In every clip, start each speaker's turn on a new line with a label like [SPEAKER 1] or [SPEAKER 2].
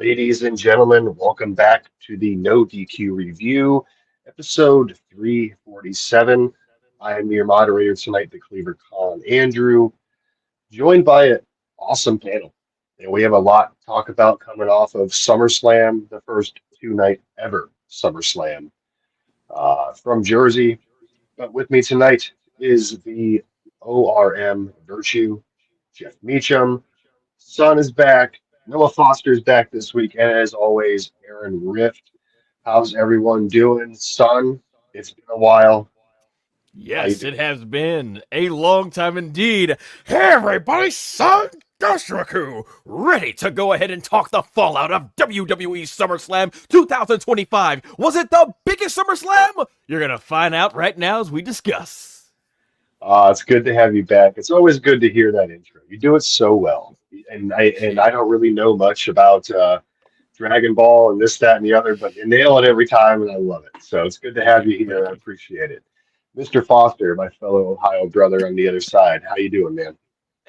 [SPEAKER 1] Ladies and gentlemen, welcome back to the NoDQ review, episode 347. I am your moderator tonight, the Cleaver Colin Andrew, joined by an awesome panel. And we have a lot to talk about coming off of SummerSlam, the first two-night ever SummerSlam from Jersey. But with me tonight is the ORM Virtue, Jeff Meacham. Son is back. Noah Foster's back this week, and as always, Aaron Rift. How's everyone doing? Son, it's been a while.
[SPEAKER 2] Yes, it has been a long time indeed. Hey everybody, Son Ghostraku, ready to go ahead and talk the fallout of WWE SummerSlam 2025. Was it the biggest SummerSlam? You're going to find out right now as we discuss.
[SPEAKER 1] It's good to have you back. It's always good to hear that intro. You do it so well. And I don't really know much about Dragon Ball and this, that, and the other, but you nail it every time, and I love it. So it's good to have you here. I appreciate it. Mr. Foster, my fellow Ohio brother on the other side, how you doing, man?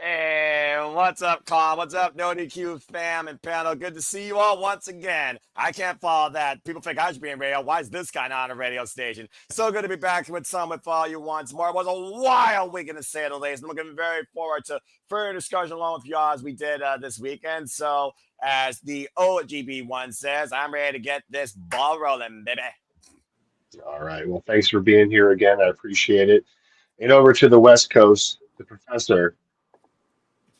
[SPEAKER 3] Hey, what's up, Colin? What's up, NoDQ fam and panel? Good to see you all once again. I can't follow that. People think I should be in radio. Why is this guy not on a radio station? So good to be back with all you once more. It was a wild weekend to say the least. I'm looking very forward to further discussion along with y'all as we did this weekend. So, as the OGB1 says, I'm ready to get this ball rolling, baby.
[SPEAKER 1] All right. Well, thanks for being here again. I appreciate it. And over to the West Coast, the professor,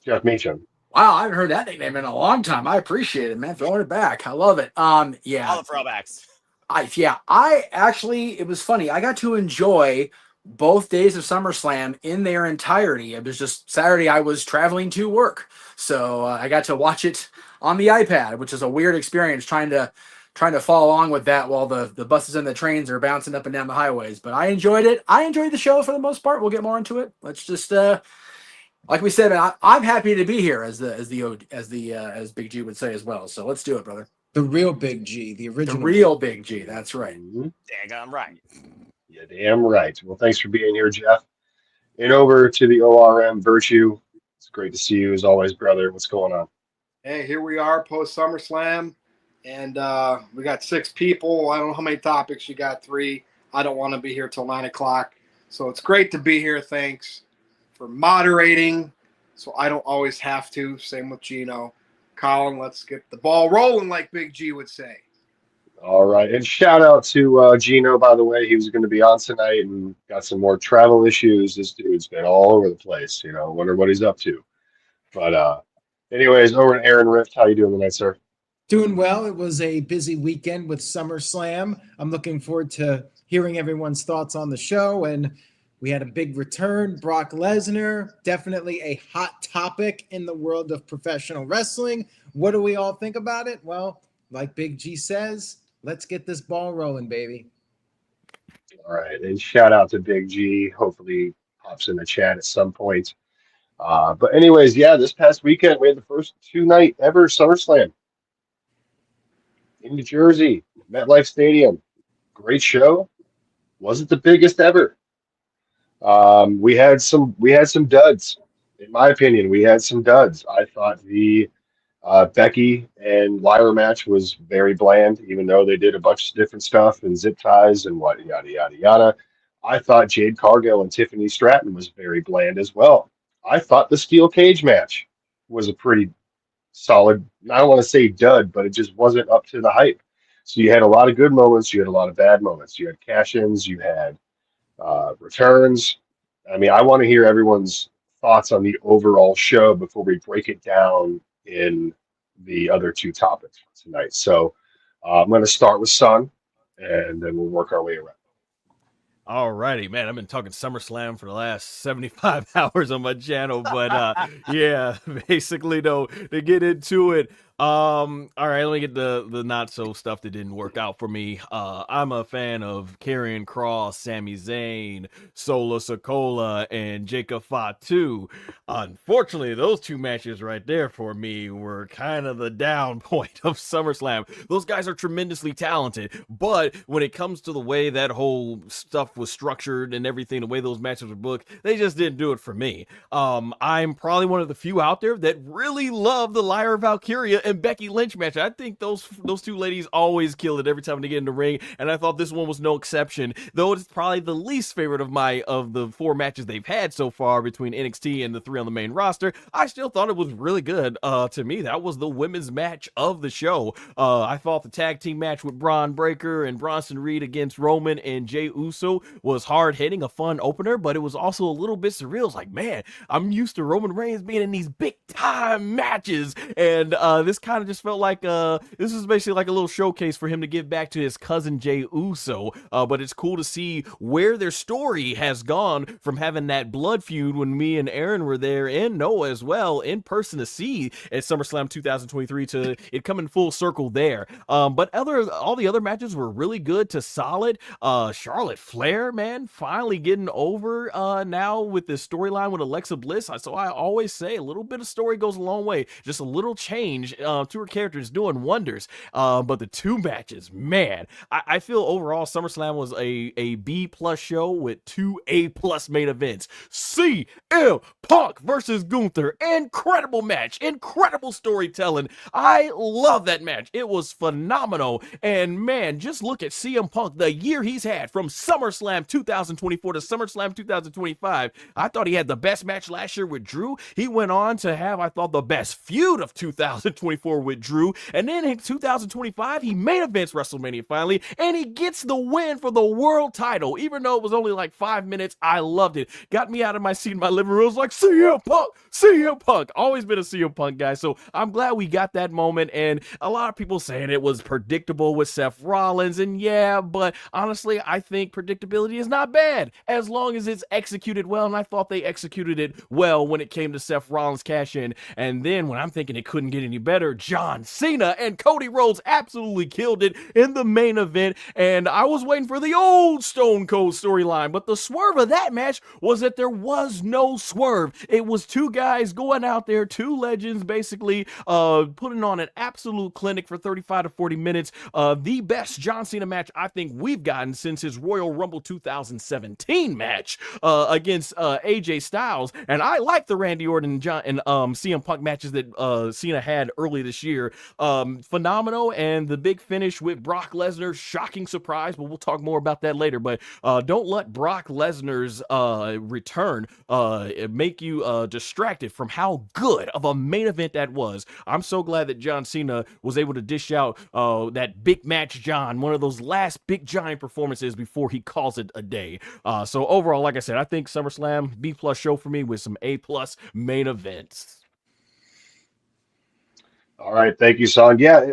[SPEAKER 1] Jeff Meacham.
[SPEAKER 4] Wow, I haven't heard that nickname in a long time. I appreciate it, man. Throwing it back. I love it. Yeah.
[SPEAKER 3] All the throwbacks.
[SPEAKER 4] I actually, it was funny. I got to enjoy both days of SummerSlam in their entirety. It was just Saturday I was traveling to work. So I got to watch it on the iPad, which is a weird experience trying to follow along with that while the buses and the trains are bouncing up and down the highways. But I enjoyed it. I enjoyed the show for the most part. We'll get more into it. Let's just like we said, man, I'm happy to be here as Big G would say as well. So let's do it, brother.
[SPEAKER 5] The real Big G, the original.
[SPEAKER 4] The real Big G. That's right.
[SPEAKER 1] Mm-hmm.
[SPEAKER 3] Dang, I'm right.
[SPEAKER 1] Yeah, damn right. Well, thanks for being here, Jeff. And over to the ORM Virtue. It's great to see you as always, brother. What's going on?
[SPEAKER 6] Hey, here we are post SummerSlam, and we got 6 people. I don't know how many topics. You got 3. I don't want to be here till 9 o'clock. So it's great to be here. Thanks for moderating, so I don't always have to. Same with Gino. Colin, let's get the ball rolling, like Big G would say.
[SPEAKER 1] All right. And shout out to Gino, by the way. He was going to be on tonight and got some more travel issues. This dude's been all over the place. Wonder what he's up to. But anyways, over to Aaron Rift. How you doing tonight, sir?
[SPEAKER 5] Doing well. It was a busy weekend with SummerSlam. I'm looking forward to hearing everyone's thoughts on the show, and we had a big return. Brock Lesnar, definitely a hot topic in the world of professional wrestling. What do we all think about it? Well, like Big G says, let's get this ball rolling, baby.
[SPEAKER 1] All right. And shout out to Big G. Hopefully he pops in the chat at some point. But anyways, yeah, this past weekend we had the first two-night ever SummerSlam in New Jersey, MetLife Stadium. Great show. Wasn't the biggest ever. We had some duds. In my opinion, we had some duds. I thought the Becky and Lyra match was very bland, even though they did a bunch of different stuff and zip ties and what yada yada yada. I thought Jade Cargill and Tiffany Stratton was very bland as well. I thought the steel cage match was a pretty solid, I don't want to say dud, but it just wasn't up to the hype. So you had a lot of good moments, you had a lot of bad moments. You had cash-ins, you had returns. I mean, I want to hear everyone's thoughts on the overall show before we break it down in the other two topics for tonight. So I'm going to start with Son, and then we'll work our way around.
[SPEAKER 2] Alrighty, man. I've been talking SummerSlam for the last 75 hours on my channel, but yeah, basically though, to get into it. All right, let me get the not so stuff that didn't work out for me. I'm a fan of Karrion Kross, Sami Zayn, Solo Sikoa, and Jacob Fatu. Unfortunately, those two matches right there for me were kind of the down point of SummerSlam. Those guys are tremendously talented, but when it comes to the way that whole stuff was structured and everything, the way those matches were booked, they just didn't do it for me. I'm probably one of the few out there that really love the Lyra Valkyria and Becky Lynch match. I think those two ladies always kill it every time they get in the ring, and I thought this one was no exception. Though it's probably the least favorite of the 4 matches they've had so far between NXT and the 3 on the main roster, I still thought it was really good. To me, that was the women's match of the show. I thought the tag team match with Braun Breaker and Bronson Reed against Roman and Jey Uso was hard hitting, a fun opener, but it was also a little bit surreal. It's like, man, I'm used to Roman Reigns being in these big time matches, and this kind of just felt like this is basically like a little showcase for him to give back to his cousin Jey Uso. But it's cool to see where their story has gone from having that blood feud when me and Aaron were there, and Noah as well, in person to see at SummerSlam 2023, to it coming full circle there. But all the other matches were really good to solid. Charlotte Flair, man, finally getting over now with this storyline with Alexa Bliss. So I always say a little bit of story goes a long way. Just a little change to her character is doing wonders. But the 2 matches, man, I feel overall SummerSlam was a B+ show with 2 A+ main events. CM Punk versus Gunther, incredible match, incredible storytelling. I love that match. It was phenomenal. And man, just look at CM Punk, the year he's had from SummerSlam 2024 to SummerSlam 2025. I thought he had the best match last year with Drew. He went on to have, I thought, the best feud of 2024 with Drew. And then in 2025, he main events WrestleMania finally, and he gets the win for the world title. Even though it was only like 5 minutes, I loved it. Got me out of my seat in my living room. I was like, CM Punk, CM Punk. Always been a CM Punk guy. So I'm glad we got that moment. And a lot of people saying it was predictable with Seth Rollins. And yeah, but honestly, I think predictability is not bad as long as it's executed well. And I thought they executed it well when it came to Seth Rollins cash in. And then when I'm thinking it couldn't get any better, John Cena and Cody Rhodes absolutely killed it in the main event. And I was waiting for the old Stone Cold storyline, but the swerve of that match was that there was no swerve. It was 2 guys going out there, 2 legends basically, putting on an absolute clinic for 35 to 40 minutes. The best John Cena match I think we've gotten since his Royal Rumble 2017 match against AJ Styles. And I like the Randy Orton and CM Punk matches that Cena had early this year. Phenomenal. And the big finish with Brock Lesnar, shocking surprise, but we'll talk more about that later. But don't let Brock Lesnar's return make you distracted from how good of a main event that was. I'm so glad that John Cena was able to dish out that big match John, one of those last big giant performances before he calls it a day. So overall, like I said, I think SummerSlam B+ show for me with some A+ main events.
[SPEAKER 1] All right, thank you, Son. Yeah,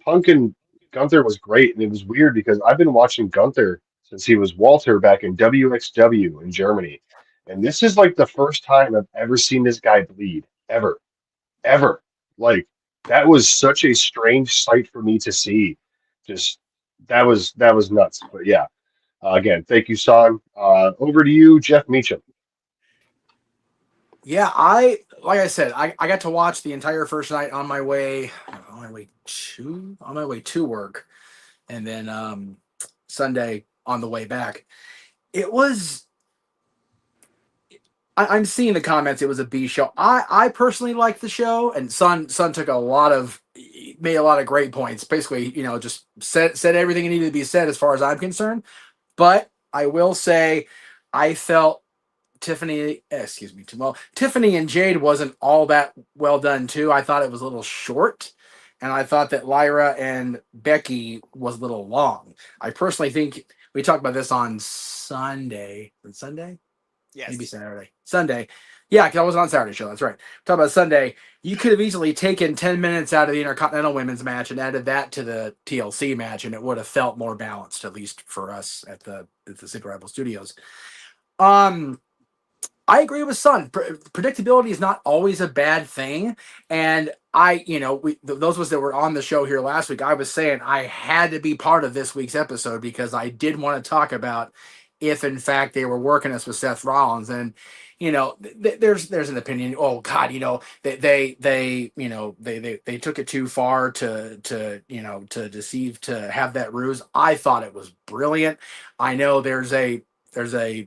[SPEAKER 1] Punk and Gunther was great, and it was weird because I've been watching Gunther since he was Walter back in WXW in Germany, and this is like the first time I've ever seen this guy bleed, ever. Like that was such a strange sight for me to see. Just that was nuts. But yeah, again, thank you, Son. Over to you, Jeff Meacham.
[SPEAKER 4] Yeah, like I said, I got to watch the entire first night on my way to work, and then Sunday on the way back. It was. I'm seeing the comments. It was a B show. I personally liked the show, and Son took made a lot of great points. Basically, just said everything that needed to be said as far as I'm concerned. But I will say, I felt Tiffany and Jade wasn't all that well done too. I thought it was a little short, and I thought that Lyra and Becky was a little long. I personally think we talked about this on Sunday. Sunday?
[SPEAKER 3] Yes.
[SPEAKER 4] Maybe Saturday. Sunday. Yeah, because I wasn't on Saturday show. That's right. Talk about Sunday. You could have easily taken 10 minutes out of the Intercontinental Women's match and added that to the TLC match, and it would have felt more balanced, at least for us at the Super Rebel Studios. I agree with Son. Predictability is not always a bad thing. And those of us that were on the show here last week, I was saying I had to be part of this week's episode because I did want to talk about if in fact they were working us with Seth Rollins. And there's an opinion. Oh God, they took it too far to deceive, to have that ruse. I thought it was brilliant. I know there's a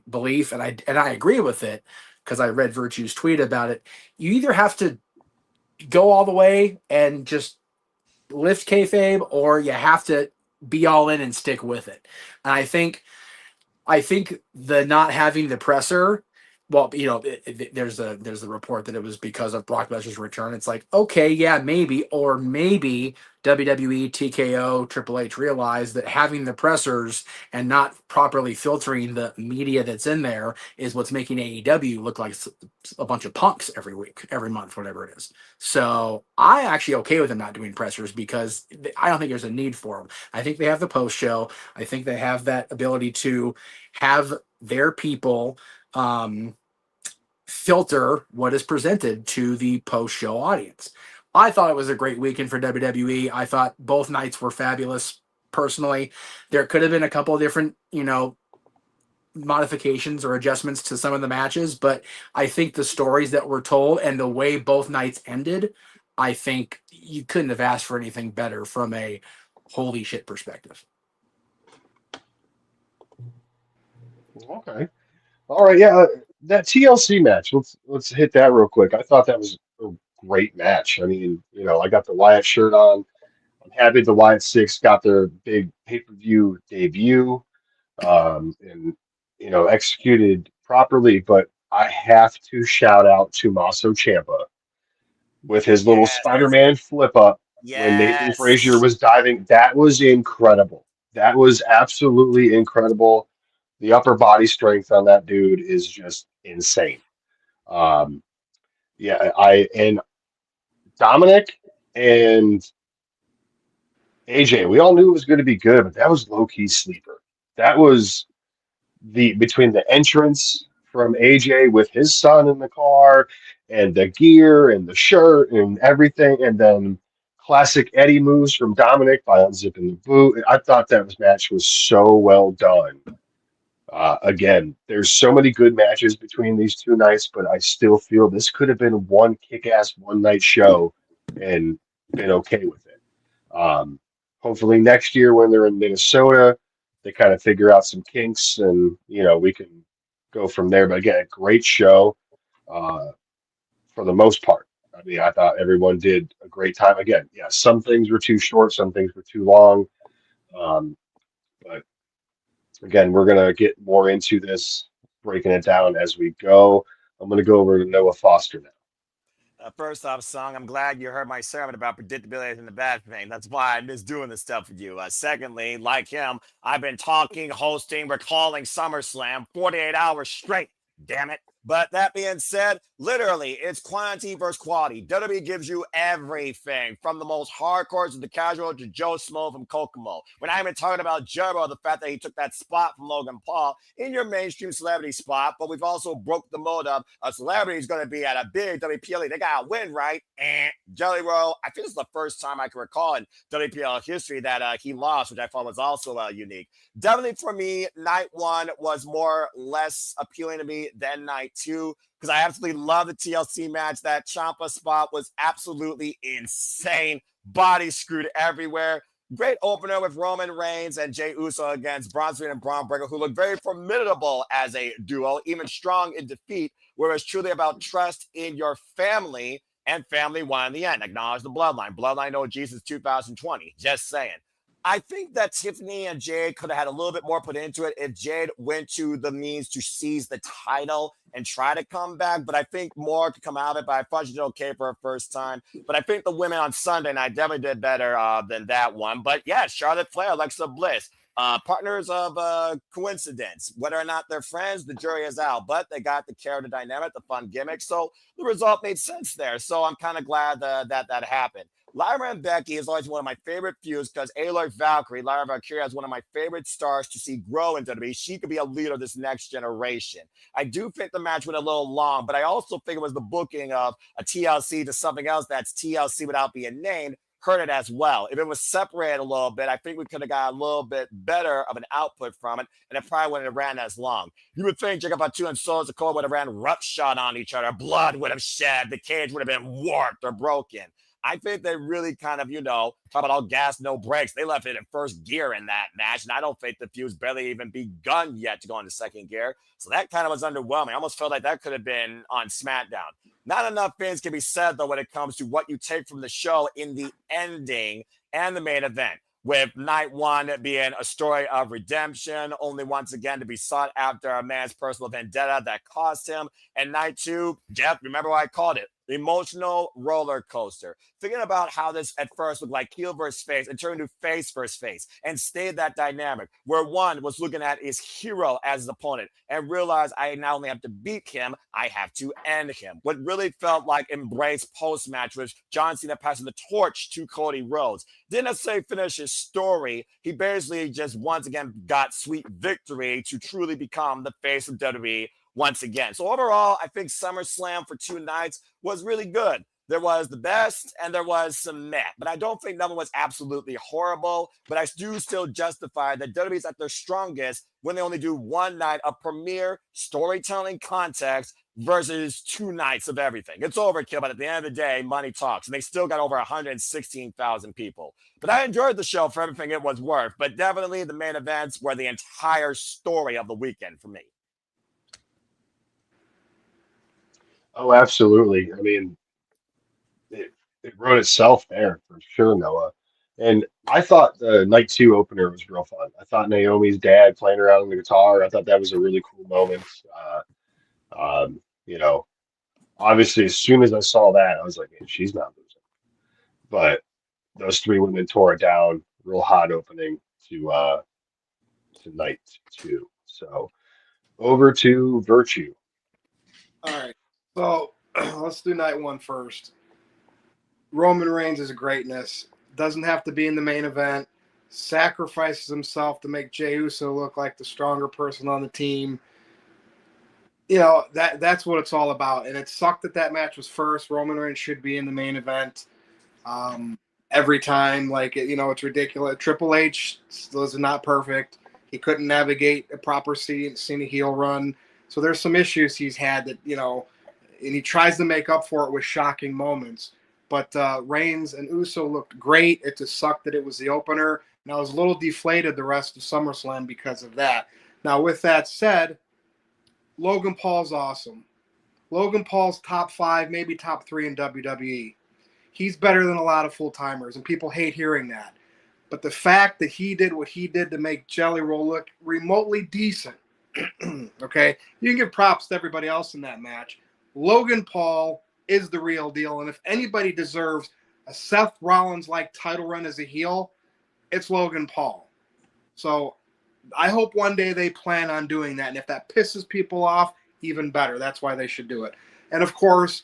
[SPEAKER 4] belief, and I agree with it because I read Virtue's tweet about it. You either have to go all the way and just lift kayfabe, or you have to be all in and stick with it. And I think the not having the presser, well, there's a report that it was because of Brock Lesnar's return. It's like, okay, yeah, maybe, or maybe WWE, TKO, Triple H realized that having the pressers and not properly filtering the media that's in there is what's making AEW look like a bunch of punks every week, every month, whatever it is. So I actually okay with them not doing pressers because I don't think there's a need for them. I think they have the post show. I think they have that ability to have their people filter what is presented to the post-show audience. I thought it was a great weekend for WWE. I thought both nights were fabulous. Personally, there could have been a couple of different, modifications or adjustments to some of the matches, but I think the stories that were told and the way both nights ended, I think you couldn't have asked for anything better from a holy shit perspective.
[SPEAKER 1] Okay. All right. Yeah. That TLC match. Let's hit that real quick. I thought that was a great match. I mean, I got the Wyatt shirt on. I'm happy the Wyatt Six got their big pay-per-view debut, and executed properly. But I have to shout out to Tommaso Ciampa with his little
[SPEAKER 3] Yes.
[SPEAKER 1] Spider-Man flip up when Nathan
[SPEAKER 3] Yes.
[SPEAKER 1] Frazier was diving. That was incredible. That was absolutely incredible. The upper body strength on that dude is just insane. Um, yeah, and Dominic and AJ, we all knew it was going to be good, but that was low key sleeper. That was the between the entrance from AJ with his son in the car and the gear and the shirt and everything, and then classic Eddie moves from Dominic by unzipping the boot. I thought that match was so well done. Again, there's so many good matches between these two nights, but I still feel this could have been one kick-ass one-night show and been okay with it. Hopefully next year when they're in Minnesota, they kind of figure out some kinks and we can go from there. But again, a great show for the most part. I mean, I thought everyone did a great time. Again, yeah, some things were too short, some things were too long. But again, we're going to get more into this, breaking it down as we go. I'm going to go over to Noah Foster now.
[SPEAKER 3] First off, Sung, I'm glad you heard my sermon about predictability and the bad thing. That's why I miss doing this stuff with you. Secondly, like him, I've been talking, hosting, recalling SummerSlam 48 hours straight. Damn it. But that being said, literally, it's quantity versus quality. WWE gives you everything from the most hardcore to the casual to Joe Smo from Kokomo. When I'm even talking about Jericho, the fact that he took that spot from Logan Paul in your mainstream celebrity spot, but we've also broke the mold of a celebrity is going to be at a big WPL. They got to win, right? And Jelly Roll, I think it's the first time I can recall in WPL history that he lost, which I thought was also unique. Definitely for me, night one was less appealing to me than night two, because I absolutely love the TLC match. That Ciampa spot was absolutely insane. Body screwed everywhere. Great opener with Roman Reigns and Jey Uso against Braun Strowman and Braun Breaker, who looked very formidable as a duo, even strong in defeat, where it's truly about trust in your family, and family won in the end. Acknowledge the bloodline. Bloodline no Jesus 2020. Just saying. I think that Tiffany and Jade could have had a little bit more put into it if Jade went to the means to seize the title and try to come back. But I think more could come out of it. But I thought she did okay for her first time. But I think the women on Sunday night definitely did better than that one. But yeah, Charlotte Flair, Alexa Bliss, partners of coincidence. Whether or not they're friends, the jury is out. But they got the character dynamic, the fun gimmick. So the result made sense there. So I'm kind of glad that happened. Lyra and Becky is always one of my favorite feuds because Aloy Valkyrie, Lyra Valkyria, is one of my favorite stars to see grow into WWE. She could be a leader of this next generation. I do think the match went a little long, but I also think it was the booking of a TLC to something else that's TLC without being named hurt it as well. If it was separated a little bit, I think we could have got a little bit better of an output from it, and it probably wouldn't have ran as long. You would think Jacob Fatu and Solo Sikoa would have ran roughshod on each other. Blood would have shed. The cage would have been warped or broken. I think they really kind of, talk about all gas, no brakes. They left it in first gear in that match, and I don't think the feud's barely even begun yet to go into second gear. So that kind of was underwhelming. I almost felt like that could have been on SmackDown. Not enough things can be said, though, when it comes to what you take from the show in the ending and the main event. With night one being a story of redemption, only once again to be sought after a man's personal vendetta that cost him. And night two, Jeff, remember what I called it? Emotional roller coaster. Thinking about how this at first looked like heel versus face and turned to face versus face and stayed that dynamic where one was looking at his hero as his opponent and realized I not only have to beat him, I have to end him. What really felt like embrace post-match was John Cena passing the torch to Cody Rhodes. Didn't necessarily finish his story. He basically just once again got sweet victory to truly become the face of WWE once again. So overall, I think SummerSlam for 2 nights was really good. There was the best and there was some meh, but I don't think that one was absolutely horrible. But I do still justify that WWE's at their strongest when they only do 1 night of premier storytelling context versus 2 nights of everything. It's overkill, but at the end of the day, money talks, and they still got over 116,000 people. But I enjoyed the show for everything it was worth, but definitely the main events were the entire story of the weekend for me.
[SPEAKER 1] Oh, absolutely. I mean, it wrote itself there for sure, Noah. And I thought the night 2 opener was real fun. I thought Naomi's dad playing around on the guitar, I thought that was a really cool moment. You know, obviously, as soon as I saw that, I was like, man, she's not losing. But those 3 women tore it down. Real hot opening to night 2. So over to Virtue.
[SPEAKER 6] All right. So let's do night 1 first. Roman Reigns is a greatness. Doesn't have to be in the main event. Sacrifices himself to make Jey Uso look like the stronger person on the team. You know, that's what it's all about. And it sucked that match was first. Roman Reigns should be in the main event every time. Like, you know, it's ridiculous. Triple H was not perfect. He couldn't navigate a proper Cena heel run. So there's some issues he's had that, you know, and he tries to make up for it with shocking moments. But Reigns and Uso looked great. It just sucked that it was the opener. And I was a little deflated the rest of SummerSlam because of that. Now, with that said, Logan Paul's awesome. Logan Paul's top 5, maybe top 3 in WWE. He's better than a lot of full-timers, and people hate hearing that. But the fact that he did what he did to make Jelly Roll look remotely decent, okay, you can give props to everybody else in that match. Logan Paul is the real deal, and if anybody deserves a Seth Rollins-like title run as a heel, it's Logan Paul. So I hope one day they plan on doing that, and if that pisses people off, even better. That's why they should do it. And of course,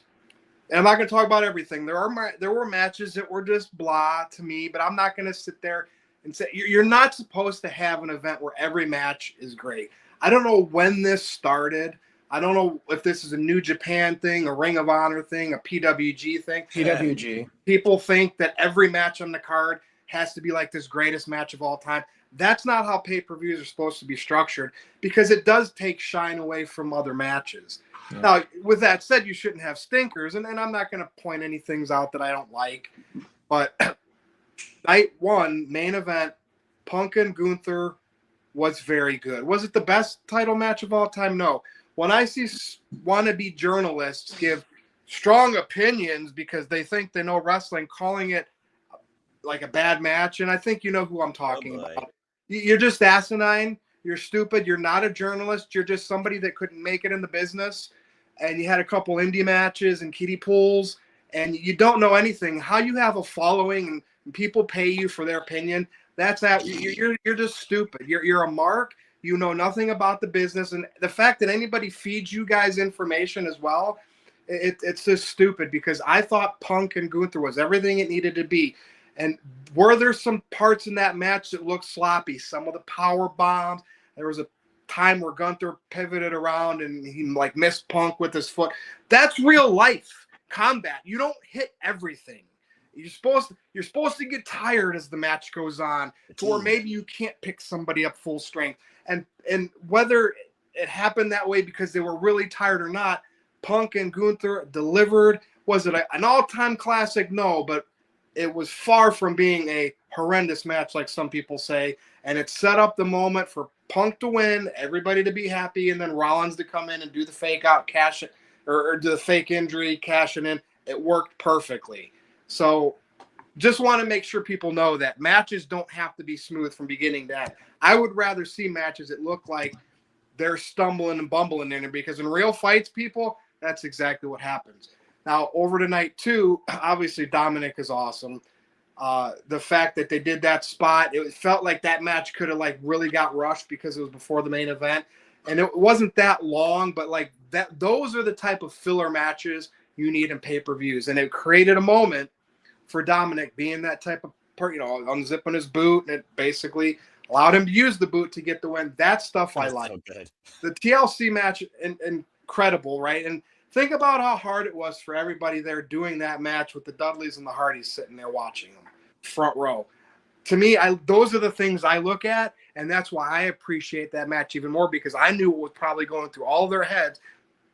[SPEAKER 6] and I'm not going to talk about everything. There were matches that were just blah to me, but I'm not going to sit there and say you're not supposed to have an event where every match is great. I don't know when this started. I don't know if this is a New Japan thing, a Ring of Honor thing, a PWG thing.
[SPEAKER 4] PWG.
[SPEAKER 6] People think that every match on the card has to be like this greatest match of all time. That's not how pay-per-views are supposed to be structured because it does take shine away from other matches. Yeah. Now, with that said, you shouldn't have stinkers, and I'm not going to point any things out that I don't like. But night 1, main event, Punk and Gunther was very good. Was it the best title match of all time? No. When I see wannabe journalists give strong opinions because they think they know wrestling, calling it like a bad match, and I think you know who I'm talking about. You're just asinine. You're stupid. You're not a journalist. You're just somebody that couldn't make it in the business, and you had a couple indie matches and kiddie pools, and you don't know anything. How you have a following and people pay you for their opinion, that's that. You're just stupid. You're a mark. You know nothing about the business, and the fact that anybody feeds you guys information as well, it's just stupid because I thought Punk and Gunther was everything it needed to be. And were there some parts in that match that looked sloppy? Some of the power bombs. There was a time where Gunther pivoted around and he like missed Punk with his foot. That's real life combat. You don't hit everything. You're supposed to get tired as the match goes on, to where maybe you can't pick somebody up full strength. And whether it happened that way because they were really tired or not, Punk and Gunther delivered. Was it an all-time classic? No, but it was far from being a horrendous match like some people say. And it set up the moment for Punk to win, everybody to be happy, and then Rollins to come in and do the fake out, cash or the fake injury, cashing in. It worked perfectly. So just want to make sure people know that matches don't have to be smooth from beginning to end. I would rather see matches that look like they're stumbling and bumbling in it, because in real fights, people, that's exactly what happens. Now, over to night 2, obviously Dominic is awesome. The fact that they did that spot, it felt like that match could have like really got rushed because it was before the main event, and it wasn't that long, but like that, those are the type of filler matches you need in pay-per-views, and it created a moment for Dominic being that type of part, unzipping his boot, and it basically allowed him to use the boot to get the win. That stuff I like.
[SPEAKER 3] So good.
[SPEAKER 6] The TLC match, incredible, right? And think about how hard it was for everybody there doing that match with the Dudleys and the Hardys sitting there watching them, front row. To me, those are the things I look at, and that's why I appreciate that match even more, because I knew it was probably going through all of their heads,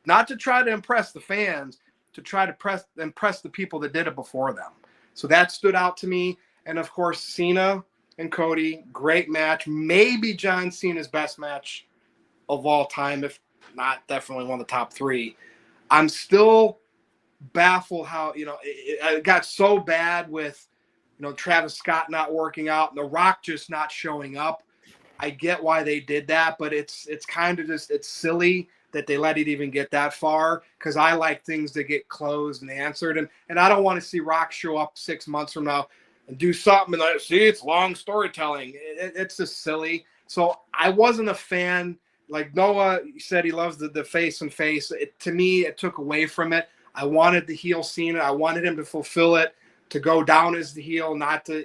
[SPEAKER 6] not to try to impress the fans, to try to impress the people that did it before them. So that stood out to me. And of course, Cena and Cody, great match. Maybe John Cena's best match of all time, if not definitely one of the top 3. I'm still baffled how, it got so bad with, Travis Scott not working out and The Rock just not showing up. I get why they did that, but it's kind of just, it's silly that they let it even get that far, because I like things that get closed and answered. And I don't want to see Rock show up 6 months from now and do something and like, see, it's long storytelling. It's just silly. So I wasn't a fan. Like Noah said, he loves the face and face. To me, it took away from it. I wanted the heel Cena. I wanted him to fulfill it, to go down as the heel, not to.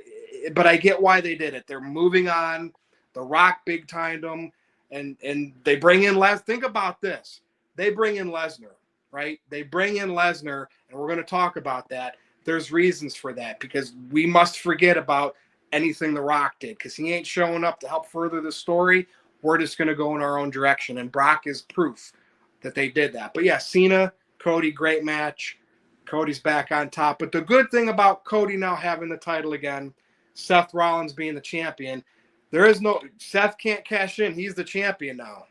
[SPEAKER 6] But I get why they did it. They're moving on. The Rock big timed them, and they bring in Les. Think about this. They bring in Lesnar, right? They bring in Lesnar, and we're going to talk about that. There's reasons for that, because we must forget about anything The Rock did, because he ain't showing up to help further the story. We're just going to go in our own direction, and Brock is proof that they did that. But yeah, Cena, Cody, great match. Cody's back on top. But the good thing about Cody now having the title again, Seth Rollins being the champion, Seth can't cash in. He's the champion now,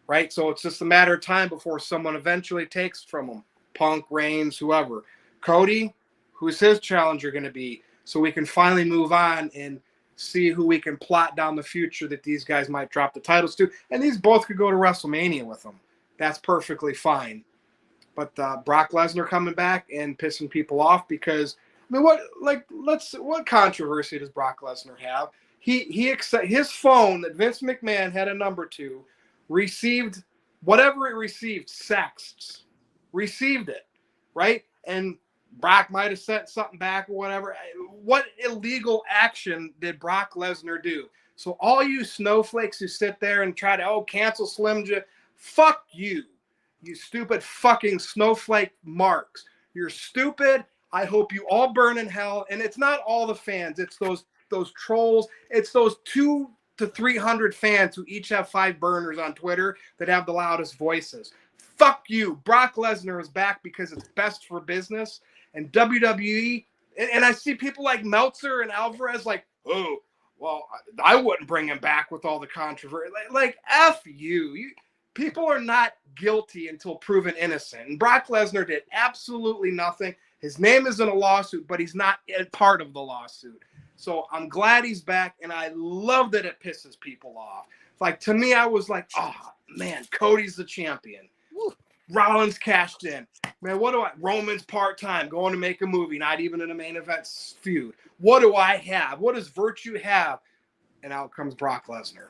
[SPEAKER 6] right? So it's just a matter of time before someone eventually takes from him. Punk, Reigns, whoever. Cody, who's his challenger going to be? So we can finally move on and see who we can plot down the future that these guys might drop the titles to. And these both could go to WrestleMania with them. That's perfectly fine. But Brock Lesnar coming back and pissing people off, because what controversy does Brock Lesnar have? His phone that Vince McMahon had a number to received whatever it received, sexts, received it, right? And Brock might have sent something back or whatever. What illegal action did Brock Lesnar do? So all you snowflakes who sit there and try to, cancel Slim Jim, fuck you, you stupid fucking snowflake marks. You're stupid. I hope you all burn in hell. And it's not all the fans. It's those trolls. It's those 200 to 300 fans who each have 5 burners on Twitter that have the loudest voices. Fuck you. Brock Lesnar is back because it's best for business. And WWE, and I see people like Meltzer and Alvarez like, oh, well, I wouldn't bring him back with all the controversy. Like F you. People are not guilty until proven innocent. And Brock Lesnar did absolutely nothing. His name is in a lawsuit, but he's not a part of the lawsuit. So I'm glad he's back, and I love that it pisses people off. Like, to me, I was like, oh, man, Cody's the champion. Woo. Rollins cashed in. Man, Roman's part-time, going to make a movie, not even in a main event feud. What do I have? What does Virtue have? And out comes Brock Lesnar.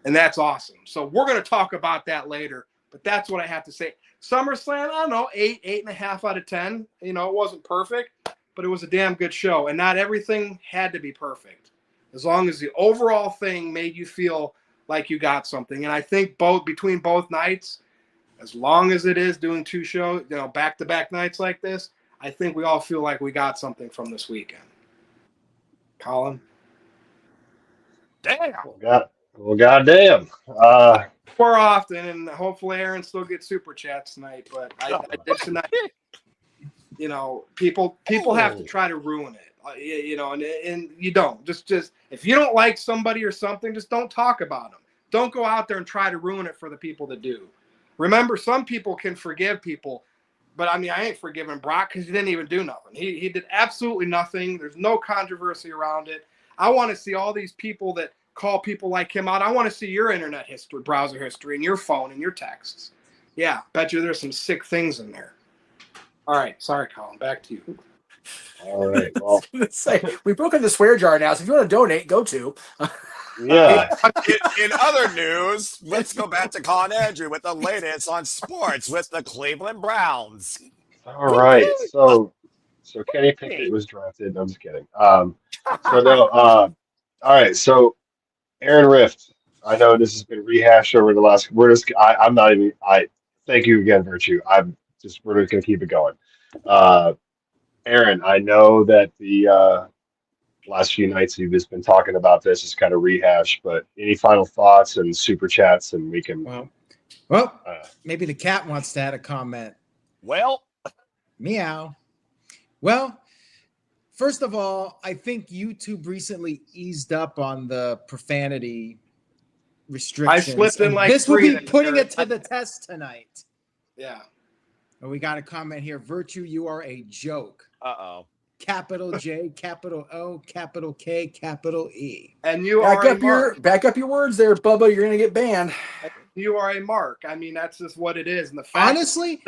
[SPEAKER 6] And that's awesome. So we're going to talk about that later, but that's what I have to say. SummerSlam, I don't know, 8.5 out of 10. It wasn't perfect, but it was a damn good show. And not everything had to be perfect, as long as the overall thing made you feel like you got something. And I think between both nights, as long as it is doing 2 shows, back-to-back nights like this, I think we all feel like we got something from this weekend. Colin?
[SPEAKER 3] Damn.
[SPEAKER 1] Well, goddamn.
[SPEAKER 6] More often, and hopefully Aaron still gets super chats tonight. But I did tonight. People have to try to ruin it. And you don't. Just if you don't like somebody or something, just don't talk about them. Don't go out there and try to ruin it for the people that do. Remember, some people can forgive people, but I mean, I ain't forgiving Brock because he didn't even do nothing. He did absolutely nothing. There's no controversy around it. I want to see all these people that call people like him out. I want to see your internet history, browser history, and your phone and your texts. Yeah, bet you there's some sick things in there. All right, sorry, Colin. Back to you.
[SPEAKER 1] All right. Well,
[SPEAKER 4] We broke in the swear jar now, so if you want to donate, go to.
[SPEAKER 1] yeah.
[SPEAKER 3] In other news, let's go back to Colin Andrew with the latest on sports with the Cleveland Browns.
[SPEAKER 1] All right. So Kenny Pickett was drafted. I'm just kidding. So no. All right. So Aaron Rift. I know this has been rehashed over the last. I'm not even. I thank you again, Virtue. We're just gonna keep it going. Aaron, I know that the last few nights you've just been talking about this is kind of rehashed, but any final thoughts and super chats, and we can.
[SPEAKER 5] Well, maybe the cat wants to add a comment.
[SPEAKER 3] Well,
[SPEAKER 5] meow. Well, first of all, I think YouTube recently eased up on the profanity restrictions.
[SPEAKER 6] I slipped in like
[SPEAKER 5] this will be
[SPEAKER 6] three
[SPEAKER 5] putting
[SPEAKER 6] there.
[SPEAKER 5] it to the test tonight.
[SPEAKER 6] Yeah.
[SPEAKER 5] And we got a comment here. Virtue, you are a joke.
[SPEAKER 3] uh-oh.
[SPEAKER 5] Capital J, capital O, capital K, capital E.
[SPEAKER 6] And you
[SPEAKER 4] Back up your words there, Bubba. You're gonna get banned.
[SPEAKER 6] You are a mark. I mean, that's just what it is. And the fact
[SPEAKER 5] Honestly,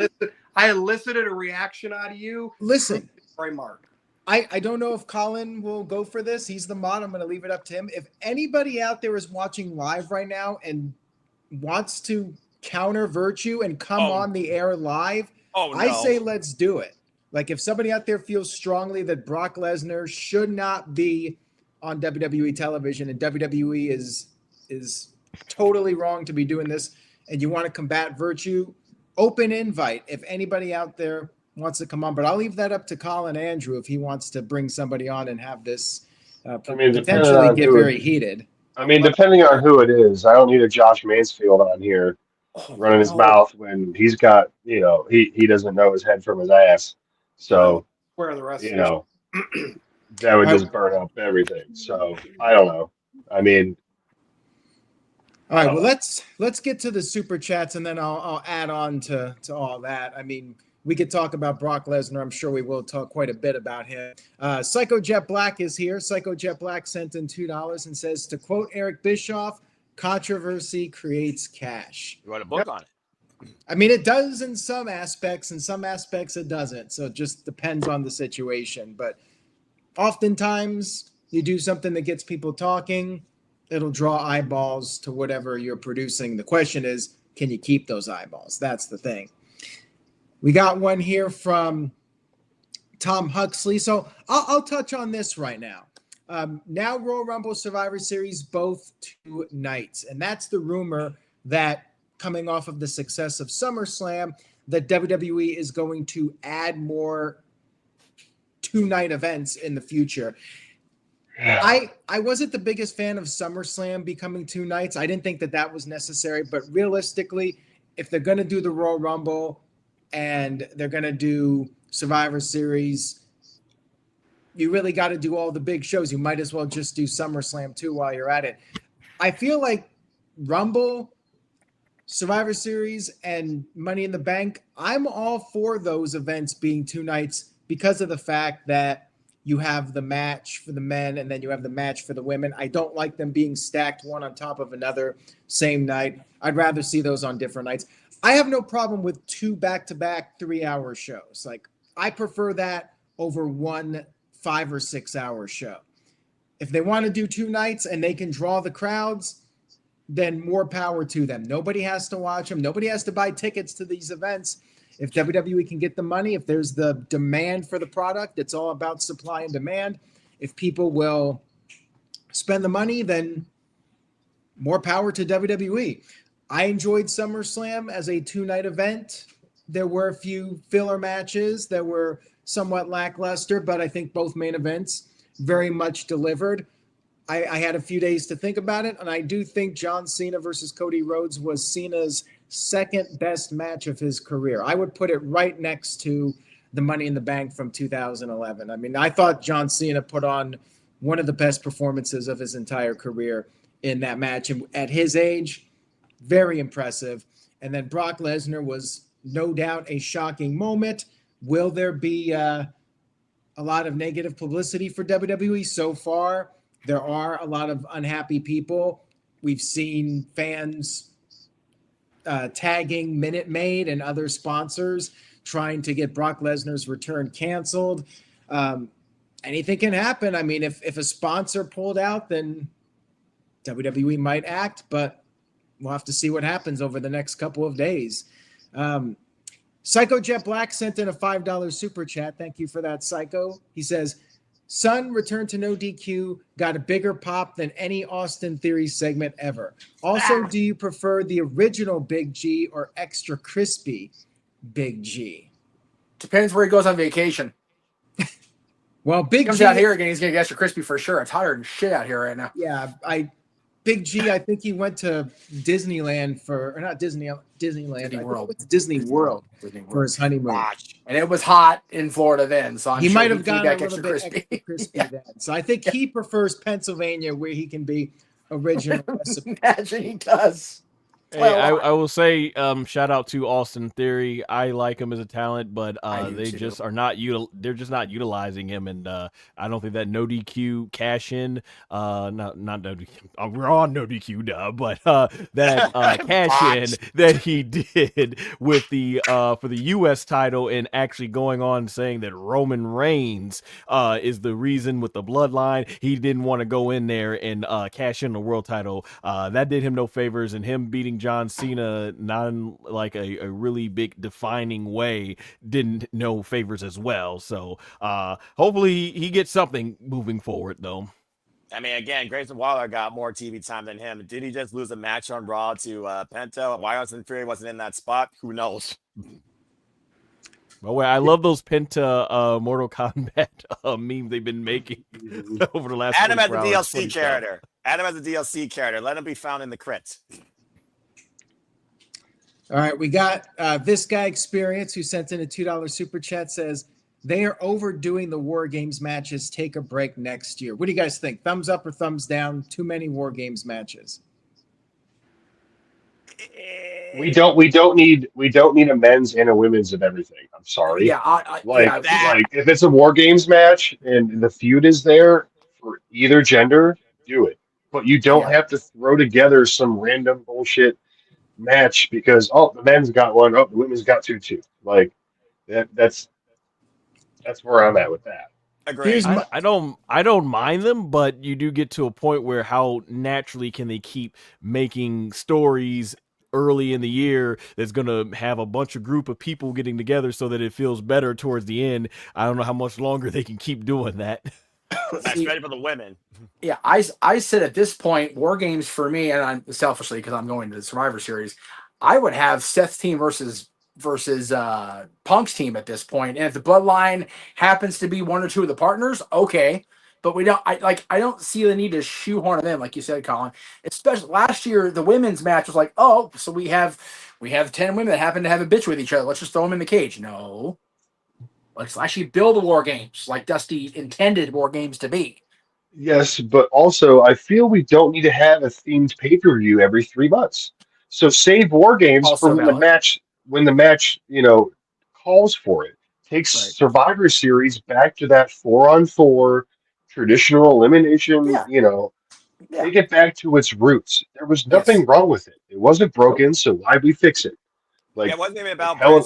[SPEAKER 6] I elicited a reaction out of you.
[SPEAKER 5] Listen,
[SPEAKER 6] you're a mark.
[SPEAKER 5] I don't know if Colin will go for this. He's the mod. I'm going to leave it up to him. If anybody out there is watching live right now and wants to counter Virtue and come on the air live, I say let's do it. Like if somebody out there feels strongly that Brock Lesnar should not be on WWE television and WWE is totally wrong to be doing this, and you want to combat Virtue, open invite if anybody out there wants to come on. But I'll leave that up to Colin Andrew if he wants to bring somebody on and have this potentially get very heated.
[SPEAKER 1] I mean, depending on who it is, I don't need a Josh Mansfield on here running his mouth when he's got, he doesn't know his head from his ass. So,
[SPEAKER 6] where the rest
[SPEAKER 1] that would just burn up everything. So I don't know. I mean,
[SPEAKER 5] all right. Well, let's get to the super chats, and then I'll add on to all that. I mean, we could talk about Brock Lesnar. I'm sure we will talk quite a bit about him. Psycho Jet Black is here. Psycho Jet Black sent in $2 and says, to quote Eric Bischoff, controversy creates cash.
[SPEAKER 3] You wrote a book on it.
[SPEAKER 5] I mean, it does in some aspects. In some aspects, it doesn't. So it just depends on the situation. But oftentimes, you do something that gets people talking, it'll draw eyeballs to whatever you're producing. The question is, can you keep those eyeballs? That's the thing. We got one here from Tom Huxley. So I'll touch on this right now. Now Royal Rumble Survivor Series, both 2 nights. And that's the rumor that coming off of the success of SummerSlam, that WWE is going to add more 2-night events in the future. I wasn't the biggest fan of SummerSlam becoming 2 nights. I didn't think that was necessary. But realistically, if they're going to do the Royal Rumble and they're going to do Survivor Series, you really got to do all the big shows. You might as well just do SummerSlam too while you're at it. I feel like Rumble, Survivor Series, and Money in the Bank, I'm all for those events being 2 nights because of the fact that you have the match for the men and then you have the match for the women. I don't like them being stacked one on top of another same night. I'd rather see those on different nights. I have no problem with 2 back-to-back 3-hour shows. Like, I prefer that over 1 5 or 6 hour show. If they want to do 2 nights and they can draw the crowds, then more power to them. Nobody has to watch them. Nobody has to buy tickets to these events. If WWE can get the money, if there's the demand for the product, it's all about supply and demand. If people will spend the money, then more power to WWE. I enjoyed SummerSlam as a 2-night event. There were a few filler matches that were somewhat lackluster, but I think both main events very much delivered. I had a few days to think about it, and I do think John Cena versus Cody Rhodes was Cena's second best match of his career. I would put it right next to the Money in the Bank from 2011. I mean, I thought John Cena put on one of the best performances of his entire career in that match. And at his age, very impressive. And then Brock Lesnar was no doubt a shocking moment. Will there be a lot of negative publicity for WWE so far? There are a lot of unhappy people. We've seen fans tagging Minute Maid and other sponsors trying to get Brock Lesnar's return canceled. Anything can happen. I mean, if a sponsor pulled out, then WWE might act, but we'll have to see what happens over the next couple of days. Psycho Jet Black sent in a $5 super chat. Thank you for that, Psycho. He says, Sun return to No DQ got a bigger pop than any Austin Theory segment ever. Also, do you prefer the original Big G or extra crispy Big G?
[SPEAKER 4] Depends where he goes on vacation.
[SPEAKER 5] Well, Big
[SPEAKER 4] Comes
[SPEAKER 5] G
[SPEAKER 4] out here again, he's gonna get extra crispy for sure. It's hotter than shit out here right now.
[SPEAKER 5] Yeah, Big G, I think he went to Disneyland or not Disneyland.
[SPEAKER 4] Disney
[SPEAKER 5] I think
[SPEAKER 4] World.
[SPEAKER 5] he went to Disney World for his honeymoon.
[SPEAKER 4] And it was hot in Florida then, so
[SPEAKER 5] He
[SPEAKER 4] sure
[SPEAKER 5] might have gone a
[SPEAKER 4] extra
[SPEAKER 5] little bit
[SPEAKER 4] crispy.
[SPEAKER 5] extra crispy
[SPEAKER 4] Yeah.
[SPEAKER 5] then. So I think he prefers Pennsylvania, where he can be original recipe.
[SPEAKER 4] Imagine he does.
[SPEAKER 2] Hey,
[SPEAKER 4] Well,
[SPEAKER 2] I will say, shout out to Austin Theory. I like him as a talent, but
[SPEAKER 4] I do
[SPEAKER 2] they
[SPEAKER 4] too.
[SPEAKER 2] just are not they're just not utilizing him, and I don't think that no DQ cash in, not no DQ. We're on no DQ, duh, but that cash in that he did with the for the U.S. title and actually going on saying that Roman Reigns is the reason with the bloodline. He didn't want to go in there and cash in the world title. That did him no favors, and him beating John Cena not in like a really big defining way didn't no favors as well. So hopefully he gets something moving forward though.
[SPEAKER 3] I mean, again, Grayson Waller got more TV time than him. Did he just lose a match on Raw to Penta? Why Austin Theory wasn't in that spot? Who knows?
[SPEAKER 2] By the way, I love those Penta Mortal Kombat memes they've been making over the last.
[SPEAKER 3] Add him as a
[SPEAKER 2] 24 hours.
[SPEAKER 3] DLC character. Add him as a DLC character. Let him be found in the crits.
[SPEAKER 5] All right, we got this guy Experience who sent in a $2 super chat, says they are overdoing the War Games matches. Take a break next year. What do you guys think? Thumbs up or thumbs down? Too many War Games matches.
[SPEAKER 1] We don't need a men's and a women's of everything. I'm sorry.
[SPEAKER 4] Yeah,
[SPEAKER 1] Like if it's a War Games match and the feud is there for either gender, do it. But you don't have to throw together some random bullshit match because the men's got one, the women's got two too. Like that's where I'm at with that.
[SPEAKER 3] Agreed.
[SPEAKER 2] I don't mind them, but you do get to a point where how naturally can they keep making stories early in the year that's going to have a bunch of group of people getting together so that it feels better towards the end. I don't know how much longer they can keep doing that.
[SPEAKER 3] That's ready for the women.
[SPEAKER 4] Yeah, I said at this point, War Games for me, and I'm selfishly because I'm going to the Survivor Series, I would have Seth's team versus Punk's team at this point. And if the Bloodline happens to be one or two of the partners, okay. But I don't see the need to shoehorn them, like you said, Colin. Especially last year, the women's match was like, oh, so we have 10 women that happen to have a bitch with each other. Let's just throw them in the cage. No. Let's actually build the War Games like Dusty intended War Games to be.
[SPEAKER 1] Yes, but also I feel we don't need to have a themed pay-per-view every 3 months. So save War Games
[SPEAKER 4] Also
[SPEAKER 1] for
[SPEAKER 4] valid.
[SPEAKER 1] when the match calls for it. Take Survivor Series back to that 4-on-4 traditional elimination. Take it back to its roots. There was nothing wrong with it. It wasn't broken, so why'd we fix it? Like
[SPEAKER 3] it wasn't even about
[SPEAKER 1] Hell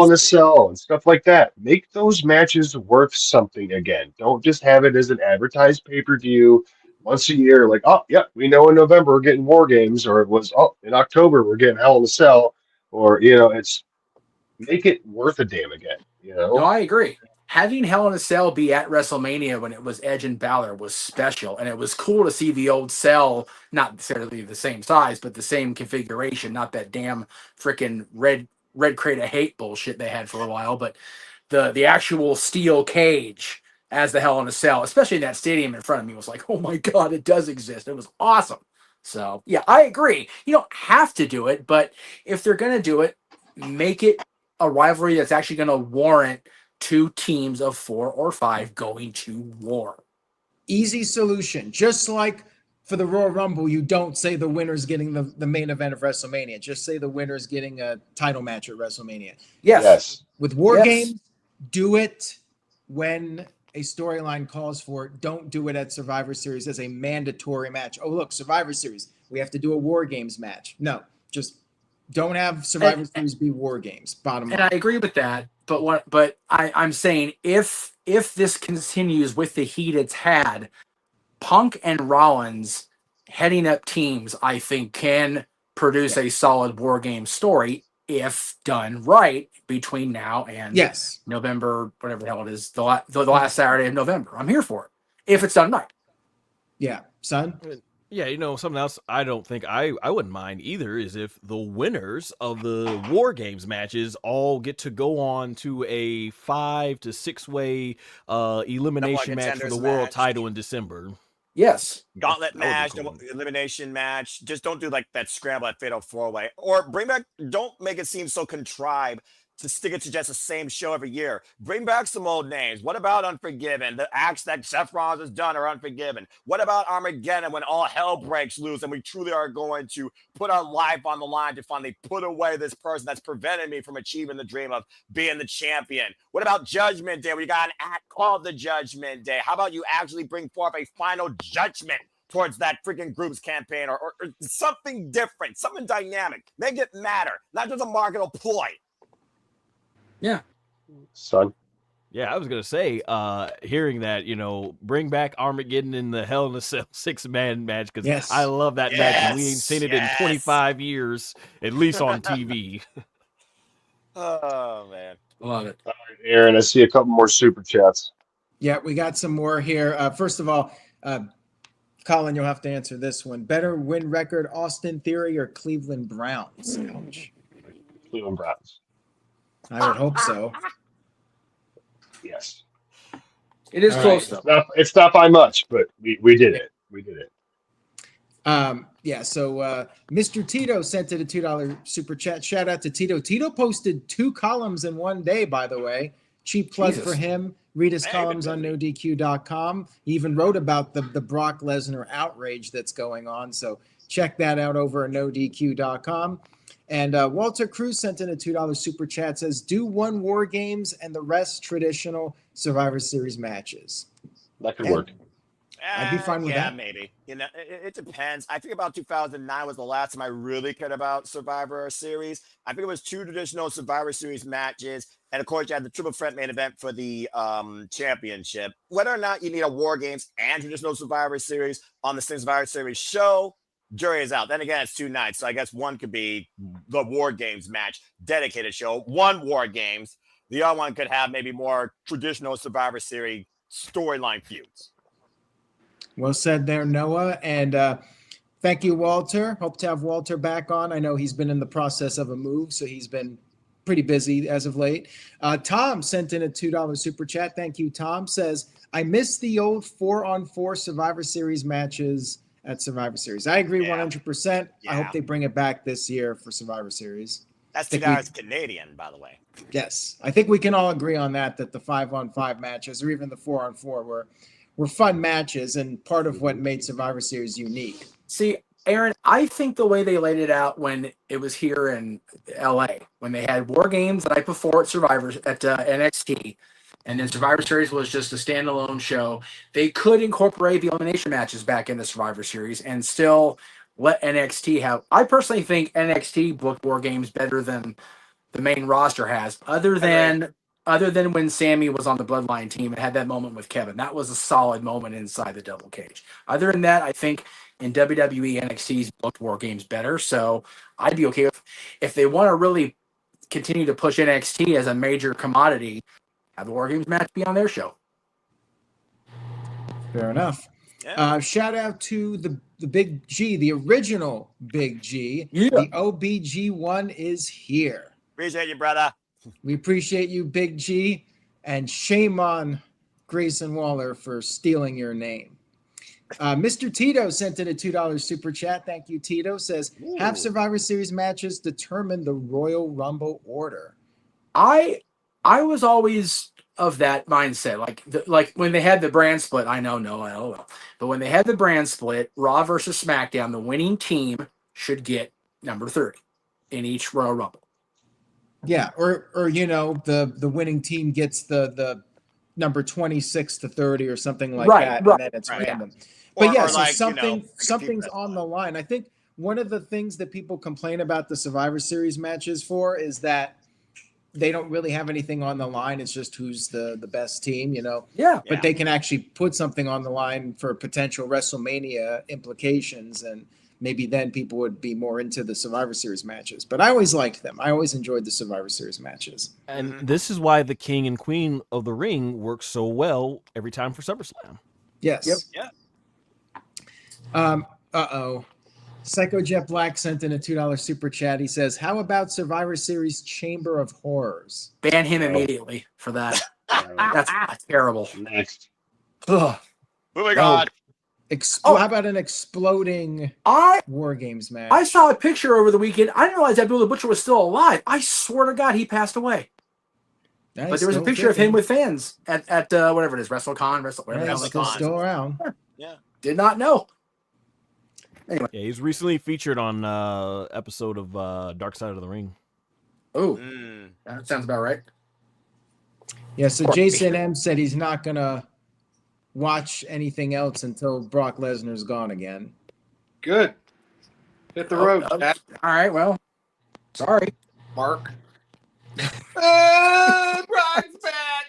[SPEAKER 1] in a Cell and stuff like that. Make those matches worth something again. Don't just have it as an advertised pay-per-view once a year. Like, we know in November we're getting War Games, or it was in October we're getting Hell in a Cell, or it's make it worth a damn again.
[SPEAKER 4] No, I agree. Having Hell in a Cell be at WrestleMania when it was Edge and Balor was special, and it was cool to see the old cell, not necessarily the same size, but the same configuration, not that damn freaking red crate of hate bullshit they had for a while, but the actual steel cage as the Hell in a Cell, especially in that stadium in front of me, was like, oh my God, it does exist. It was awesome. So, yeah, I agree. You don't have to do it, but if they're going to do it, make it a rivalry that's actually going to warrant 2 teams of 4 or 5 going to war.
[SPEAKER 5] Easy solution. Just like for the Royal Rumble, you don't say the winner's getting the main event of WrestleMania. Just say the winner's getting a title match at WrestleMania.
[SPEAKER 4] Yes.
[SPEAKER 5] With War
[SPEAKER 4] Yes.
[SPEAKER 5] Games, do it when a storyline calls for it. Don't do it at Survivor Series as a mandatory match. Oh, look, Survivor Series, we have to do a War Games match. No, just don't have Survivor Series be War Games. Bottom line.
[SPEAKER 4] And I agree with that. But I'm saying if this continues with the heat it's had, Punk and Rollins heading up teams, I think, can produce a solid War Game story if done right between now and November, whatever the hell it is, the last Saturday of November. I'm here for it if it's done right.
[SPEAKER 5] Yeah, son.
[SPEAKER 2] Yeah, something else I don't think I wouldn't mind either is if the winners of the War Games matches all get to go on to a 5 to 6 way elimination match for the world title in December.
[SPEAKER 4] Yes.
[SPEAKER 3] Gauntlet match, elimination match. Just don't do like that scramble at Fatal 4-Way. Or don't make it seem so contrived to stick it to just the same show every year. Bring back some old names. What about Unforgiven? The acts that Seth Rollins has done are Unforgiven. What about Armageddon when all hell breaks loose and we truly are going to put our life on the line to finally put away this person that's prevented me from achieving the dream of being the champion? What about Judgment Day? We got an act called the Judgment Day. How about you actually bring forth a final judgment towards that freaking group's campaign or something different, something dynamic. Make it matter, not just a marketable ploy.
[SPEAKER 4] Yeah.
[SPEAKER 1] Son.
[SPEAKER 2] Yeah, I was going to say, hearing that, bring back Armageddon in the Hell in a Cell 6-man match, because I love that match, and we ain't seen it in 25 years, at least on TV.
[SPEAKER 3] Oh, man.
[SPEAKER 4] Love it.
[SPEAKER 1] All right, Aaron, I see a couple more super chats.
[SPEAKER 5] Yeah, we got some more here. First of all, Colin, you'll have to answer this one. Better win record, Austin Theory or Cleveland Browns? Ouch.
[SPEAKER 1] Cleveland Browns.
[SPEAKER 5] I would hope so.
[SPEAKER 1] Yes.
[SPEAKER 4] It is close, though.
[SPEAKER 1] It's not by much, but we did it. We did it.
[SPEAKER 5] So Mr. Tito sent it a $2 super chat. Shout out to Tito. Tito posted 2 columns in one day, by the way. Cheap plug for him. Read his columns on NoDQ.com. He even wrote about the Brock Lesnar outrage that's going on. So check that out over at NoDQ.com. And Walter Cruz sent in a $2 super chat, says, do 1 War Games and the rest traditional Survivor Series matches.
[SPEAKER 1] That could work.
[SPEAKER 5] I'd be fine with that.
[SPEAKER 3] Yeah, maybe. It depends. I think about 2009 was the last time I really cared about Survivor Series. I think it was 2 traditional Survivor Series matches. And of course, you had the triple threat main event for the championship. Whether or not you need a War Games and traditional Survivor Series on the same Survivor Series show, jury is out. Then again, it's 2 nights. So I guess one could be the War Games match, dedicated show. 1 War Games. The other one could have maybe more traditional Survivor Series storyline feuds.
[SPEAKER 5] Well said there, Noah. And thank you, Walter. Hope to have Walter back on. I know he's been in the process of a move, so he's been pretty busy as of late. Tom sent in a $2 super chat. Thank you, Tom. Says, I miss the old 4-on-4 Survivor Series matches at Survivor Series. I agree 100%. I hope they bring it back this year for Survivor Series.
[SPEAKER 3] That's $2 Canadian, by the way.
[SPEAKER 5] Yes. I think we can all agree on that the 5-on-5 matches or even the 4-on-4 were fun matches and part of what made Survivor Series unique.
[SPEAKER 4] See, Aaron, I think the way they laid it out when it was here in LA, when they had War Games the night before at NXT, and then Survivor Series was just a standalone show, they could incorporate the elimination matches back into Survivor Series and still let NXT have. I personally think NXT booked War Games better than the main roster has, other than when Sammy was on the Bloodline team and had that moment with Kevin. That was a solid moment inside the double cage. Other than that, I think in WWE, NXT's booked War Games better. So I'd be okay if they want to really continue to push NXT as a major commodity, have the War Games match be on their show.
[SPEAKER 5] Fair enough. Yeah. Shout out to the Big G, the original Big G. Yeah. The OBG1 is here.
[SPEAKER 3] Appreciate you, brother.
[SPEAKER 5] We appreciate you, Big G, and shame on Grayson Waller for stealing your name. Mr. Tito sent in a $2 super chat. Thank you, Tito. Says, have Survivor Series matches determine the Royal Rumble order.
[SPEAKER 4] I was always of that mindset. Like when they had the brand split, I know, no, LOL. But when they had the brand split, Raw versus SmackDown, the winning team should get number 30 in each Royal Rumble.
[SPEAKER 5] Yeah, or you know, the winning team gets the number 26 to 30 or something like that, and then it's random. But yeah, so something's on the line. I think one of the things that people complain about the Survivor Series matches for is that they don't really have anything on the line. It's just who's the best team, you know?
[SPEAKER 4] Yeah.
[SPEAKER 5] But they can actually put something on the line for potential WrestleMania implications, and maybe then people would be more into the Survivor Series matches. But I always liked them. I always enjoyed the Survivor Series matches.
[SPEAKER 2] And this is why the King and Queen of the Ring works so well every time for SummerSlam.
[SPEAKER 5] Yes.
[SPEAKER 3] Yep.
[SPEAKER 5] Uh-oh. Psycho Jet Black sent in a $2 super chat. He says, how about Survivor Series Chamber of Horrors?
[SPEAKER 4] Ban him immediately for that. That's terrible.
[SPEAKER 1] Next.
[SPEAKER 4] Ugh.
[SPEAKER 3] Moving on.
[SPEAKER 5] How about an exploding War Games match?
[SPEAKER 4] I saw a picture over the weekend. I didn't realize Abdullah Butcher was still alive. I swear to God, he passed away. But there was a picture of him with fans at whatever it is, WrestleCon, whatever.
[SPEAKER 5] He's still around.
[SPEAKER 3] Yeah.
[SPEAKER 4] Did not know. Anyway.
[SPEAKER 2] Yeah, he's recently featured on episode of Dark Side of the Ring.
[SPEAKER 4] Oh, that sounds about right.
[SPEAKER 5] Yeah, so Jason M said he's not going to watch anything else until Brock Lesnar's gone again.
[SPEAKER 6] Good. Hit the road, Jack.
[SPEAKER 4] All right, well, sorry.
[SPEAKER 6] Mark.
[SPEAKER 3] Brock's back.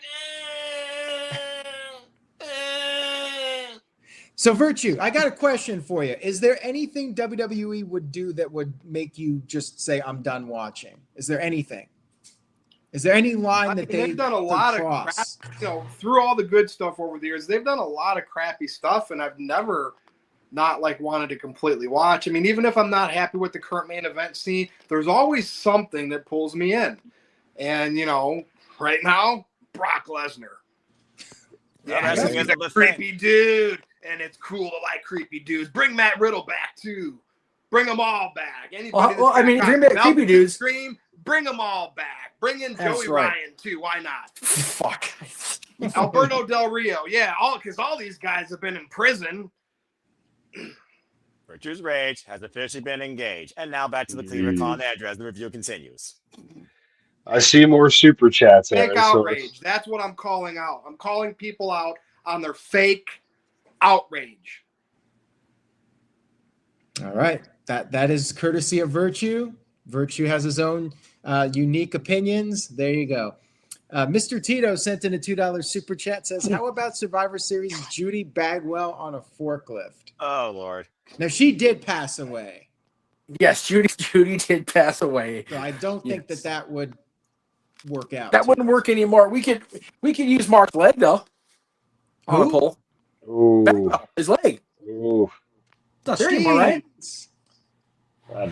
[SPEAKER 5] So, Virtue, I got a question for you. Is there anything WWE would do that would make you just say, I'm done watching? Is there anything? Is there any line that they've
[SPEAKER 6] done a lot of crap, through all the good stuff over the years, they've done a lot of crappy stuff, and I've never not wanted to completely watch. I mean, even if I'm not happy with the current main event scene, there's always something that pulls me in. And, right now, Brock Lesnar. Yeah, he's a creepy dude, and it's cool to like creepy dudes. Bring Matt Riddle back, too. Bring them all back. Anybody
[SPEAKER 4] I mean, if you're making creepy dudes,
[SPEAKER 6] bring them all back. Bring in Joey Ryan, too. Why not?
[SPEAKER 4] Fuck.
[SPEAKER 6] Alberto Del Rio. Yeah, because all these guys have been in prison.
[SPEAKER 3] Virtue's Rage has officially been engaged. And now back to the Cleveland Con address. The review continues.
[SPEAKER 1] I see more super chats.
[SPEAKER 6] Fake outrage. That's what I'm calling out. I'm calling people out on their fake outrage.
[SPEAKER 5] All right. That is courtesy of Virtue. Virtue has his own unique opinions. There you go. Mr. Tito sent in a $2 super chat, says, how about Survivor Series Judy Bagwell on a forklift?
[SPEAKER 3] Oh, Lord.
[SPEAKER 5] Now, she did pass away.
[SPEAKER 4] Yes, Judy did pass away.
[SPEAKER 5] So I don't think that would work out.
[SPEAKER 4] That wouldn't work anymore. We could use Mark's leg, though, on a pole.
[SPEAKER 1] Ooh.
[SPEAKER 4] His leg.
[SPEAKER 1] Ooh.
[SPEAKER 4] It's not there anymore, right?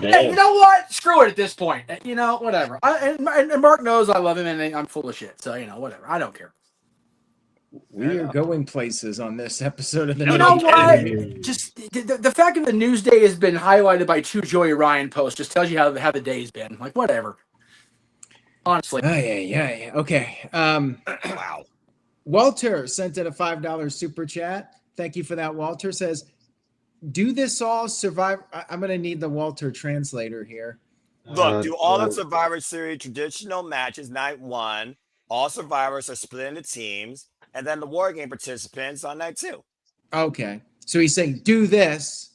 [SPEAKER 1] Hey,
[SPEAKER 4] you know what? Screw it at this point. Whatever. And Mark knows I love him, and I'm full of shit. So, whatever. I don't care.
[SPEAKER 5] We are going places on this episode of the
[SPEAKER 4] You know what? Just the fact that the news day has been highlighted by 2 Joey Ryan posts just tells you how the day's been. Whatever. Honestly.
[SPEAKER 5] Yeah. Okay.
[SPEAKER 3] Wow.
[SPEAKER 5] Walter sent in a $5 super chat. Thank you for that, Walter. Says, do this all survive. I'm going to need the Walter translator here.
[SPEAKER 3] Look, do all the Survivor Series traditional matches night 1. All survivors are split into teams. And then the War Game participants on night 2.
[SPEAKER 5] Okay. So he's saying, do this,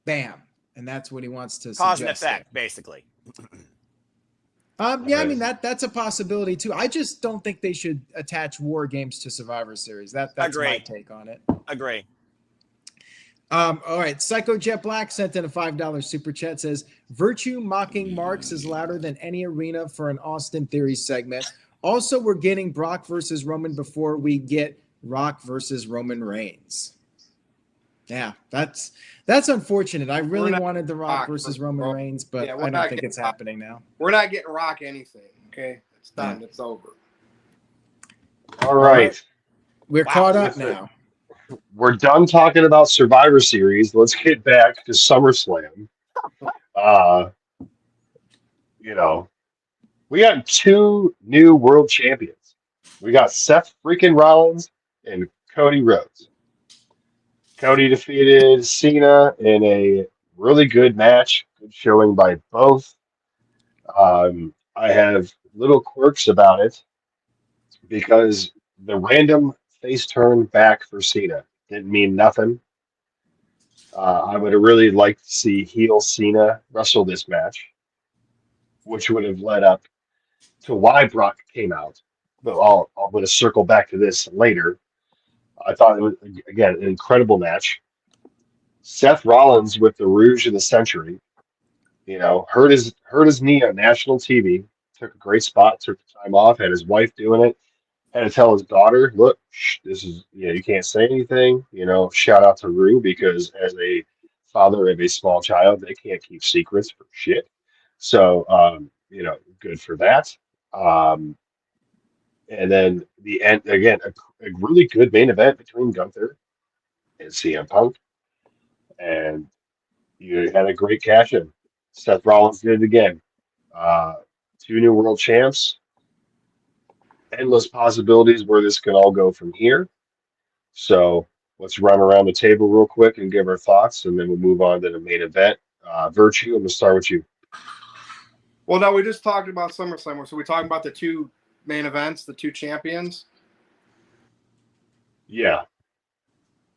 [SPEAKER 5] bam. And that's what he wants to
[SPEAKER 3] Cause and
[SPEAKER 5] suggest.
[SPEAKER 3] effect, basically.
[SPEAKER 5] Yeah, I mean, that's a possibility, too. I just don't think they should attach War Games to Survivor Series. That's my take on it.
[SPEAKER 3] Agree.
[SPEAKER 5] All right. Psycho Jet Black sent in a $5 super chat, says, Virtue mocking Marks is louder than any arena for an Austin Theory segment. Also, we're getting Brock versus Roman before we get Rock versus Roman Reigns. Yeah, that's unfortunate. I really wanted the Rock versus Roman Reigns, but I don't think it's happening now.
[SPEAKER 6] We're not getting Rock anything, okay? It's done. It's over.
[SPEAKER 1] All right.
[SPEAKER 5] We're caught up now.
[SPEAKER 1] We're done talking about Survivor Series. Let's get back to SummerSlam. We got 2 new world champions. We got Seth freaking Rollins and Cody Rhodes. Cody defeated Cena in a really good match, good showing by both. I have little quirks about it because the random face turn back for Cena didn't mean nothing. I would have really liked to see heel Cena wrestle this match, which would have led up to why Brock came out. But I'm going to circle back to this later. I thought it was, again, an incredible match. Seth Rollins with the Rouge of the Century, hurt his knee on national TV. Took a great spot, took the time off, had his wife doing it, had to tell his daughter, look, this is, you can't say anything. Shout out to Rue because as a father of a small child, they can't keep secrets for shit. So, good for that. Um, and then the end again, a really good main event between Gunther and CM Punk, and you had a great cash in. Seth Rollins did it again. Uh, Two new world champs. Endless possibilities where this can all go from here. So let's run around the table real quick and give our thoughts, and then we'll move on to the main event. Virtue, I'm going to start with you.
[SPEAKER 6] Well, no, we just talked about SummerSlam. So we talking about the two main events, the two champions.
[SPEAKER 1] Yeah.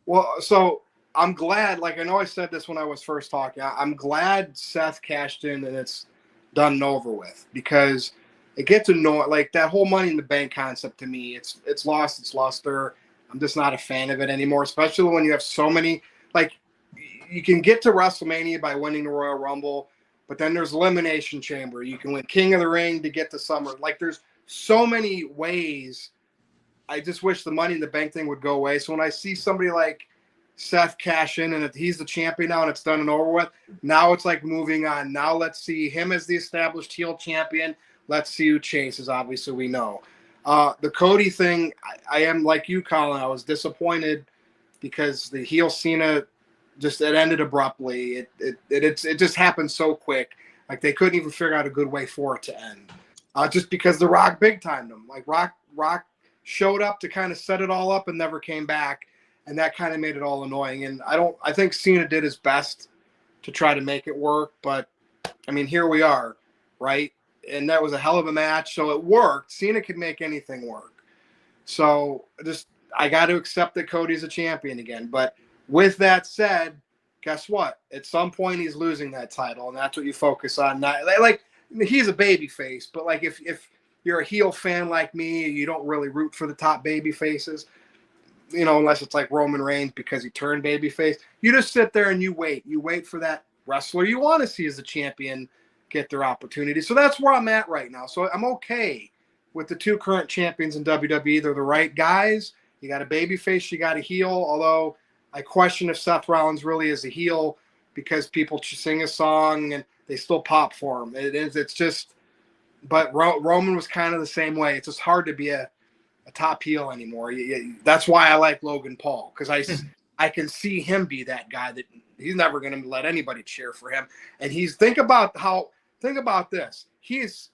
[SPEAKER 6] Well, so I'm glad. Like I know I said this when I was first talking. I'm glad Seth cashed in and it's done and over with because it gets annoying. Like that whole Money in the Bank concept to me, it's lost its luster. I'm just not a fan of it anymore, especially when you have so many. Like you can get to WrestleMania by winning the Royal Rumble, but then there's Elimination Chamber. You can win King of the Ring to get to Summer. Like there's so many ways. I just wish the Money in the Bank thing would go away. So when I see somebody like Seth cash in and he's the champion now and it's done and over with, now it's like moving on. Now let's see him as the established heel champion. Let's see who chases. Obviously, we know. The Cody thing, I am like you, Colin. I was disappointed because the heel Cena it ended abruptly. It just happened so quick. Like they couldn't even figure out a good way for it to end. Just because The Rock big timed them. Like Rock showed up to kind of set it all up and never came back, and that kind of made it all annoying. And I think Cena did his best to try to make it work, but I mean, here we are, right? And that was a hell of a match, so it worked. Cena could make anything work. So I got to accept that Cody's a champion again. But with that said, guess what? At some point, he's losing that title, and that's what you focus on. Not like he's a baby face, but like if you're a heel fan like me, you don't really root for the top baby faces, unless it's like Roman Reigns because he turned babyface. You just sit there and you wait. You wait for that wrestler you want to see as a champion get their opportunity. So that's where I'm at right now. So I'm okay with the two current champions in WWE. They're the right guys. You got a babyface, you got a heel, although I question if Seth Rollins really is a heel because people sing a song and they still pop for him. It's just, but Roman was kind of the same way. It's just hard to be a top heel anymore. That's why I like Logan Paul, because I can see him be that guy that he's never going to let anybody cheer for him. And think about this. He is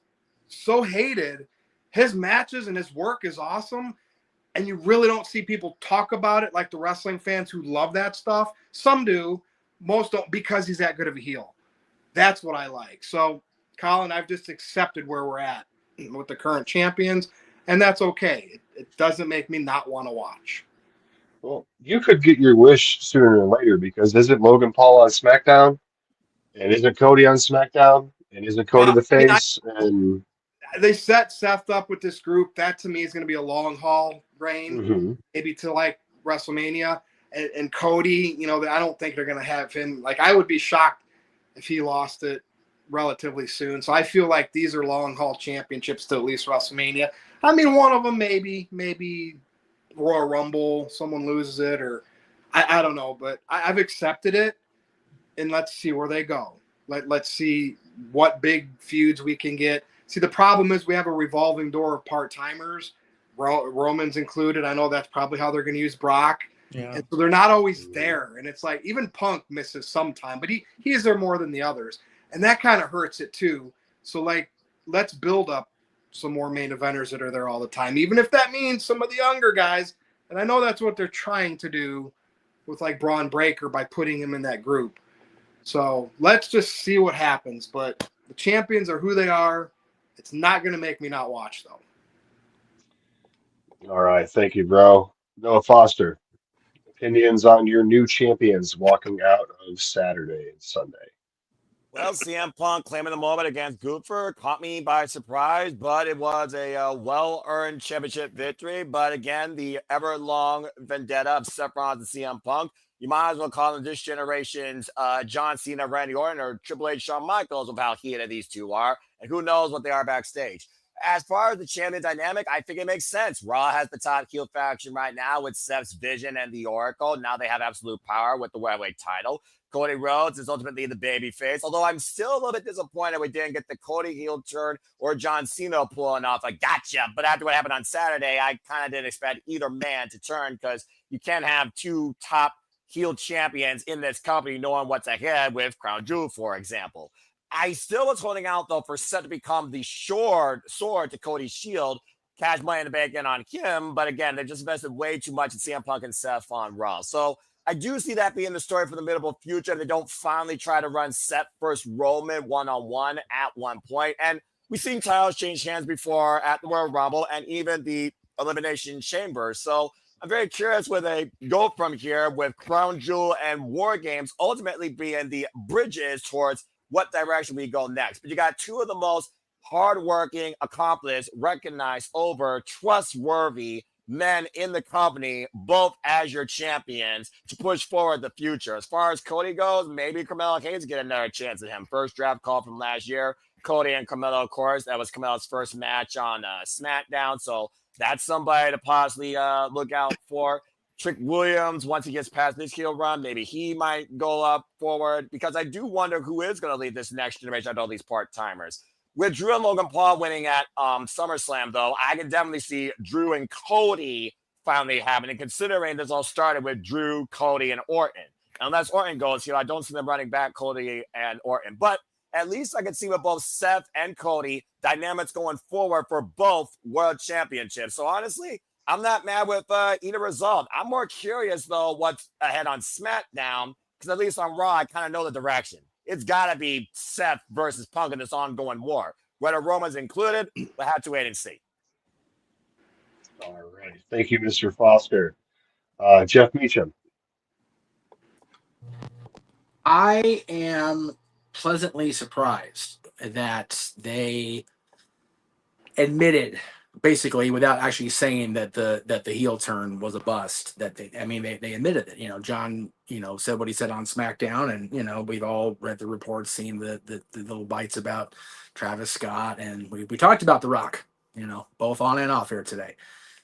[SPEAKER 6] so hated. His matches and his work is awesome, and you really don't see people talk about it like the wrestling fans who love that stuff. Some do, most don't, because he's that good of a heel. That's what I like. So, Colin, I've just accepted where we're at with the current champions, and that's okay. It doesn't make me not want to watch.
[SPEAKER 1] Well, you could get your wish sooner than later because isn't Logan Paul on SmackDown? And isn't Cody on SmackDown? And isn't Cody the face? And
[SPEAKER 6] they set Seth up with this group. That to me is going to be a long haul reign, maybe to like WrestleMania. And Cody, I don't think they're going to have him. Like, I would be shocked if he lost it relatively soon. So I feel like these are long haul championships to at least WrestleMania. I mean, one of them maybe Royal Rumble, someone loses it, or I don't know. But I've accepted it, and let's see where they go. Let's see what big feuds we can get. See, the problem is we have a revolving door of part-timers, Roman's included. I know that's probably how they're going to use Brock. Yeah. And so they're not always there. And it's like even Punk misses sometime, but he is there more than the others. And that kind of hurts it too. So, like, let's build up some more main eventers that are there all the time, even if that means some of the younger guys. And I know that's what they're trying to do with like Braun Breaker by putting him in that group. So let's just see what happens. But the champions are who they are. It's not going to make me not watch, though.
[SPEAKER 1] All right, thank you, bro. Noah Foster, opinions on your new champions walking out of Saturday and Sunday.
[SPEAKER 3] Well, CM Punk claiming the moment against Gunther caught me by surprise, but it was a well-earned championship victory. But again, the ever-long vendetta of Seth Rollins and CM Punk, you might as well call them this generation's John Cena, Randy Orton, or Triple H, Shawn Michaels of how heated these two are, and who knows what they are backstage. As far as the champion dynamic, I think it makes sense. Raw has the top heel faction right now with Seth's Vision and the Oracle. Now they have absolute power with the Heavyweight title. Cody Rhodes is ultimately the babyface, although I'm still a little bit disappointed we didn't get the Cody heel turn or John Cena pulling off a gotcha. But after what happened on Saturday, I kind of didn't expect either man to turn because you can't have two top heel champions in this company knowing what's ahead with Crown Jewel, for example. I still was holding out, though, for Seth to become the sword to Cody's shield, cash money in the bank in on him. But again, they just invested way too much in CM Punk and Seth on Raw. So I do see that being the story for the mid-level future. They don't finally try to run Seth versus Roman one-on-one at one point. And we've seen titles change hands before at the Royal Rumble and even the Elimination Chamber. So I'm very curious where they go from here with Crown Jewel and War Games ultimately being the bridges towards what direction we go next. But you got two of the most hardworking, accomplished, recognized, over, trustworthy men in the company, both as your champions, to push forward the future. As far as Cody goes, maybe Carmelo Hayes get another chance at him. First draft call from last year. Cody and Carmelo, of course. That was Carmelo's first match on SmackDown. So that's somebody to possibly look out for. Trick Williams, once he gets past this heel run, maybe he might go up forward, because I do wonder who is going to lead this next generation of all these part-timers. With Drew and Logan Paul winning at SummerSlam, though, I can definitely see Drew and Cody finally happening, considering this all started with Drew, Cody, and Orton. Unless Orton goes here, I don't see them running back Cody and Orton. But at least I can see with both Seth and Cody dynamics going forward for both world championships. So honestly, I'm not mad with either result. I'm more curious, though, what's ahead on SmackDown, because at least on Raw, I kind of know the direction. It's got to be Seth versus Punk in this ongoing war. Whether Roman's included, we'll have to wait and see.
[SPEAKER 1] All right. Thank you, Mr. Foster. Jeff Meacham.
[SPEAKER 4] I am pleasantly surprised that they admitted, basically without actually saying that the heel turn was a bust, that they admitted it. John, said what he said on SmackDown, and we've all read the reports, seen the little bites about Travis Scott, and we talked about The Rock, both on and off here today.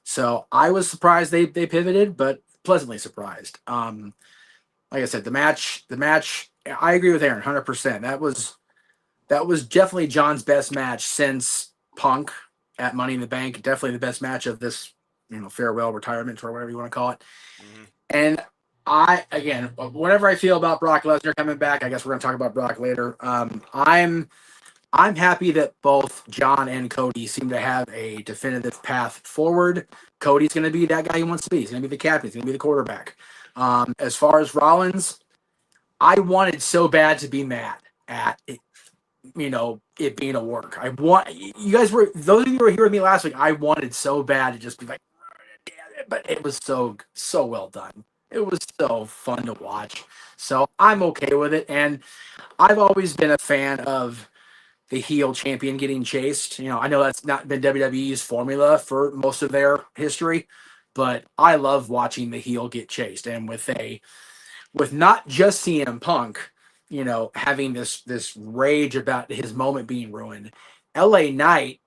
[SPEAKER 4] So I was surprised they pivoted, but pleasantly surprised. Like I said, the match, I agree with Aaron 100%. That was definitely John's best match since Punk at Money in the Bank. Definitely the best match of this, farewell, retirement, or whatever you want to call it. Mm-hmm. And again, whatever I feel about Brock Lesnar coming back, I guess we're going to talk about Brock later. I'm happy that both John and Cody seem to have a definitive path forward. Cody's going to be that guy he wants to be. He's going to be the captain. He's going to be the quarterback. As far as Rollins, I wanted so bad to be mad at it, it being a work. Those of you who were here with me last week, I wanted so bad to just be like, damn it, but it was so well done. It was so fun to watch. So I'm okay with it. And I've always been a fan of the heel champion getting chased. I know that's not been WWE's formula for most of their history, but I love watching the heel get chased. And with not just CM Punk, having this rage about his moment being ruined, LA Knight,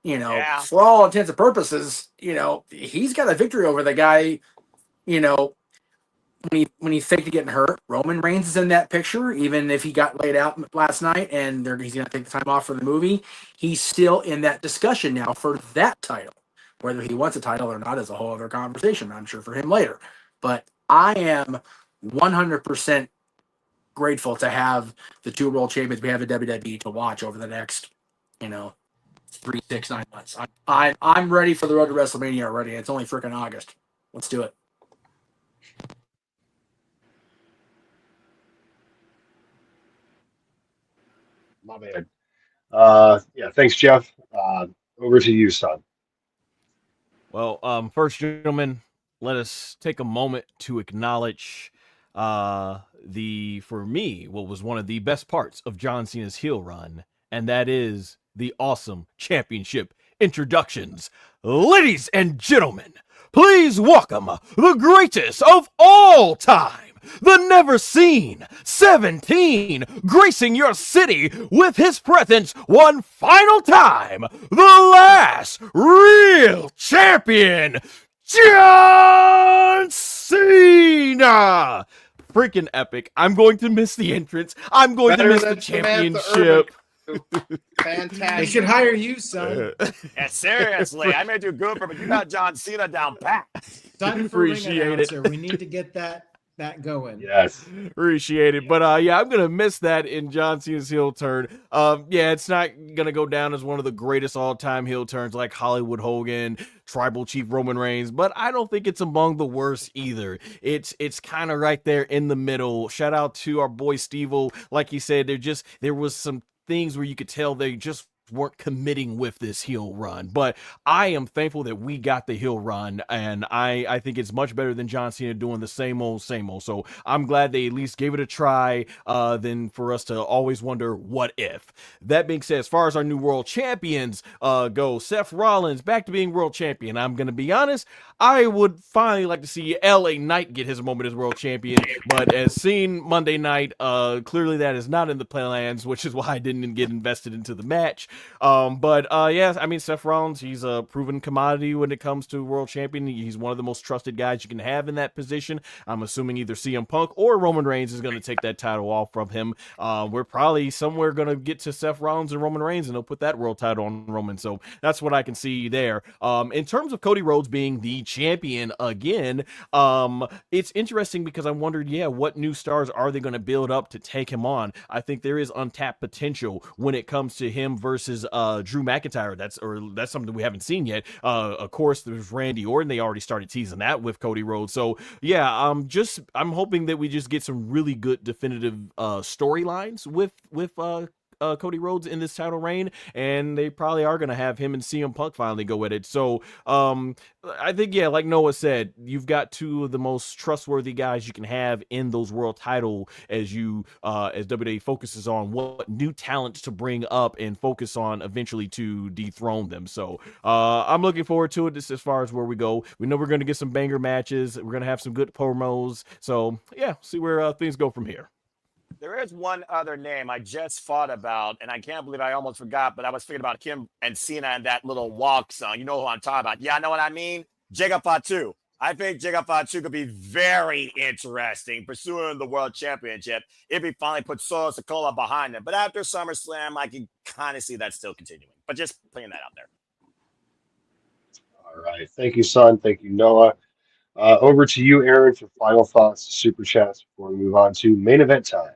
[SPEAKER 4] for all intents and purposes, he's got a victory over the guy, when he faked getting hurt. Roman Reigns is in that picture, even if he got laid out last night and he's going to take the time off for the movie. He's still in that discussion now for that title. Whether he wants a title or not is a whole other conversation, I'm sure, for him later. But I am 100% grateful to have the two world champions we have at WWE to watch over the next, 3, 6, 9 months. I'm ready for the road to WrestleMania already. It's only freaking August. Let's do it.
[SPEAKER 1] My man. Yeah, thanks, Jeff. Over to you, son.
[SPEAKER 2] Well, first, gentlemen, let us take a moment to acknowledge for me, what was one of the best parts of John Cena's heel run, and that is the awesome championship introductions. Ladies and gentlemen, please welcome the greatest of all time, the never seen 17, gracing your city with his presence one final time, the last real champion, John Cena. Freaking epic. I'm going to miss the entrance. I'm going to miss the championship.
[SPEAKER 6] Fantastic.
[SPEAKER 5] They should hire you, son.
[SPEAKER 3] Yeah, seriously. I may do Gunther, but you got John Cena down pat.
[SPEAKER 5] Time for ring
[SPEAKER 2] Appreciate it.
[SPEAKER 5] announcer. We need to get that going.
[SPEAKER 1] Yes.
[SPEAKER 2] Appreciate it. But yeah, I'm gonna miss that in John Cena's heel turn. Yeah, it's not gonna go down as one of the greatest all-time heel turns like Hollywood Hogan, Tribal Chief Roman Reigns, but I don't think it's among the worst either. It's kind of right there in the middle. Shout out to our boy Steve-O. Like he said, there was some things where you could tell they just weren't committing with this heel run, but I am thankful that we got the heel run, and I think it's much better than John Cena doing the same old. So I'm glad they at least gave it a try, than for us to always wonder what if. That being said, as far as our new world champions go, Seth Rollins back to being world champion. I'm gonna be honest, I would finally like to see LA Knight get his moment as world champion, but as seen Monday night, clearly that is not in the plans, which is why I didn't get invested into the match. Yeah, I mean, Seth Rollins, he's a proven commodity when it comes to world champion. He's one of the most trusted guys you can have in that position. I'm assuming either CM Punk or Roman Reigns is going to take that title off from him. We're probably somewhere going to get to Seth Rollins and Roman Reigns, and they'll put that world title on Roman. So that's what I can see there. In terms of Cody Rhodes being the champion again, it's interesting because I wondered, what new stars are they going to build up to take him on? I think there is untapped potential when it comes to him versus Drew McIntyre. That's something we haven't seen yet. Of course, there's Randy Orton. They already started teasing that with Cody Rhodes. So yeah, I'm hoping that we just get some really good definitive storylines with Cody Rhodes in this title reign, and they probably are going to have him and CM Punk finally go at it. So I think, like Noah said, you've got two of the most trustworthy guys you can have in those world title as WWE focuses on what new talent to bring up and focus on eventually to dethrone them. So I'm looking forward to it. This as far as where we go. We know we're going to get some banger matches. We're going to have some good promos. So yeah, see where things go from here.
[SPEAKER 3] There is one other name I just thought about, and I can't believe I almost forgot, but I was thinking about Kim and Cena and that little walk song. You know who I'm talking about. Yeah, I know what I mean? Jacob Fatu. I think Jacob Fatu could be very interesting pursuing the world championship if he finally puts Solo Sikoa behind him. But after SummerSlam, I can kind of see that still continuing. But just putting that out there.
[SPEAKER 1] All right. Thank you, son. Thank you, Noah. Over to you, Aaron, for final thoughts, super chats before we move on to main event time.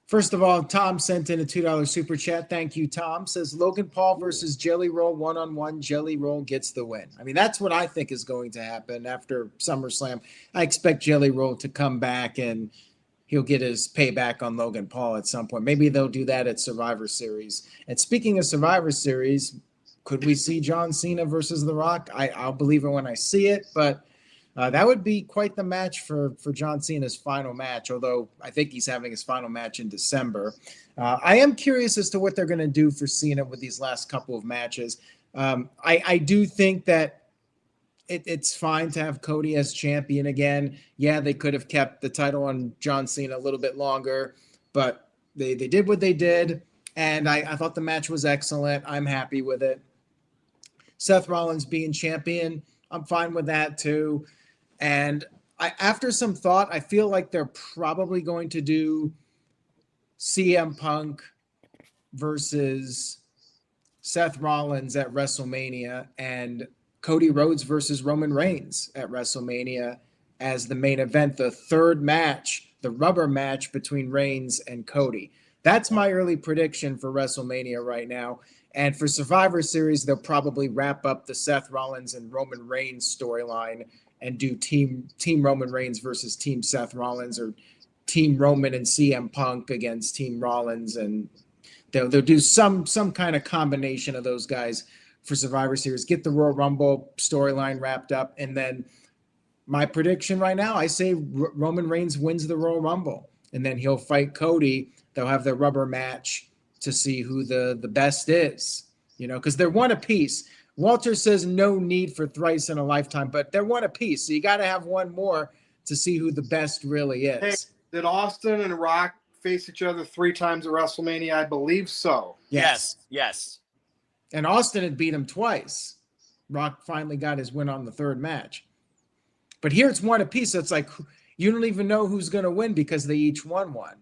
[SPEAKER 5] First of all, Tom sent in a $2 super chat. Thank you, Tom. Says Logan Paul versus Jelly Roll one-on-one. Jelly Roll gets the win. I mean, that's what I think is going to happen after SummerSlam. I expect Jelly Roll to come back and he'll get his payback on Logan Paul at some point. Maybe they'll do that at Survivor Series. And speaking of Survivor Series, could we see John Cena versus The Rock? I'll believe it when I see it, but that would be quite the match for John Cena's final match, although I think he's having his final match in December. I am curious as to what they're going to do for Cena with these last couple of matches. I do think that it's fine to have Cody as champion again. Yeah, they could have kept the title on John Cena a little bit longer, but they did what they did, and I thought the match was excellent. I'm happy with it. Seth Rollins being champion, I'm fine with that too. And after some thought, I feel like they're probably going to do CM Punk versus Seth Rollins at WrestleMania and Cody Rhodes versus Roman Reigns at WrestleMania as the main event, the third match, the rubber match between Reigns and Cody. That's my early prediction for WrestleMania right now. And for Survivor Series, they'll probably wrap up the Seth Rollins and Roman Reigns storyline and do team Roman Reigns versus team Seth Rollins, or team Roman and CM Punk against team Rollins, and they'll do some kind of combination of those guys for Survivor Series. Get the Royal Rumble storyline wrapped up, and then my prediction right now, I say Roman Reigns wins the Royal Rumble, and then he'll fight Cody. They'll have their rubber match to see who the best is, because they're one apiece. Walter says no need for thrice in a lifetime, but they're one apiece. So you got to have one more to see who the best really is.
[SPEAKER 6] Hey, did Austin and Rock face each other 3 times at WrestleMania? I believe so.
[SPEAKER 5] Yes. And Austin had beat him twice. Rock finally got his win on the 3rd match. But here it's one apiece. So it's like you don't even know who's going to win because they each won one.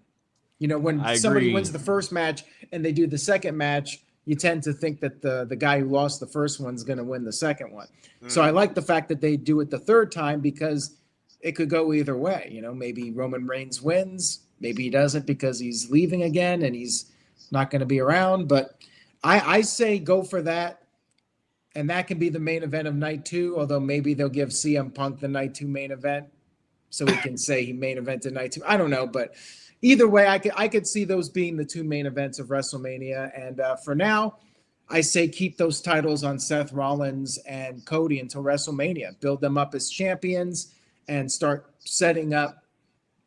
[SPEAKER 5] When somebody wins the first match and they do the second match, you tend to think that the guy who lost the first one's going to win the second one. So I like the fact that they do it the 3rd time, because it could go either way. Maybe Roman Reigns wins, maybe he doesn't because he's leaving again and he's not going to be around. But I say go for that, and that can be the main event of night 2, although maybe they'll give CM Punk the night 2 main event so we can say he main evented night 2. I don't know, but either way, I could see those being the 2 main events of WrestleMania. And for now, I say keep those titles on Seth Rollins and Cody until WrestleMania. Build them up as champions and start setting up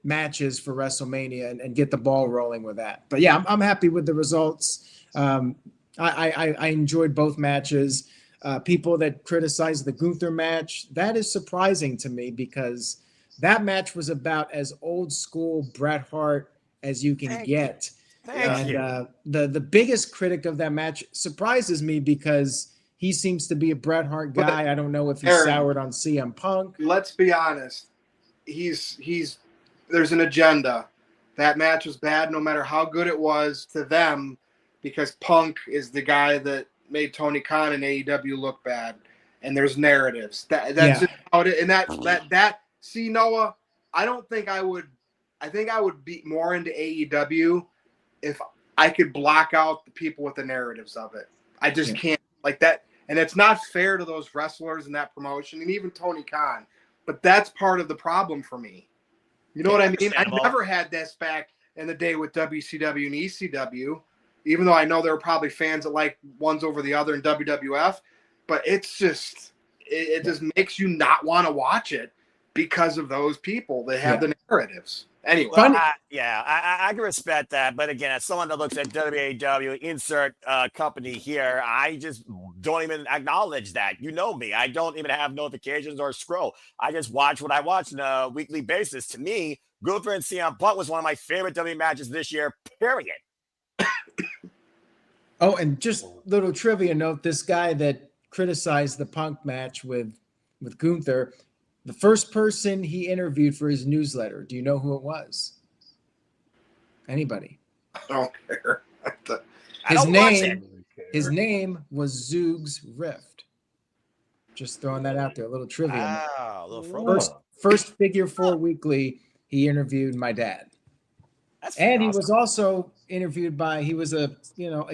[SPEAKER 5] matches for WrestleMania and get the ball rolling with that. But yeah, I'm happy with the results. I enjoyed both matches. People that criticize the Gunther match, that is surprising to me, because that match was about as old school Bret Hart as you can get.
[SPEAKER 3] Thank you.
[SPEAKER 5] The biggest critic of that match surprises me, because he seems to be a Bret Hart guy. I don't know if he's
[SPEAKER 6] Aaron,
[SPEAKER 5] soured on CM Punk.
[SPEAKER 6] Let's be honest. He's there's an agenda. That match was bad no matter how good it was to them, because Punk is the guy that made Tony Khan and AEW look bad. And there's narratives. That's just how it is. And that see, Noah, I think I would be more into AEW if I could block out the people with the narratives of it. I just can't like that. And it's not fair to those wrestlers in that promotion and even Tony Khan. But that's part of the problem for me. You know what I mean? I never had this back in the day with WCW and ECW, even though I know there were probably fans that like ones over the other in WWF. But it's just, it just makes you not want to watch it because of those people that have the narratives. Anyway.
[SPEAKER 3] Well, I can respect that. But again, as someone that looks at WAW, insert company here, I just don't even acknowledge that. You know me. I don't even have notifications or scroll. I just watch what I watch on a weekly basis. To me, Gunther and CM Punk was one of my favorite WWE matches this year, period.
[SPEAKER 5] Oh, and just little trivia note, this guy that criticized the Punk match with Gunther, the first person he interviewed for his newsletter, do you know who it was? Anybody?
[SPEAKER 6] I don't care.
[SPEAKER 5] His name was Zoog's Rift. Just throwing that out there, a little trivia.
[SPEAKER 3] Wow, a little
[SPEAKER 5] first Figure 4 Weekly, he interviewed my dad. And he was also interviewed he was a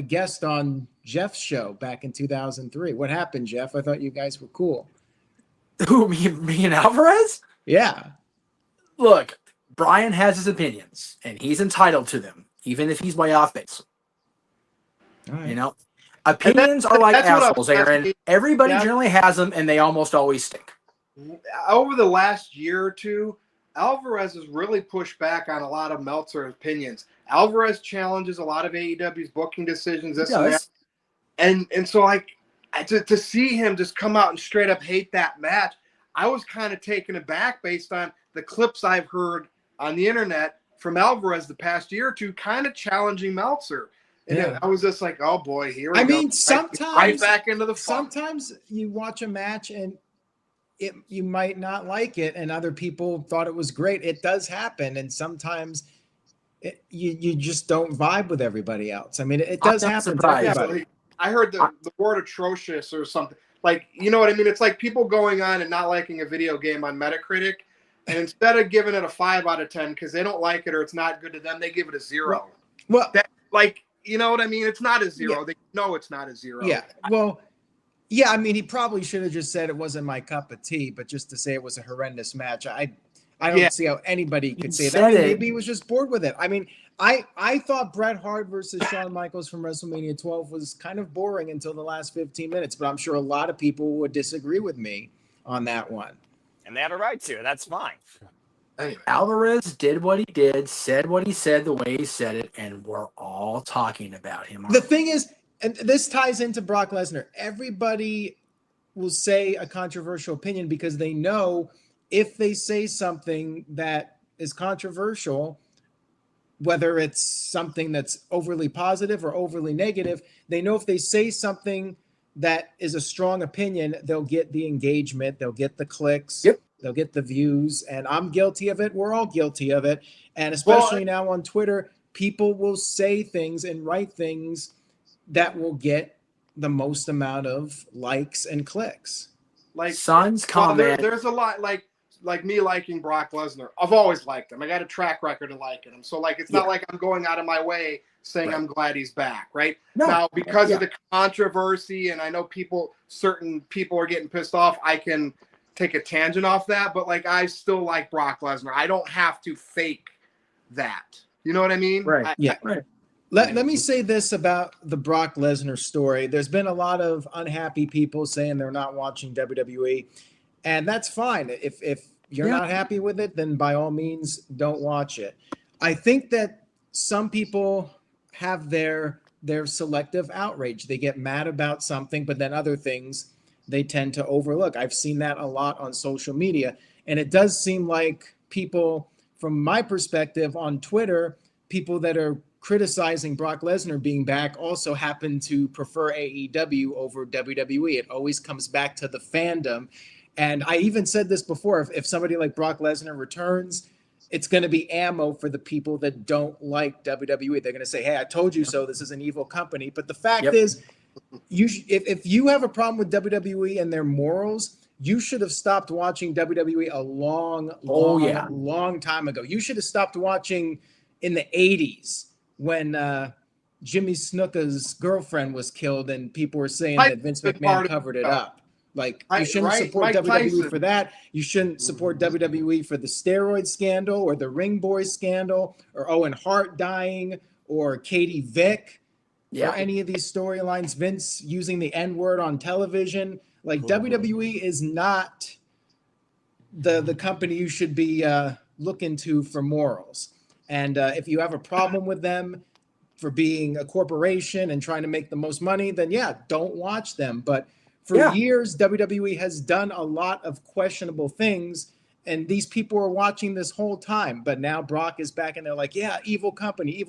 [SPEAKER 5] guest on Jeff's show back in 2003. What happened, Jeff? I thought you guys were cool.
[SPEAKER 4] Who, me and Alvarez?
[SPEAKER 5] Yeah.
[SPEAKER 4] Look, Brian has his opinions, and he's entitled to them, even if he's way off base.
[SPEAKER 5] All right.
[SPEAKER 4] Opinions are like assholes, Aaron. Everybody generally has them, and they almost always stink.
[SPEAKER 6] Over the last year or two, Alvarez has really pushed back on a lot of Meltzer's opinions. Alvarez challenges a lot of AEW's booking decisions. And so to see him just come out and straight up hate that match, I was kind of taken aback based on the clips I've heard on the internet from Alvarez the past year or two, kind of challenging Meltzer. And I was just like, oh boy, here we go.
[SPEAKER 5] I mean, sometimes
[SPEAKER 6] right back into the fun.
[SPEAKER 5] Sometimes you watch a match and you might not like it, and other people thought it was great. It does happen, and sometimes you just don't vibe with everybody else. I mean, it does happen to everybody.
[SPEAKER 6] I heard the word atrocious or something. Like, you know what I mean? It's like people going on and not liking a video game on Metacritic, and instead of giving it a 5 out of 10 because they don't like it or it's not good to them, they give it a 0.
[SPEAKER 5] Well,
[SPEAKER 6] you know what I mean? It's not a zero.
[SPEAKER 5] Yeah.
[SPEAKER 6] They know it's not a zero.
[SPEAKER 5] Yeah. Well, yeah, I mean, he probably should have just said it wasn't my cup of tea, but just to say it was a horrendous match, I don't
[SPEAKER 6] Yeah.
[SPEAKER 5] see how anybody could say that.
[SPEAKER 4] said
[SPEAKER 5] I mean,
[SPEAKER 4] it.
[SPEAKER 5] maybe he was just bored with it. I mean, I thought Bret Hart versus Shawn Michaels from WrestleMania 12 was kind of boring until the last 15 minutes, but I'm sure a lot of people would disagree with me on that one.
[SPEAKER 3] And they have a right to. That's fine.
[SPEAKER 6] Anyway.
[SPEAKER 4] Alvarez did what he did, said what he said the way he said it, and we're all talking about him.
[SPEAKER 5] The thing is, and this ties into Brock Lesnar, everybody will say a controversial opinion because they know if they say something that is controversial, whether it's something that's overly positive or overly negative, they know if they say something that is a strong opinion, they'll get the engagement, they'll get the clicks,
[SPEAKER 4] Yep.
[SPEAKER 5] they'll get the views, and I'm guilty of it. We're all guilty of it. And especially now on Twitter, people will say things and write things that will get the most amount of likes and clicks.
[SPEAKER 6] Like
[SPEAKER 4] Son's
[SPEAKER 6] well,
[SPEAKER 4] comment.
[SPEAKER 6] there's a lot like me liking Brock Lesnar. I've always liked him. I got a track record of liking him. So like it's not like I'm going out of my way saying
[SPEAKER 4] Right.
[SPEAKER 6] I'm glad he's back, right?
[SPEAKER 4] No.
[SPEAKER 6] Now because
[SPEAKER 4] Yeah.
[SPEAKER 6] of the controversy, and I know certain people are getting pissed off, I can take a tangent off that, but like I still like Brock Lesnar. I don't have to fake that. You know what I mean?
[SPEAKER 4] Right.
[SPEAKER 5] Yeah.
[SPEAKER 4] Right.
[SPEAKER 5] Let me say this about the Brock Lesnar story. There's been a lot of unhappy people saying they're not watching WWE, and that's fine. If you're
[SPEAKER 4] Yeah.
[SPEAKER 5] not happy with it, then by all means, don't watch it. I think that some people have their selective outrage. They get mad about something, but then other things they tend to overlook. I've seen that a lot on social media, and it does seem like people, from my perspective on Twitter, people that are criticizing Brock Lesnar being back also happen to prefer AEW over WWE. It always comes back to the fandom. And I even said this before, if somebody like Brock Lesnar returns, it's going to be ammo for the people that don't like WWE. They're going to say, hey, I told you so. This is an evil company. But the fact is, if you have a problem with WWE and their morals, you should have stopped watching WWE a long time ago. You should have stopped watching in the 80s when Jimmy Snuka's girlfriend was killed and people were saying that Vince McMahon covered it up. Like, you shouldn't support
[SPEAKER 6] Mike
[SPEAKER 5] WWE
[SPEAKER 6] Tyson.
[SPEAKER 5] for that. You shouldn't support WWE for the steroid scandal or the Ring Boy scandal or Owen Hart dying or Katie Vick or any of these storylines. Vince using the N-word on television. Like, WWE is not the company you should be looking to for morals. And if you have a problem with them for being a corporation and trying to make the most money, then don't watch them. But for years, WWE has done a lot of questionable things, and these people are watching this whole time. But now Brock is back, and they're like, evil company,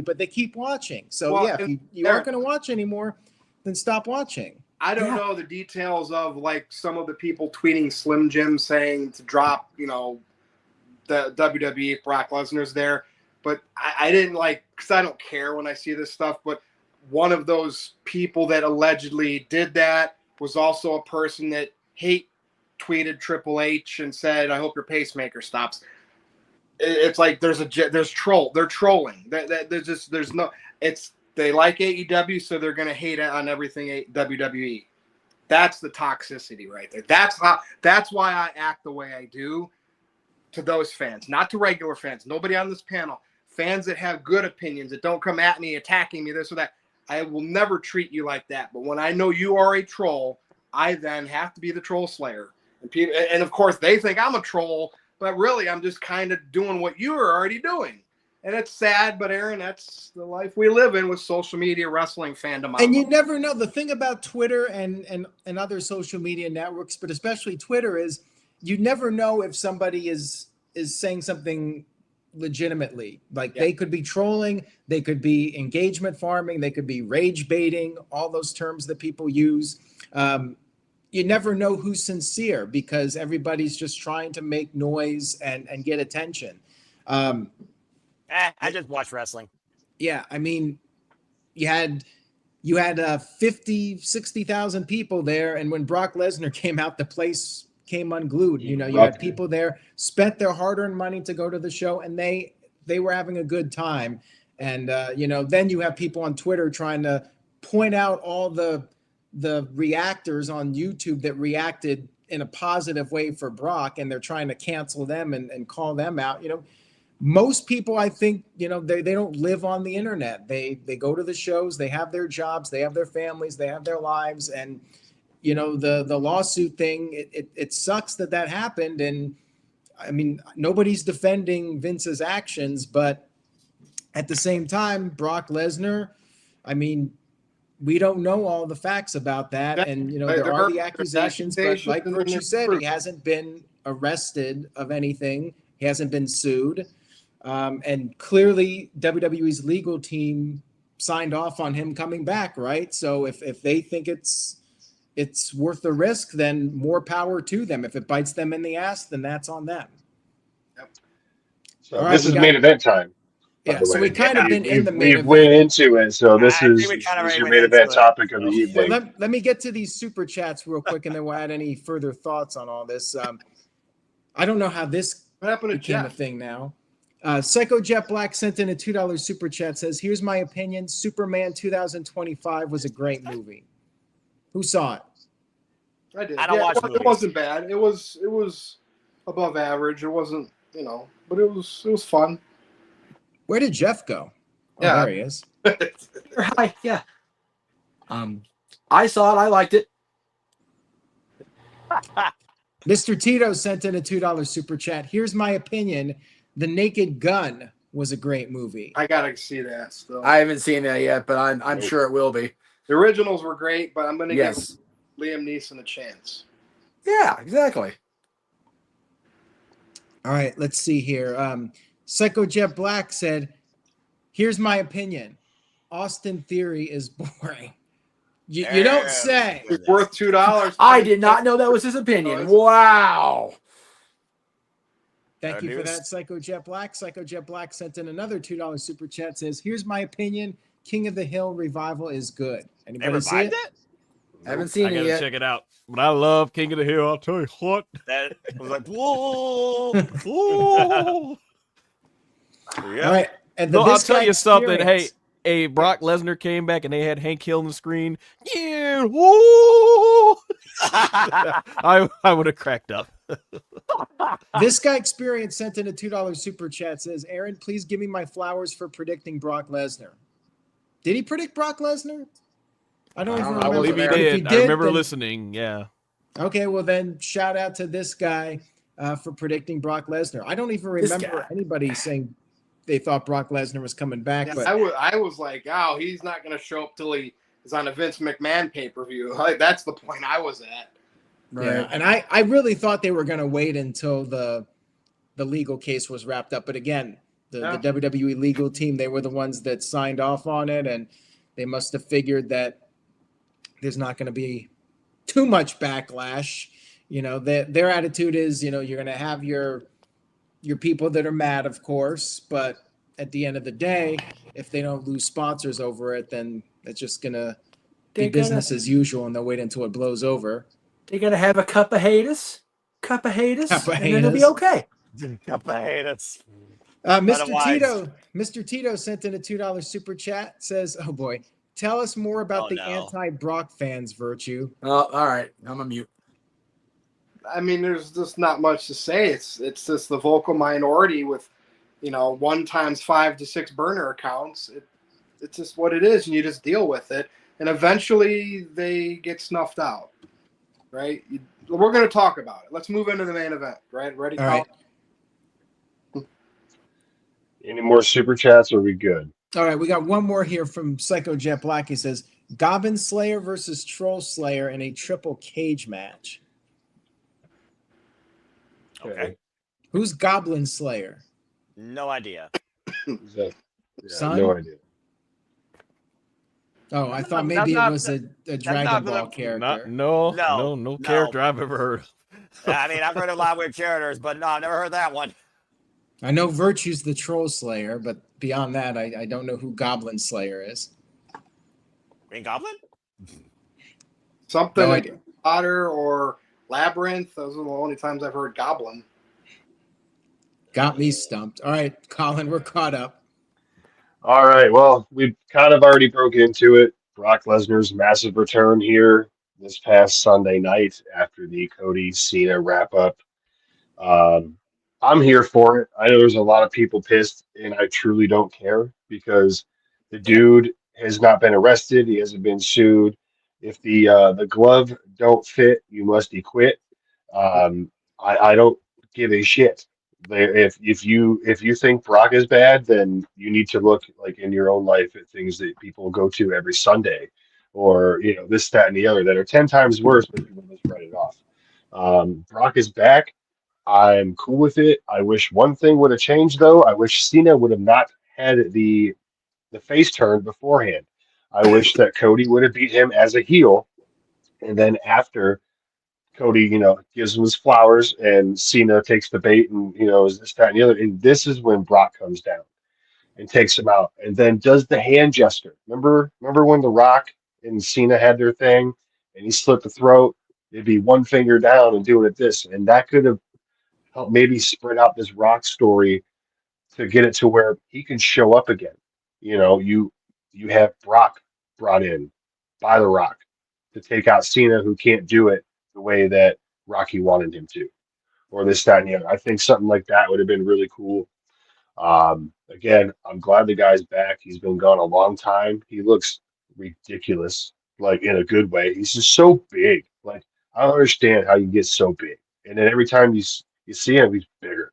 [SPEAKER 5] but they keep watching. So, if you aren't going to watch anymore, then stop watching.
[SPEAKER 6] I don't know the details of like some of the people tweeting Slim Jim saying to drop, the WWE if Brock Lesnar's there. But I didn't because I don't care when I see this stuff. But one of those people that allegedly did that was also a person that hate tweeted Triple H and said, "I hope your pacemaker stops." It's like they're trolling. They like AEW, so they're gonna hate on everything WWE. That's the toxicity right there. That's why I act the way I do to those fans, not to regular fans. Nobody on this panel, fans that have good opinions that don't come at me attacking me this or that. I will never treat you like that. But when I know you are a troll, I then have to be the troll slayer. And of course, they think I'm a troll, but really, I'm just kind of doing what you are already doing. And it's sad, but Aaron, that's the life we live in with social media, wrestling fandom.
[SPEAKER 5] And you never know. The thing about Twitter and other social media networks, but especially Twitter, is you never know if somebody is saying something legitimately. Like they could be trolling, they could be engagement farming, they could be rage baiting, all those terms that people use. You never know who's sincere because everybody's just trying to make noise and get attention.
[SPEAKER 3] I just watch wrestling.
[SPEAKER 5] Yeah, I mean, you had 50, 60,000 people there, and when Brock Lesnar came out, the place came unglued. You had people there, spent their hard-earned money to go to the show, and they were having a good time. And then you have people on Twitter trying to point out all the reactors on YouTube that reacted in a positive way for Brock, and they're trying to cancel them and call them out. Most people, I think, they don't live on the internet. They go to the shows, they have their jobs, they have their families, they have their lives, and the lawsuit thing, it sucks that happened. And I mean, nobody's defending Vince's actions, but at the same time, Brock Lesnar, I mean, we don't know all the facts about that. And, there are the accusations, but like what you said, he hasn't been arrested of anything. He hasn't been sued. And clearly WWE's legal team signed off on him coming back, right? So if they think it's worth the risk, then more power to them. If it bites them in the ass, then that's on them.
[SPEAKER 6] Yep.
[SPEAKER 1] So
[SPEAKER 5] All right,
[SPEAKER 1] this is main event time.
[SPEAKER 5] Yeah, so we kind of been in the main event.
[SPEAKER 1] Went into it, so this is
[SPEAKER 3] kinda
[SPEAKER 1] your
[SPEAKER 3] went
[SPEAKER 1] main
[SPEAKER 3] into
[SPEAKER 1] event
[SPEAKER 3] it.
[SPEAKER 1] topic of the
[SPEAKER 5] Well,
[SPEAKER 1] evening.
[SPEAKER 5] let me get to these super chats real quick, and then we'll add any further thoughts on all this. I don't know how this
[SPEAKER 6] What happened to
[SPEAKER 5] became a
[SPEAKER 6] Jeff?
[SPEAKER 5] thing now. Psycho Jet Black sent in a $2 super chat, says, here's my opinion. Superman 2025 was a great movie. Who saw it?
[SPEAKER 6] I did.
[SPEAKER 3] I don't watch
[SPEAKER 6] it
[SPEAKER 3] movies.
[SPEAKER 6] wasn't bad. It was above average. It wasn't, but it was fun.
[SPEAKER 5] Where did Jeff go? Oh,
[SPEAKER 6] Yeah.
[SPEAKER 5] there he is.
[SPEAKER 4] Hi, yeah. I saw it. I liked it.
[SPEAKER 5] Mr. Tito sent in a $2 super chat. Here's my opinion. The Naked Gun was a great movie.
[SPEAKER 6] I gotta see that still.
[SPEAKER 4] I haven't seen that yet, but I'm sure it will be.
[SPEAKER 6] The originals were great, but I'm gonna
[SPEAKER 4] Yes.
[SPEAKER 6] give Liam Neeson a chance.
[SPEAKER 4] Yeah, exactly.
[SPEAKER 5] All right, let's see here. Psycho Jet Black said, here's my opinion. Austin Theory is boring. You don't say.
[SPEAKER 6] It's worth $2.
[SPEAKER 4] I did not know that was his opinion. Wow.
[SPEAKER 5] Thank you for that, Psycho Jet Black. Psycho Jet Black sent in another $2 super chat. Says, here's my opinion. King of the Hill revival is good.
[SPEAKER 3] They
[SPEAKER 5] Anybody see
[SPEAKER 3] revived
[SPEAKER 5] it?
[SPEAKER 3] it?
[SPEAKER 4] I haven't seen
[SPEAKER 2] I
[SPEAKER 4] it
[SPEAKER 2] gotta
[SPEAKER 4] yet.
[SPEAKER 2] check it out. But I love King of the Hill. I'll tell you what.
[SPEAKER 3] That was like, whoa.
[SPEAKER 2] Ooh.
[SPEAKER 3] Yeah.
[SPEAKER 5] All right. And
[SPEAKER 2] No, I'll
[SPEAKER 5] this
[SPEAKER 2] tell
[SPEAKER 5] guy
[SPEAKER 2] you something. Hey,
[SPEAKER 5] experience-
[SPEAKER 2] Brock Lesnar came back and they had Hank Hill on the screen. Yeah, woo! I would have cracked up.
[SPEAKER 5] This guy Experience sent in a $2 super chat. Says, Aaron, please give me my flowers for predicting Brock Lesnar. Did he predict Brock Lesnar? I don't even
[SPEAKER 2] I
[SPEAKER 5] remember.
[SPEAKER 2] believe he
[SPEAKER 5] If
[SPEAKER 2] did. I remember
[SPEAKER 5] then-
[SPEAKER 2] listening. Yeah.
[SPEAKER 5] Okay, well then shout out to this guy for predicting Brock Lesnar. I don't even
[SPEAKER 4] This
[SPEAKER 5] remember
[SPEAKER 4] guy.
[SPEAKER 5] anybody saying they thought Brock Lesnar was coming back.
[SPEAKER 6] Yeah,
[SPEAKER 5] But
[SPEAKER 6] I was like, oh, he's not gonna show up till he is on a Vince McMahon pay-per-view. Like, that's the point I was at.
[SPEAKER 5] yeah, and I really thought they were going to wait until the legal case was wrapped up. But again, the WWE legal team, they were the ones that signed off on it, and they must have figured that there's not going to be too much backlash. Their attitude is, you're going to have your people that are mad, of course, but at the end of the day, if they don't lose sponsors over it, then it's just going to be business as usual, and they'll wait until it blows over.
[SPEAKER 4] They're going to have a cup of haters, and then it'll be
[SPEAKER 5] haters.
[SPEAKER 4] okay.
[SPEAKER 3] That's
[SPEAKER 5] Mr. Tito sent in a $2 super chat. Says, oh boy, tell us more about the anti-Brock fans virtue.
[SPEAKER 4] Oh, all right. I'm a mute.
[SPEAKER 6] I mean, there's just not much to say. It's just the vocal minority with, 1 times 5 to 6 burner accounts. It's just what it is, and you just deal with it. And eventually they get snuffed out, right? We're going to talk about it. Let's move into the main event, right? Ready?
[SPEAKER 5] All right.
[SPEAKER 1] Any more super chats? Or are we good?
[SPEAKER 5] All right, we got one more here from Psycho Jet Black. He says, Goblin Slayer versus Troll Slayer in a triple cage match.
[SPEAKER 3] okay.
[SPEAKER 5] Who's Goblin Slayer?
[SPEAKER 3] No idea.
[SPEAKER 5] Son?
[SPEAKER 1] No idea.
[SPEAKER 5] Oh, I thought
[SPEAKER 3] That's
[SPEAKER 5] maybe it
[SPEAKER 3] not
[SPEAKER 5] was a Dragon
[SPEAKER 3] not
[SPEAKER 5] Ball
[SPEAKER 3] the-
[SPEAKER 5] character.
[SPEAKER 2] No character I've ever heard of.
[SPEAKER 3] I mean, I've heard a lot of weird characters, but no, I've never heard that one.
[SPEAKER 5] I know Virtue's the Troll Slayer, but beyond that, I don't know who Goblin Slayer is.
[SPEAKER 3] Green Goblin?
[SPEAKER 6] Something
[SPEAKER 5] No
[SPEAKER 6] like
[SPEAKER 5] idea.
[SPEAKER 6] Otter or Labyrinth. Those are the only times I've heard Goblin.
[SPEAKER 5] Got me stumped. All right, Colin, we're caught up.
[SPEAKER 1] All right. Well, we've kind of already broke into it. Brock Lesnar's massive return here this past Sunday night after the Cody Cena wrap up. Um, I'm here for it. I know there's a lot of people pissed, and I truly don't care because the dude has not been arrested. He hasn't been sued. If the glove don't fit, you must be quit. I don't give a shit. If you think Brock is bad, then you need to look like in your own life at things that people go to every Sunday, or this, that, and the other that are 10 times worse, but people just write it off. Brock is back. I'm cool with it. I wish one thing would have changed though. I wish Cena would have not had the face turn beforehand. I wish that Cody would have beat him as a heel, and then after Cody, gives him his flowers, and Cena takes the bait, and is this, that, and the other. And this is when Brock comes down and takes him out, and then does the hand gesture. Remember when The Rock and Cena had their thing, and he slit the throat? It'd be one finger down and doing it this, and that could have helped maybe spread out this Rock story to get it to where he can show up again. You have Brock brought in by The Rock to take out Cena, who can't do it the way that Rocky wanted him to, or this, that, and the other. I think something like that would have been really cool. Again, I'm glad the guy's back. He's been gone a long time. He looks ridiculous, like in a good way. He's just so big. Like, I don't understand how you get so big. And then every time you see him, he's bigger.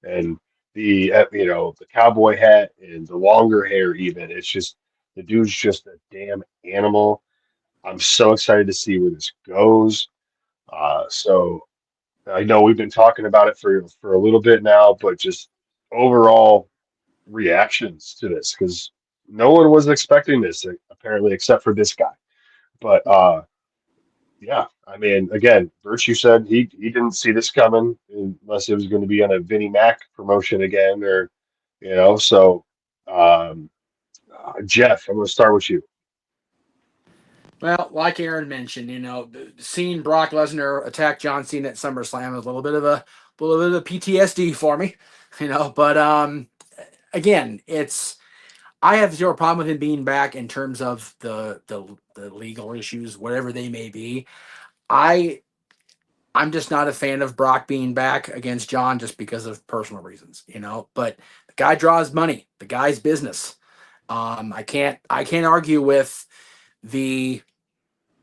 [SPEAKER 1] And the cowboy hat and the longer hair, even, it's just, the dude's just a damn animal. I'm so excited to see where this goes. So I know we've been talking about it for a little bit now, but just overall reactions to this, because no one was expecting this apparently except for this guy. But yeah, I mean, again, Virtue said he didn't see this coming unless it was going to be on a Vinnie Mac promotion again, or So, um, Jeff, I'm going to start with you.
[SPEAKER 4] Well, like Aaron mentioned, seeing Brock Lesnar attack John Cena at SummerSlam was a little bit of PTSD for me, But again, I have zero problem with him being back in terms of the legal issues, whatever they may be. I'm just not a fan of Brock being back against John just because of personal reasons, But the guy draws money, the guy's business. I can't argue with the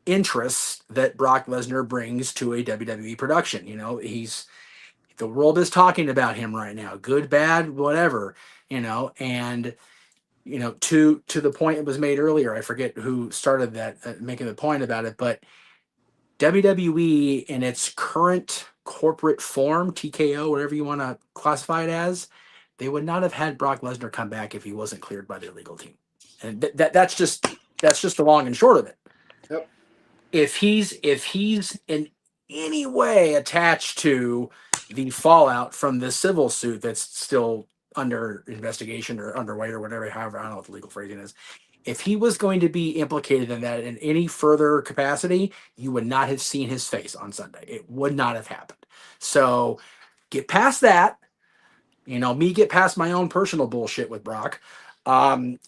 [SPEAKER 4] interest that Brock Lesnar brings to a WWE production. The world is talking about him right now, good, bad, whatever. And to the point it was made earlier. I forget who started that, making the point about it, but WWE in its current corporate form, TKO, whatever you want to classify it as, they would not have had Brock Lesnar come back if he wasn't cleared by their legal team. And that's just the long and short of it.
[SPEAKER 6] Yep.
[SPEAKER 4] If he's in any way attached to the fallout from the civil suit that's still under investigation or underway or whatever, however, I don't know what the legal phrasing is. If he was going to be implicated in that in any further capacity, you would not have seen his face on Sunday. It would not have happened. So get past that. Me get past my own personal bullshit with Brock. I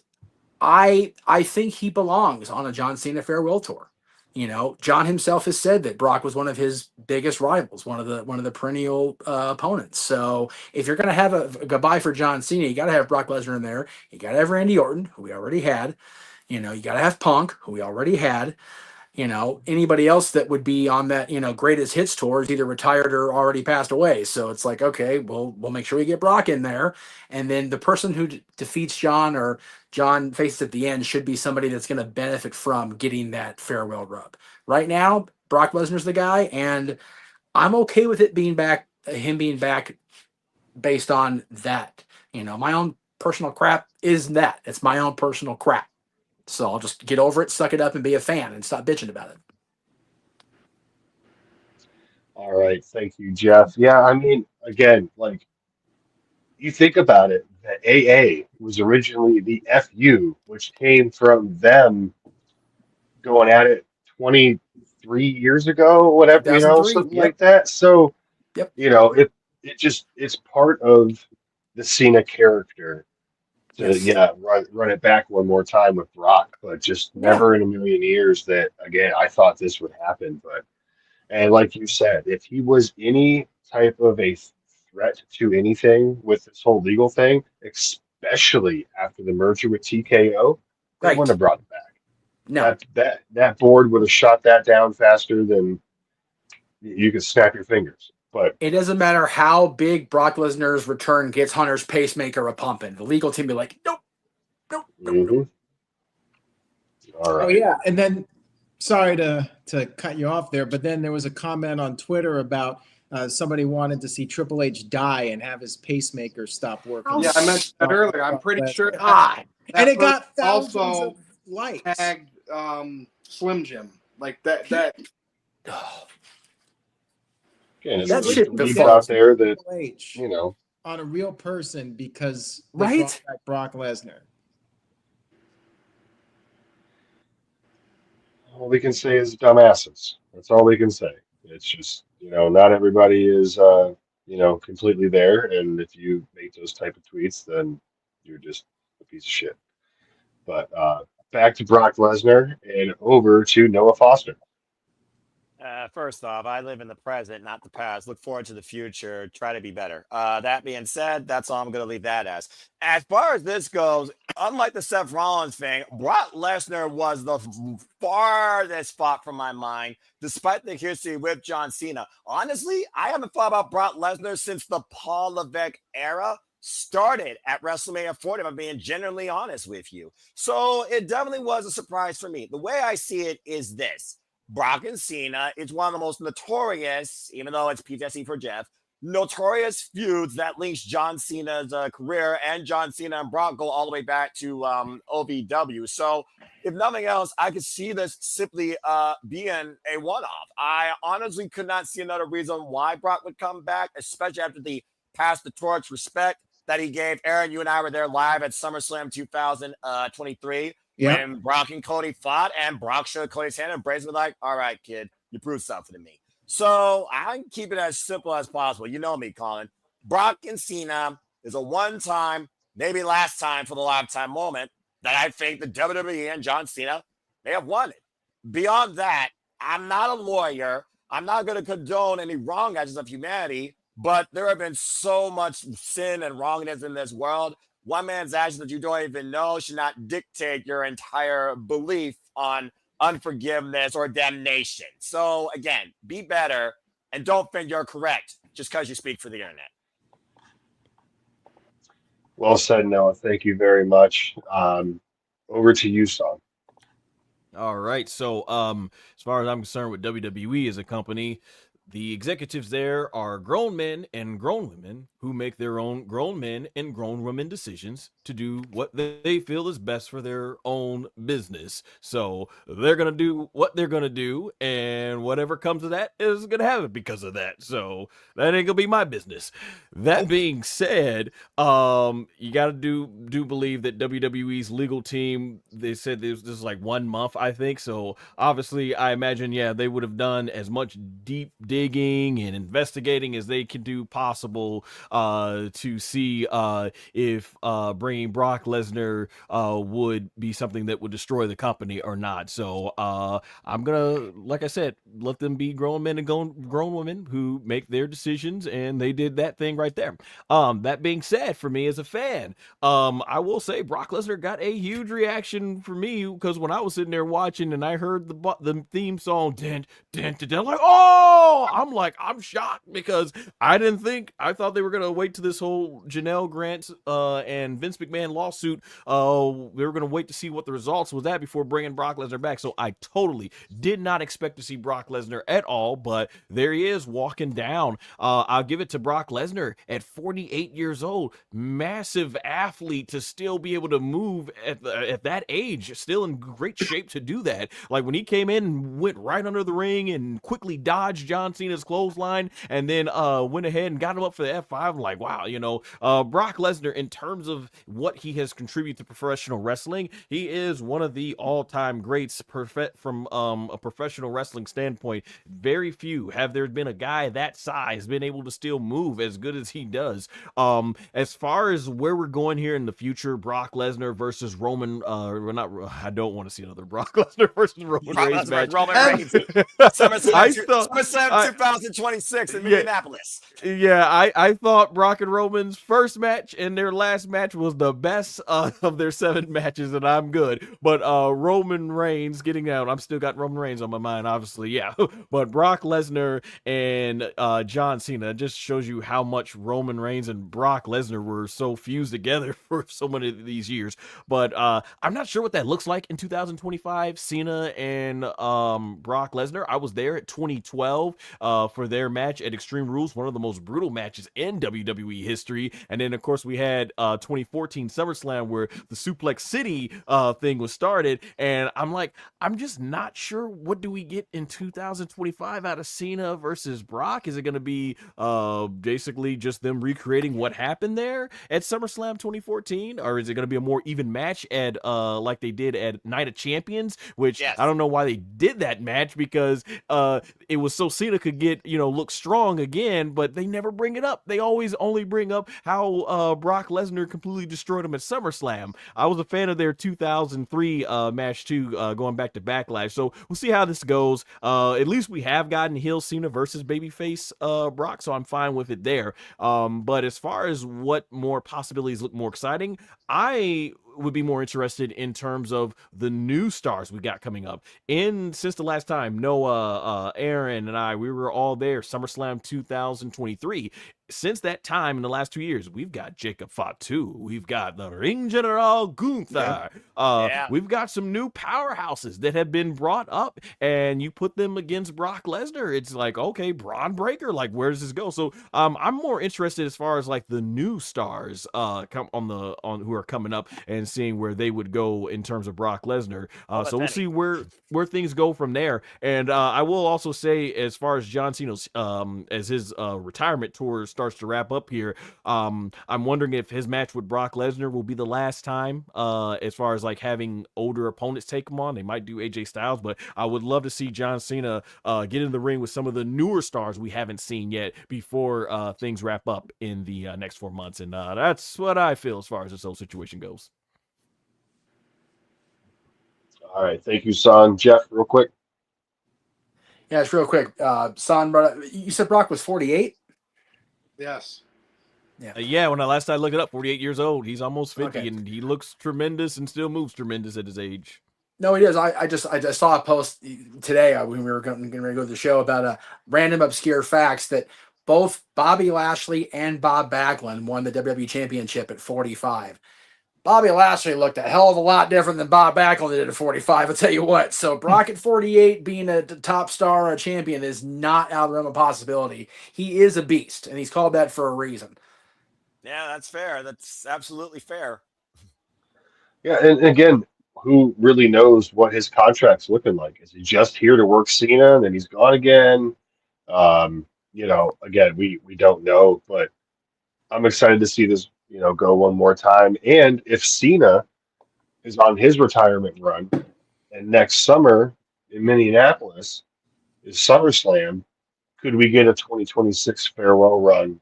[SPEAKER 4] think he belongs on a John Cena farewell tour. John himself has said that Brock was one of his biggest rivals, one of the perennial opponents. So if you're going to have a goodbye for John Cena, you got to have Brock Lesnar in there. You got to have Randy Orton, who we already had. You got to have Punk, who we already had. Anybody else that would be on that, greatest hits tour is either retired or already passed away. So it's like, okay, we'll make sure we get Brock in there. And then the person who defeats John or John faces at the end should be somebody that's going to benefit from getting that farewell rub. Right now, Brock Lesnar's the guy, and I'm okay with him being back based on that. My own personal crap is that. It's my own personal crap. So I'll just get over it, suck it up, and be a fan and stop bitching about it.
[SPEAKER 1] All right, thank you, Jeff. Yeah, I mean, again, like, you think about it, the AA was originally the FU, which came from them going at it 23 years ago, whatever,
[SPEAKER 4] 2003.
[SPEAKER 1] something
[SPEAKER 4] Yep.
[SPEAKER 1] like that. So,
[SPEAKER 4] Yep.
[SPEAKER 1] it's part of the Cena character to
[SPEAKER 4] Yes.
[SPEAKER 1] run it back one more time with Brock, but just never in a million years that again I thought this would happen. But and like you said, if he was any type of a threat to anything with this whole legal thing, especially after the merger with TKO, they
[SPEAKER 4] Right.
[SPEAKER 1] wouldn't have brought it back.
[SPEAKER 4] No.
[SPEAKER 1] That board would have shot that down faster than you could snap your fingers. But
[SPEAKER 4] It doesn't matter how big Brock Lesnar's return gets Hunter's pacemaker a pumping. The legal team be like, nope, nope, nope, nope.
[SPEAKER 1] mhm. All
[SPEAKER 5] Oh
[SPEAKER 1] right.
[SPEAKER 5] yeah, and then sorry to cut you off there, but then there was a comment on Twitter about somebody wanted to see Triple H die and have his pacemaker stop working.
[SPEAKER 6] Yeah, I mentioned that earlier. I'm pretty sure
[SPEAKER 4] God.
[SPEAKER 5] And it
[SPEAKER 6] person
[SPEAKER 5] got thousands
[SPEAKER 6] also
[SPEAKER 5] of likes.
[SPEAKER 6] tagged Slim Jim like that.
[SPEAKER 1] Again, it's
[SPEAKER 4] That
[SPEAKER 1] just
[SPEAKER 4] shit
[SPEAKER 1] belief
[SPEAKER 4] befalls
[SPEAKER 1] out there that
[SPEAKER 5] Triple H
[SPEAKER 1] on
[SPEAKER 5] a real person because they
[SPEAKER 4] Right?
[SPEAKER 5] brought back Brock Lesnar.
[SPEAKER 1] all we can say is dumbasses. That's all we can say. It's just not everybody is completely there, and if you make those type of tweets, then you're just a piece of shit. But back to Brock Lesnar and over to Noah Foster.
[SPEAKER 3] First off, I live in the present, not the past. Look forward to the future. Try to be better. That being said, that's all I'm going to leave that as. As far as this goes, unlike the Seth Rollins thing, Brock Lesnar was the farthest spot from my mind, despite the history with John Cena. Honestly, I haven't thought about Brock Lesnar since the Paul Levesque era started at WrestleMania 40, if I'm being genuinely honest with you. So it definitely was a surprise for me. The way I see it is this. Brock and Cena is one of the most notorious, even though it's PTSD for Jeff, notorious feuds that links John Cena's career, and John Cena and Brock go all the way back to OVW. So if nothing else, I could see this simply being a one-off. I honestly could not see another reason why Brock would come back, especially after the pass the torch respect that he gave. Aaron, you and I were there live at SummerSlam 2023.
[SPEAKER 5] Yeah.
[SPEAKER 3] When Brock and Cody fought, and Brock showed Cody's hand, and Brazen was like, all right, kid, you proved something to me. So I can keep it as simple as possible. You know me, Colin. Brock and Cena is a one-time, maybe last time for the lifetime moment that I think the WWE and John Cena may have wanted. Beyond that, I'm not a lawyer. I'm not going to condone any wrong actions of humanity, but there have been so much sin and wrongness in this world. One man's actions that you don't even know should not dictate your entire belief on unforgiveness or damnation. So again, be better and don't think you're correct just because you speak for the internet.
[SPEAKER 1] Well said, Noah. Thank you very much. Over to you, Son.
[SPEAKER 2] All right. So, as far as I'm concerned with WWE as a company, the executives there are grown men and grown women who make their own grown men and grown women decisions to do what they feel is best for their own business. So they're going to do what they're going to do, and whatever comes of that is going to happen because of that. So that ain't going to be my business. That being said, you got to do believe that WWE's legal team, they said this is like 1 month, I think. So obviously, I imagine, yeah, they would have done as much deep digging and investigating as they could do possible to see if bringing Brock Lesnar would be something that would destroy the company or not. So I'm gonna, like I said, let them be grown men and grown women who make their decisions, and they did that thing right there. That being said, for me as a fan, I will say Brock Lesnar got a huge reaction for me, because when I was sitting there watching and I heard the theme song, dun, dun, dun, dun, like, oh, I'm shocked, because I thought they were gonna wait to this whole Janelle Grant and Vince McMahon lawsuit. We were gonna wait to see what the results was at before bringing Brock Lesnar back. So I totally did not expect to see Brock Lesnar at all, but there he is walking down. I'll give it to Brock Lesnar at 48 years old, massive athlete, to still be able to move at that age, still in great shape to do that. Like when he came in and went right under the ring and quickly dodged John Cena's clothesline and then went ahead and got him up for the F5. Like, wow, Brock Lesnar, in terms of what he has contributed to professional wrestling, he is one of the all-time greats from a professional wrestling standpoint. Very few have there been a guy that size been able to still move as good as he does. As far as where we're going here in the future, Brock Lesnar versus Roman, I don't want to see another Brock Lesnar versus Roman Reigns match.
[SPEAKER 3] Roman Reigns. SummerSlam 2026 in Minneapolis.
[SPEAKER 2] Yeah, I thought Brock and Roman's first match and their last match was the best of their 7 matches, and I'm good. But Roman Reigns getting out, I'm still got Roman Reigns on my mind, obviously, yeah. But Brock Lesnar and John Cena just shows you how much Roman Reigns and Brock Lesnar were so fused together for so many of these years. But I'm not sure what that looks like in 2025. Cena and Brock Lesnar. I was there at 2012 for their match at Extreme Rules, one of the most brutal matches in WWE history. And then, of course, we had 2014 SummerSlam where the Suplex City thing was started. And I'm just not sure, what do we get in 2025 out of Cena versus Brock? Is it going to be basically just them recreating what happened there at SummerSlam 2014? Or is it going to be a more even match at like they did at Night of Champions, which I don't know why they did that match, because it was so Cena could get, look strong again, but they never bring it up. They always only bring up how Brock Lesnar completely destroyed him at SummerSlam. I was a fan of their 2003 match too, going back to Backlash. So we'll see how this goes. At least we have gotten heel Cena versus babyface Brock, so I'm fine with it there. But as far as what more possibilities look more exciting, I would be more interested in terms of the new stars we got coming up. Since the last time, Noah, Aaron, and we were all there, SummerSlam 2023. Since that time, in the last 2 years, we've got Jacob Fatu. We've got the Ring General Gunther. We've got some new powerhouses that have been brought up, and you put them against Brock Lesnar. It's like, okay, Braun Breaker, like, where does this go? So I'm more interested as far as like the new stars who are coming up, and seeing where they would go in terms of Brock Lesnar. So we'll see where things go from there. And I will also say, as far as John Cena's as his retirement tour starts to wrap up here, I'm wondering if his match with Brock Lesnar will be the last time, as far as like having older opponents take him on. They might do AJ Styles, but I would love to see John Cena get in the ring with some of the newer stars we haven't seen yet before things wrap up in the next 4 months. And that's what I feel as far as this whole situation goes.
[SPEAKER 1] All right, thank you, Son. Jeff, real quick.
[SPEAKER 4] Yeah, it's real quick. Son, you said Brock was 48?
[SPEAKER 6] Yes.
[SPEAKER 2] Yeah, when I looked it up, 48 years old. He's almost 50,
[SPEAKER 4] Okay.
[SPEAKER 2] and he looks tremendous and still moves tremendous at his age.
[SPEAKER 4] No, he does. I just saw a post today when we were going to go to the show about random obscure facts that both Bobby Lashley and Bob Backlund won the WWE Championship at 45. Bobby Lashley looked a hell of a lot different than Bob Backlund did at 45, I'll tell you what. So Brock at 48 being a top star or a champion is not out of the realm of possibility. He is a beast, and he's called that for a reason.
[SPEAKER 3] Yeah, that's fair. That's absolutely fair.
[SPEAKER 1] Yeah, and again, who really knows what his contract's looking like? Is he just here to work Cena and then he's gone again? Again, we don't know, but I'm excited to see this, go one more time. And if Cena is on his retirement run, and next summer in Minneapolis is SummerSlam, could we get a 2026 farewell run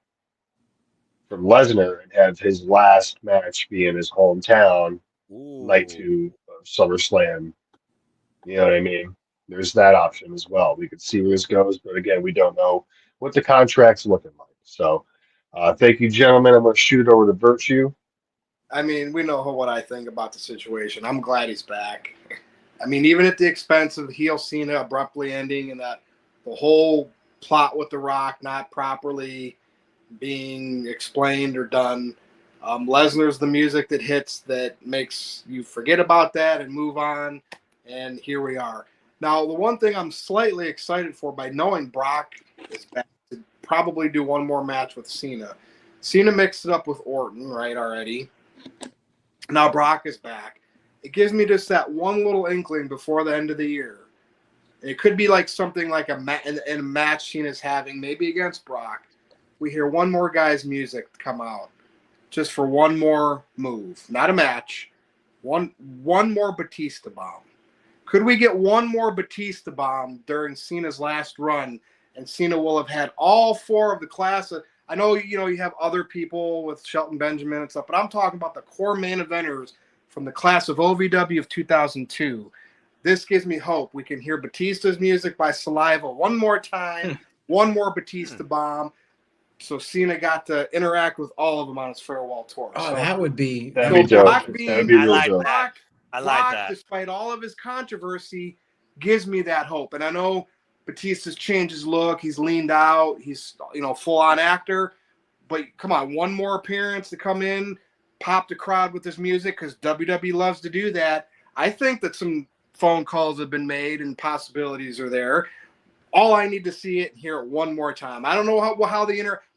[SPEAKER 1] from Lesnar and have his last match be in his hometown, night 2 of SummerSlam? You know what I mean? There's that option as well. We could see where this goes, but again, we don't know what the contract's looking like. So thank you, gentlemen. I'm going to shoot it over to Virtue.
[SPEAKER 6] I mean, we know what I think about the situation. I'm glad he's back. I mean, even at the expense of heel Cena abruptly ending and the whole plot with The Rock not properly being explained or done, Lesnar's the music that hits that makes you forget about that and move on, and here we are. Now, the one thing I'm slightly excited for, by knowing Brock is back, to probably do one more match with Cena. Cena mixed it up with Orton, right, already. Now Brock is back. It gives me just that one little inkling before the end of the year. And it could be like something like in a match Cena's having, maybe against Brock. We hear one more guy's music come out just for one more move, not a match. One more Batista bomb. Could we get one more Batista bomb during Cena's last run, and Cena will have had all 4 of the class of, I know, you have other people with Shelton Benjamin and stuff, but I'm talking about the core main eventers from the class of OVW of 2002. This gives me hope. We can hear Batista's music by Saliva one more time, one more Batista bomb. So Cena got to interact with all of them on his farewell tour.
[SPEAKER 5] Oh,
[SPEAKER 6] so,
[SPEAKER 5] that would be
[SPEAKER 1] That'd be dope.
[SPEAKER 6] Brock
[SPEAKER 1] That'd
[SPEAKER 6] being,
[SPEAKER 1] be
[SPEAKER 3] I
[SPEAKER 1] real
[SPEAKER 3] like
[SPEAKER 1] dope.
[SPEAKER 3] that. I like
[SPEAKER 6] Brock,
[SPEAKER 3] that.
[SPEAKER 6] despite all of his controversy, gives me that hope. And I know Batista's changed his look. He's leaned out. He's, full-on actor. But come on, one more appearance to come in, pop the crowd with his music, because WWE loves to do that. I think that some phone calls have been made and possibilities are there. All I need to see it and hear it one more time. I don't know how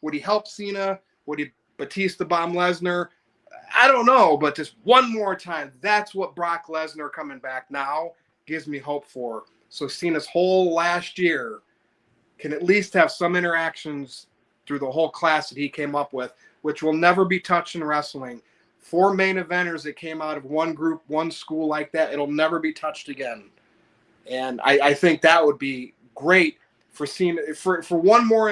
[SPEAKER 6] would he help Cena? Would he Batista bomb Lesnar? I don't know, but just one more time. That's what Brock Lesnar coming back now gives me hope for. So Cena's whole last year can at least have some interactions through the whole class that he came up with, which will never be touched in wrestling. 4 main eventers that came out of one group, one school like that, it'll never be touched again. And I think that would be great for Cena, for one more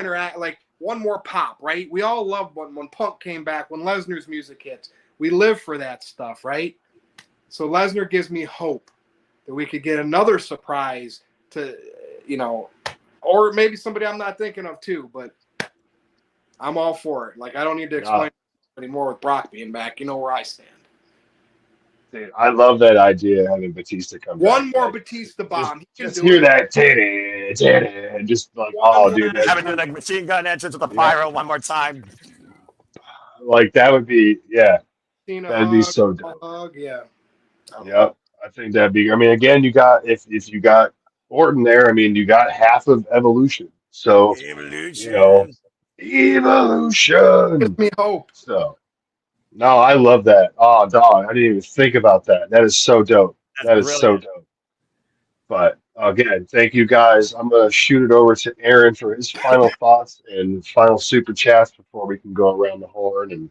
[SPEAKER 6] one more pop, right? We all love when Punk came back, when Lesnar's music hits. We live for that stuff, right? So Lesnar gives me hope that we could get another surprise to, or maybe somebody I'm not thinking of too, but I'm all for it. Like, I don't need to explain anymore with Brock being back. You know where I stand.
[SPEAKER 1] Dude, I love that idea, having Batista come back.
[SPEAKER 6] One more Batista bomb.
[SPEAKER 1] Just hear that titty, and just like, dude,
[SPEAKER 3] Having the machine gun entrance with the pyro one more time.
[SPEAKER 1] Like, that would be, that'd be
[SPEAKER 6] hug,
[SPEAKER 1] so dope.
[SPEAKER 6] hug, yeah.
[SPEAKER 1] Yep, I think that'd be. I mean, again, you got if you got Orton there, I mean, you got half of Evolution. So
[SPEAKER 3] Evolution.
[SPEAKER 1] Evolution.
[SPEAKER 6] Gives me hope.
[SPEAKER 1] So, no, I love that. Oh, dog, I didn't even think about that. That is so dope. That is so dope. But again, thank you guys. I'm gonna shoot it over to Aaron for his final thoughts and final super chats before we can go around the horn and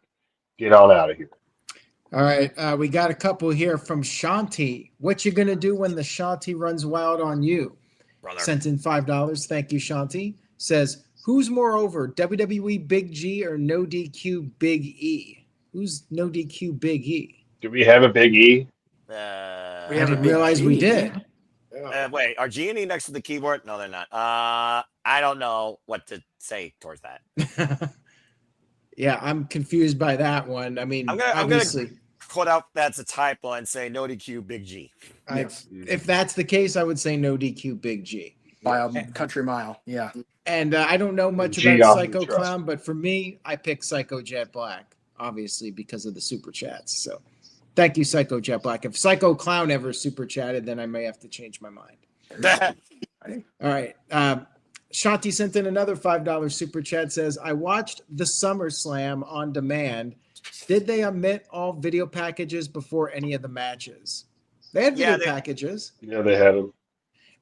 [SPEAKER 1] get on out of here.
[SPEAKER 5] All right, we got a couple here from Shanti. What you gonna do when the Shanti runs wild on you?
[SPEAKER 3] Brother.
[SPEAKER 5] Sent in $5. Thank you, Shanti. Says, who's more over, WWE Big G or NoDQ Big E? Who's NoDQ Big E?
[SPEAKER 1] Do we have a Big E?
[SPEAKER 5] I didn't realize we did.
[SPEAKER 3] Wait, are G and E next to the keyboard? No, they're not. I don't know what to say towards that.
[SPEAKER 5] Yeah, I'm confused by that one. I mean, obviously,
[SPEAKER 3] I'm gonna quote out that's a typo and say NoDQ Big G.
[SPEAKER 5] If that's the case, I would say NoDQ Big G.
[SPEAKER 4] By a country mile, yeah.
[SPEAKER 5] And I don't know much
[SPEAKER 1] G
[SPEAKER 5] about
[SPEAKER 1] off
[SPEAKER 5] Psycho
[SPEAKER 1] the trust.
[SPEAKER 5] Clown, but for me, I pick Psycho Jet Black, obviously, because of the super chats. So thank you, Psycho Jet Black. If Psycho Clown ever super chatted, then I may have to change my mind. All right. Shanti sent in another $5 super chat, says, I watched the SummerSlam on demand. Did they omit all video packages before any of the matches? They had video packages.
[SPEAKER 1] Yeah, they had them.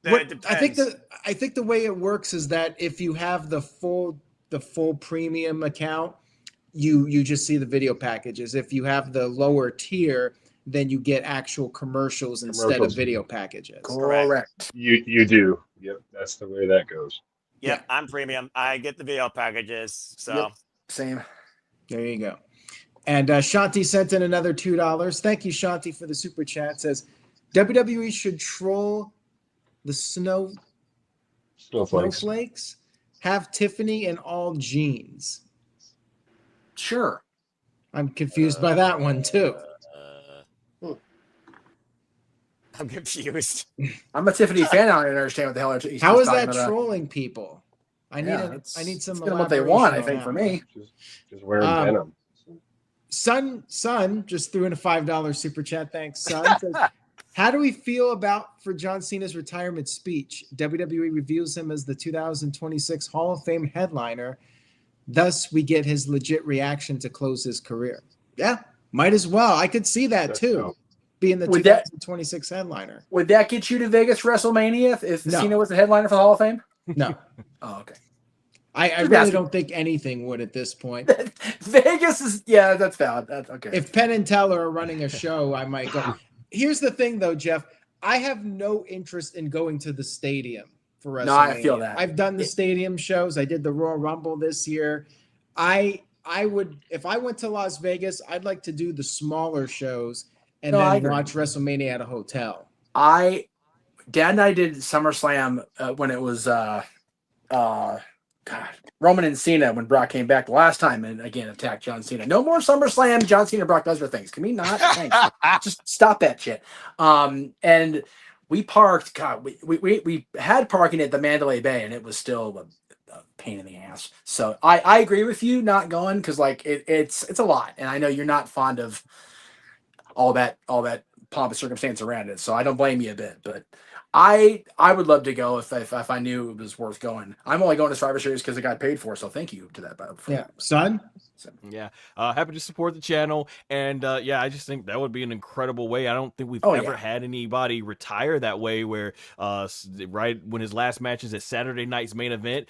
[SPEAKER 5] I think the way it works is that if you have the full premium account, you just see the video packages. If you have the lower tier, then you get actual commercials instead of video packages.
[SPEAKER 4] Correct.
[SPEAKER 1] You do. Yep, that's the way that goes.
[SPEAKER 3] Yep, I'm premium. I get the video packages. So
[SPEAKER 4] Yep. Same.
[SPEAKER 5] There you go. And Shanti sent in another $2. Thank you, Shanti, for the super chat. Says WWE should troll the snowflakes. Have Tiffany in all jeans.
[SPEAKER 4] Sure.
[SPEAKER 5] I'm confused by that one too.
[SPEAKER 3] I'm confused.
[SPEAKER 4] I'm a Tiffany fan. I don't understand what the hell he's
[SPEAKER 5] How is
[SPEAKER 4] talking
[SPEAKER 5] that
[SPEAKER 4] about.
[SPEAKER 5] trolling people? I need some.
[SPEAKER 4] It's what they want, I
[SPEAKER 5] elaboration
[SPEAKER 4] think,
[SPEAKER 5] on
[SPEAKER 4] for
[SPEAKER 5] that.
[SPEAKER 4] me.
[SPEAKER 1] Just wearing denim.
[SPEAKER 5] Sun just threw in a $5 super chat. Thanks, Sun. Says, how do we feel for John Cena's retirement speech? WWE reveals him as the 2026 Hall of Fame headliner. Thus, we get his legit reaction to close his career. Yeah, might as well. I could see that too. being the
[SPEAKER 4] Would that-
[SPEAKER 5] 2026 headliner.
[SPEAKER 4] Would that get you to Vegas for WrestleMania if
[SPEAKER 5] No.
[SPEAKER 4] Cena was the headliner for the Hall of Fame?
[SPEAKER 5] No,
[SPEAKER 4] Oh, okay.
[SPEAKER 5] I
[SPEAKER 4] Just
[SPEAKER 5] really
[SPEAKER 4] asking.
[SPEAKER 5] don't think anything would at this point.
[SPEAKER 4] Vegas is, yeah, that's valid. That's okay.
[SPEAKER 5] If Penn and Teller are running a show, I might go. Here's the thing, though, Jeff. I have no interest in going to the stadium for WrestleMania.
[SPEAKER 4] No, I feel that.
[SPEAKER 5] I've done the stadium shows. I did the Royal Rumble this year. I would, if I went to Las Vegas, I'd like to do the smaller shows and
[SPEAKER 4] I
[SPEAKER 5] then
[SPEAKER 4] agree.
[SPEAKER 5] watch WrestleMania at a hotel.
[SPEAKER 4] Dad and I did SummerSlam when it was Roman and Cena when Brock came back the last time and again attacked John Cena. No more SummerSlam John Cena Brock Lesnar things. Can we not? Thanks. Just stop that shit. And we parked. God, we had parking at the Mandalay Bay and it was still a pain in the ass. So I agree with you not going because like it's a lot and I know you're not fond of all that pomp and circumstance around it. So I don't blame you a bit, but I would love to go if I knew it was worth going. I'm only going to Survivor Series because I got paid for, so thank you to that.
[SPEAKER 5] Yeah, son.
[SPEAKER 2] Yeah, happy to support the channel, and yeah, I just think that would be an incredible way. I don't think we've
[SPEAKER 4] Oh,
[SPEAKER 2] ever
[SPEAKER 4] yeah.
[SPEAKER 2] had anybody retire that way, where right when his last match is at Saturday night's main event,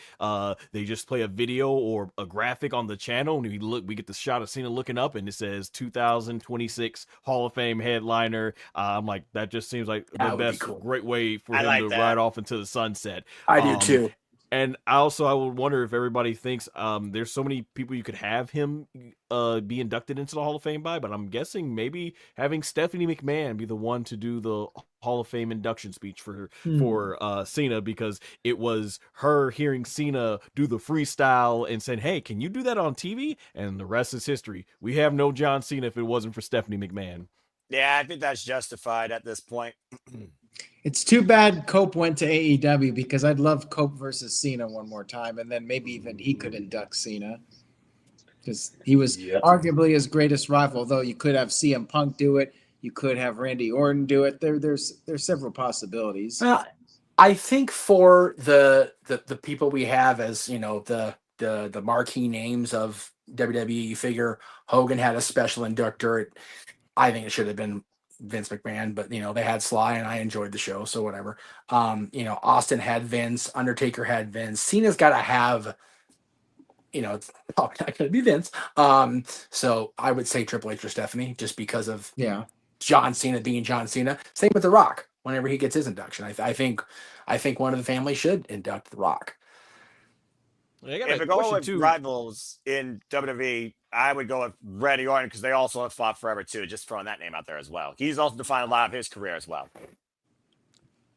[SPEAKER 2] they just play a video or a graphic on the channel, and we get the shot of Cena looking up, and it says 2026 Hall of Fame headliner. I'm like, that just seems like the
[SPEAKER 4] That would be
[SPEAKER 2] best,
[SPEAKER 4] cool.
[SPEAKER 2] great way for
[SPEAKER 3] I
[SPEAKER 2] him
[SPEAKER 3] like
[SPEAKER 2] to
[SPEAKER 3] that.
[SPEAKER 2] ride off into the sunset.
[SPEAKER 4] I do too.
[SPEAKER 2] And I would wonder if everybody thinks there's so many people you could have him be inducted into the Hall of Fame by, but I'm guessing maybe having Stephanie McMahon be the one to do the Hall of Fame induction speech for Cena, because it was her hearing Cena do the freestyle and saying, "Hey, can you do that on TV?" And the rest is history. We have no John Cena if it wasn't for Stephanie McMahon.
[SPEAKER 3] Yeah, I think that's justified at this point.
[SPEAKER 5] It's too bad Cope went to AEW because I'd love Cope versus Cena one more time, and then maybe even he could induct Cena because he was arguably his greatest rival. Though you could have CM Punk do it, you could have Randy Orton do it. There's several possibilities.
[SPEAKER 4] Well, I think for the people we have as the marquee names of WWE, you figure Hogan had a special inductor. I think it should have been Vince McMahon, but they had Sly and I enjoyed the show, so whatever. Austin had Vince, Undertaker had Vince, Cena's got to have, it's probably not going to be Vince. So I would say Triple H or Stephanie, just because of John Cena being John Cena. Same with The Rock. Whenever he gets his induction, I think one of the family should induct The Rock.
[SPEAKER 3] If we're going with rivals in WWE, I would go with Randy Orton because they also have fought forever too. Just throwing that name out there as well. He's also defined a lot of his career as well.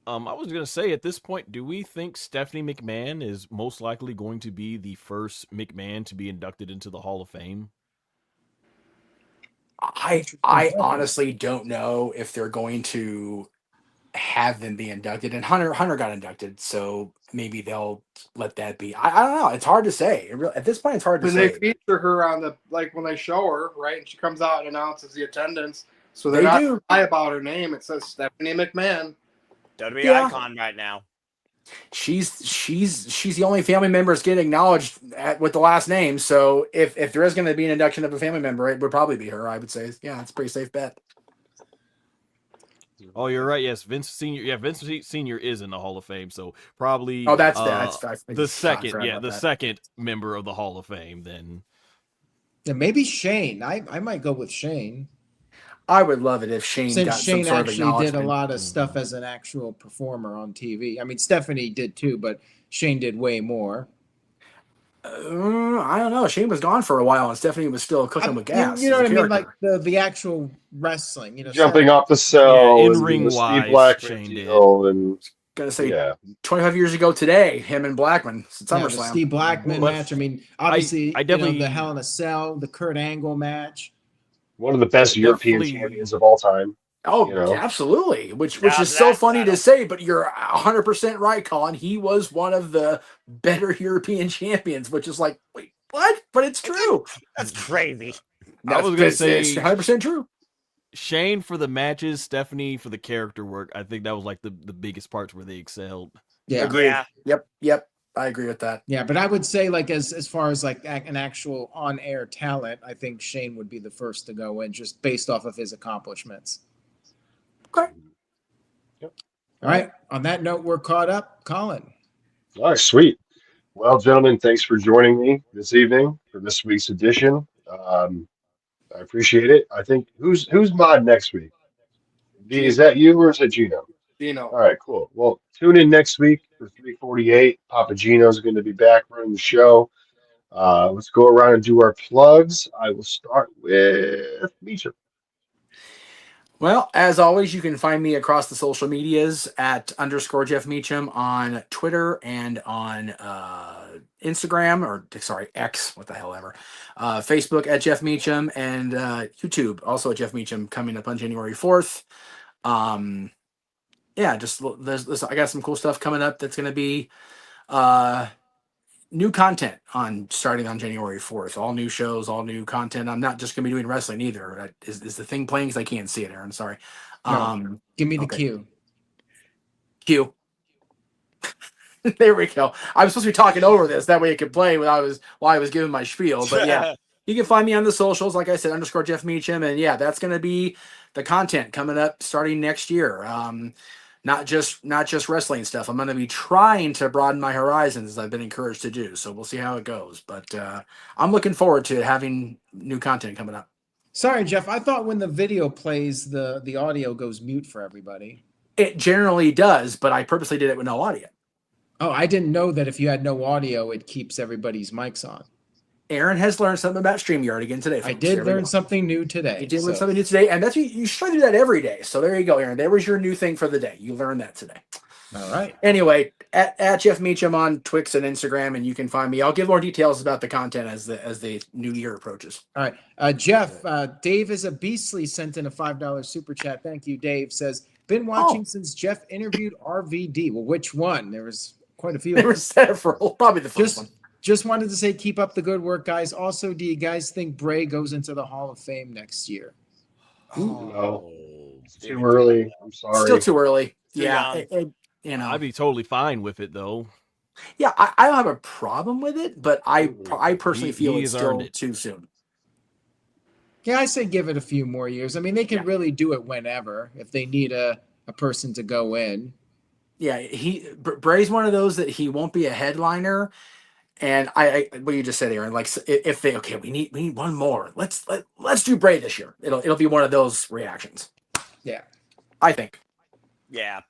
[SPEAKER 2] I was going to say, at this point, do we think Stephanie McMahon is most likely going to be the first McMahon to be inducted into the Hall of Fame?
[SPEAKER 4] I honestly don't know if they're going to have them be inducted, and Hunter got inducted, so maybe they'll let that be. I don't know. It's hard to say. At this point, it's hard to
[SPEAKER 6] When
[SPEAKER 4] say.
[SPEAKER 6] they feature her on when they show her, right, and she comes out and announces the attendance, so they're
[SPEAKER 4] They
[SPEAKER 6] not
[SPEAKER 4] do.
[SPEAKER 6] lie about her name. It says Stephanie McMahon.
[SPEAKER 3] WWE icon right now.
[SPEAKER 4] She's the only family member that's getting acknowledged with the last name. So if there is going to be an induction of a family member, it would probably be her. I would say, yeah, it's a pretty safe bet.
[SPEAKER 2] Oh, you're right. Yes, Vince Senior. Yeah, Vince Senior is in the Hall of Fame, so probably.
[SPEAKER 4] Oh, that's
[SPEAKER 2] the second. Yeah, the
[SPEAKER 4] that.
[SPEAKER 2] second member of the Hall of Fame. Then.
[SPEAKER 5] Yeah, maybe Shane. I might go with Shane.
[SPEAKER 4] I would love it if Shane
[SPEAKER 5] Since
[SPEAKER 4] got
[SPEAKER 5] Shane
[SPEAKER 4] some sort of
[SPEAKER 5] actually did a
[SPEAKER 4] acknowledgement.
[SPEAKER 5] lot of stuff as an actual performer on TV. I mean, Stephanie did too, but Shane did way more.
[SPEAKER 4] I don't know. Shane was gone for a while, and Stephanie was still cooking with gas.
[SPEAKER 5] You know what
[SPEAKER 4] as
[SPEAKER 5] I
[SPEAKER 4] a
[SPEAKER 5] mean? Like
[SPEAKER 4] character.
[SPEAKER 5] the actual wrestling.
[SPEAKER 1] Jumping off the cell,
[SPEAKER 2] Yeah,
[SPEAKER 1] and
[SPEAKER 2] in-ring
[SPEAKER 1] doing the
[SPEAKER 2] wise,
[SPEAKER 1] Steve Blackman
[SPEAKER 2] Shane did.
[SPEAKER 1] deal, and
[SPEAKER 4] Gonna say
[SPEAKER 1] yeah.
[SPEAKER 4] 25 years ago today, him and Blackman at
[SPEAKER 5] Yeah, the
[SPEAKER 4] SummerSlam.
[SPEAKER 5] Steve Blackman
[SPEAKER 2] But
[SPEAKER 5] match. I mean, obviously,
[SPEAKER 2] I definitely-
[SPEAKER 5] the Hell in a Cell, the Kurt Angle match.
[SPEAKER 1] One of the best European
[SPEAKER 2] Definitely.
[SPEAKER 1] champions of all time.
[SPEAKER 4] Oh,
[SPEAKER 1] You know?
[SPEAKER 4] absolutely. Which
[SPEAKER 3] Yeah,
[SPEAKER 4] is so
[SPEAKER 3] that
[SPEAKER 4] funny to
[SPEAKER 3] title.
[SPEAKER 4] say, but you're 100% right, Colin. He was one of the better European champions, which is like, wait, what? But it's true.
[SPEAKER 3] That's crazy.
[SPEAKER 2] I was gonna
[SPEAKER 4] It's
[SPEAKER 2] say-
[SPEAKER 4] 100% true.
[SPEAKER 2] Shane for the matches, Stephanie for the character work. I think that was like the biggest parts where they excelled.
[SPEAKER 5] Yeah.
[SPEAKER 4] Agreed.
[SPEAKER 3] Yeah.
[SPEAKER 4] Yep. I agree with that.
[SPEAKER 5] Yeah, but I would say like as far as like an actual on-air talent, I think Shane would be the first to go in just based off of his accomplishments.
[SPEAKER 4] Okay.
[SPEAKER 1] Yep.
[SPEAKER 5] All right. On that note, we're caught up. Colin.
[SPEAKER 1] All right, sweet. Well, gentlemen, thanks for joining me this evening for this week's edition. I appreciate it. I think who's mod next week? D, is that you or is it Gino?
[SPEAKER 6] Dino.
[SPEAKER 1] All right, cool. Well, tune in next week for 348. Papa Gino's going to be back running the show. Let's go around and do our plugs. I will start with Misha.
[SPEAKER 4] Well, as always, you can find me across the social medias at _Jeff Meacham on Twitter and on Instagram, or sorry, X, what the hell ever. Facebook at Jeff Meacham, and YouTube also at Jeff Meacham, coming up on January 4th. Yeah, just there's I got some cool stuff coming up that's going to be new content starting on January 4th. All new shows, all new content. I'm not just going to be doing wrestling either. Is the thing playing? Because I can't see it, Aaron. Sorry.
[SPEAKER 5] No, give me the
[SPEAKER 4] okay.
[SPEAKER 5] cue.
[SPEAKER 4] Cue. There we go. I was supposed to be talking over this. That way it could play while I was giving my spiel. But yeah, you can find me on the socials. Like I said, _Jeff Meacham. And yeah, that's going to be the content coming up starting next year. Not just wrestling stuff. I'm going to be trying to broaden my horizons, as I've been encouraged to do. So we'll see how it goes. But I'm looking forward to having new content coming up.
[SPEAKER 5] Sorry, Jeff. I thought when the video plays, the audio goes mute for everybody.
[SPEAKER 4] It generally does, but I purposely did it with no audio.
[SPEAKER 5] Oh, I didn't know that if you had no audio, it keeps everybody's mics on.
[SPEAKER 4] Aaron has learned something about StreamYard again today.
[SPEAKER 5] I did learn something new today.
[SPEAKER 4] You did learn something new today, and that's you should do that every day. So there you go, Aaron. There was your new thing for the day. You learned that today.
[SPEAKER 5] All right.
[SPEAKER 4] Anyway, at Jeff Meacham on Twix and Instagram, and you can find me. I'll give more details about the content as the new year approaches.
[SPEAKER 5] All right, Jeff. Dave is a beastly sent in a $5 super chat. Thank you, Dave. Says been watching since Jeff interviewed RVD. Well, which one? There was quite a few.
[SPEAKER 4] There were several. Probably the first one.
[SPEAKER 5] Just wanted to say, keep up the good work, guys. Also, do you guys think Bray goes into the Hall of Fame next year?
[SPEAKER 1] No, it's too early. I'm sorry.
[SPEAKER 4] Still too early.
[SPEAKER 3] Too
[SPEAKER 4] yeah,
[SPEAKER 2] I'd be totally fine with it though.
[SPEAKER 4] Yeah, I don't have a problem with it, but I personally feel it's still too soon.
[SPEAKER 5] Yeah, I say give it a few more years. I mean, they can really do it whenever if they need a person to go in.
[SPEAKER 4] Yeah, Bray's one of those that he won't be a headliner. And I what you just said, Aaron, like if they we need one more. Let's do Bray this year. It'll be one of those reactions.
[SPEAKER 5] Yeah,
[SPEAKER 4] I think.
[SPEAKER 3] Yeah.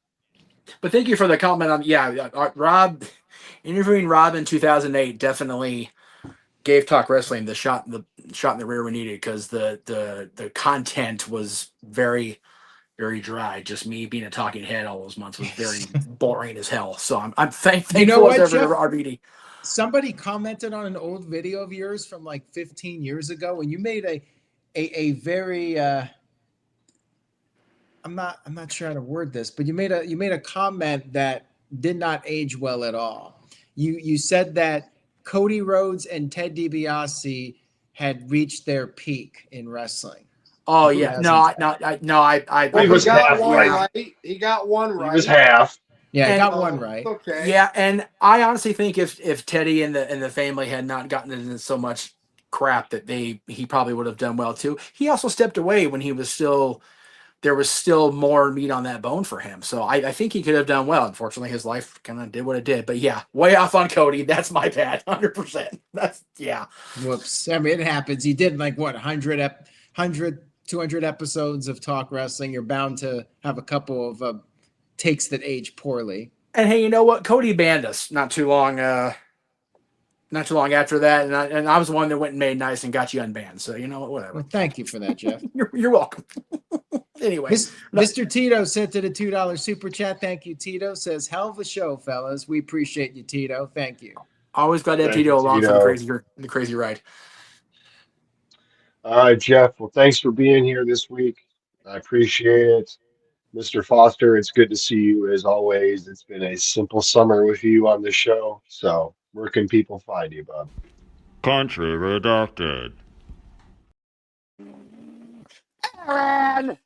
[SPEAKER 4] But thank you for the comment on Rob. Interviewing Rob in 2008 definitely gave Talk Wrestling the shot in the rear we needed, because the content was very, very dry. Just me being a talking head all those months was very boring as hell. So I'm thankful
[SPEAKER 5] you know what,
[SPEAKER 4] Jeff?
[SPEAKER 5] Jeff?
[SPEAKER 4] RBD.
[SPEAKER 5] Somebody commented on an old video of yours from like 15 years ago, and you made a very I'm not sure how to word this, but you made a comment that did not age well at all. You said that Cody Rhodes and Ted DiBiase had reached their peak in wrestling.
[SPEAKER 4] Oh yeah, no.
[SPEAKER 1] He was half
[SPEAKER 6] right. He got one right.
[SPEAKER 1] He was half.
[SPEAKER 5] Yeah, I got one right.
[SPEAKER 6] Okay.
[SPEAKER 4] Yeah, and I honestly think if Teddy and the family had not gotten into so much crap that he probably would have done well too. He also stepped away when there was still more meat on that bone for him. So I think he could have done well. Unfortunately, his life kind of did what it did. But yeah, way off on Cody. That's my bad. 100%. Yeah.
[SPEAKER 5] Whoops. I mean, it happens. He did like what 200 episodes of Talk Wrestling. You're bound to have a couple of takes that age poorly.
[SPEAKER 4] And hey, you know what? Cody banned us not too long after that, and I was the one that went and made nice and got you unbanned. So you know what? Whatever.
[SPEAKER 5] Well, thank you for that, Jeff.
[SPEAKER 4] You're welcome. Anyway,
[SPEAKER 5] Mr. Tito sent it a $2 super chat. Thank you, Tito. Says, hell of a show, fellas. We appreciate you, Tito. Thank you.
[SPEAKER 4] Always glad to have Tito along for the crazy ride.
[SPEAKER 1] All right, Jeff. Well, thanks for being here this week. I appreciate it. Mr. Foster, it's good to see you as always. It's been a simple summer with you on the show. So where can people find you, Bob?
[SPEAKER 7] Country redacted.
[SPEAKER 3] Aaron!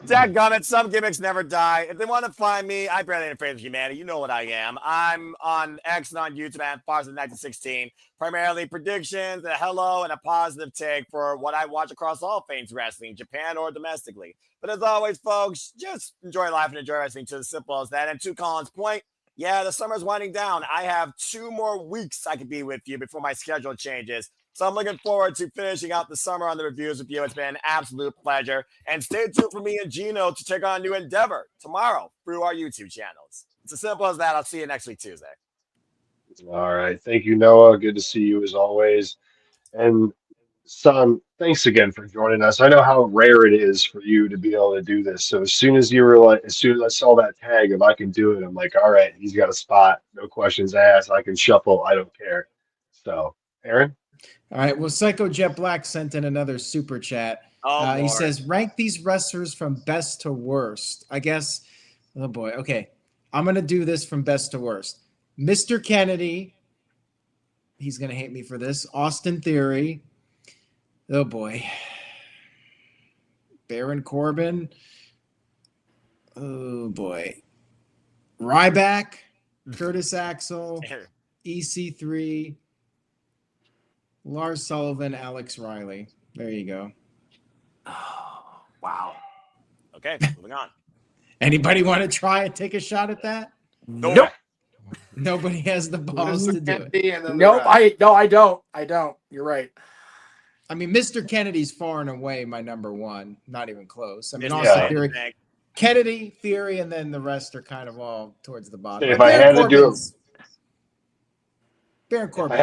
[SPEAKER 3] Dadgummit, some gimmicks never die. If they want to find me, I barely interface with humanity. You know what I am. I'm on X and on YouTube and Fox in 1916. Primarily predictions, a hello, and a positive take for what I watch across all things wrestling, Japan or domestically. But as always, folks, just enjoy life and enjoy wrestling to as simple as that. And to Colin's point, yeah, the summer's winding down. I have 2 more weeks I could be with you before my schedule changes. So I'm looking forward to finishing out the summer on the reviews with you. It's been an absolute pleasure. And stay tuned for me and Gino to take on a new endeavor tomorrow through our YouTube channels. It's as simple as that. I'll see you next week, Tuesday.
[SPEAKER 1] All right. Thank you, Noah. Good to see you as always. And son, thanks again for joining us. I know how rare it is for you to be able to do this. So as soon as I saw that tag, if I can do it, I'm like, all right, he's got a spot. No questions asked. I can shuffle. I don't care. So, Aaron?
[SPEAKER 5] All right. Well, Psycho Jet Black sent in another super chat. He says, rank these wrestlers from best to worst. I guess, oh boy. Okay. I'm going to do this from best to worst. Mr. Kennedy. He's going to hate me for this. Austin Theory. Oh boy. Baron Corbin. Oh boy. Ryback. Curtis Axel. EC3. Lars Sullivan, Alex Riley. There you go.
[SPEAKER 4] Oh, wow.
[SPEAKER 3] Okay, moving on.
[SPEAKER 5] Anybody want to try and take a shot at that?
[SPEAKER 4] Nope.
[SPEAKER 5] Nobody has the balls to do it.
[SPEAKER 4] Nope. I don't. I don't. You're right.
[SPEAKER 5] I mean, Mr. Kennedy's far and away my number one. Not even close. I mean,
[SPEAKER 3] Yeah.
[SPEAKER 5] also Theory, Kennedy, Theory, and then the rest are kind of all towards the bottom.
[SPEAKER 1] If I had to do it,
[SPEAKER 5] Baron Corbin.
[SPEAKER 1] if I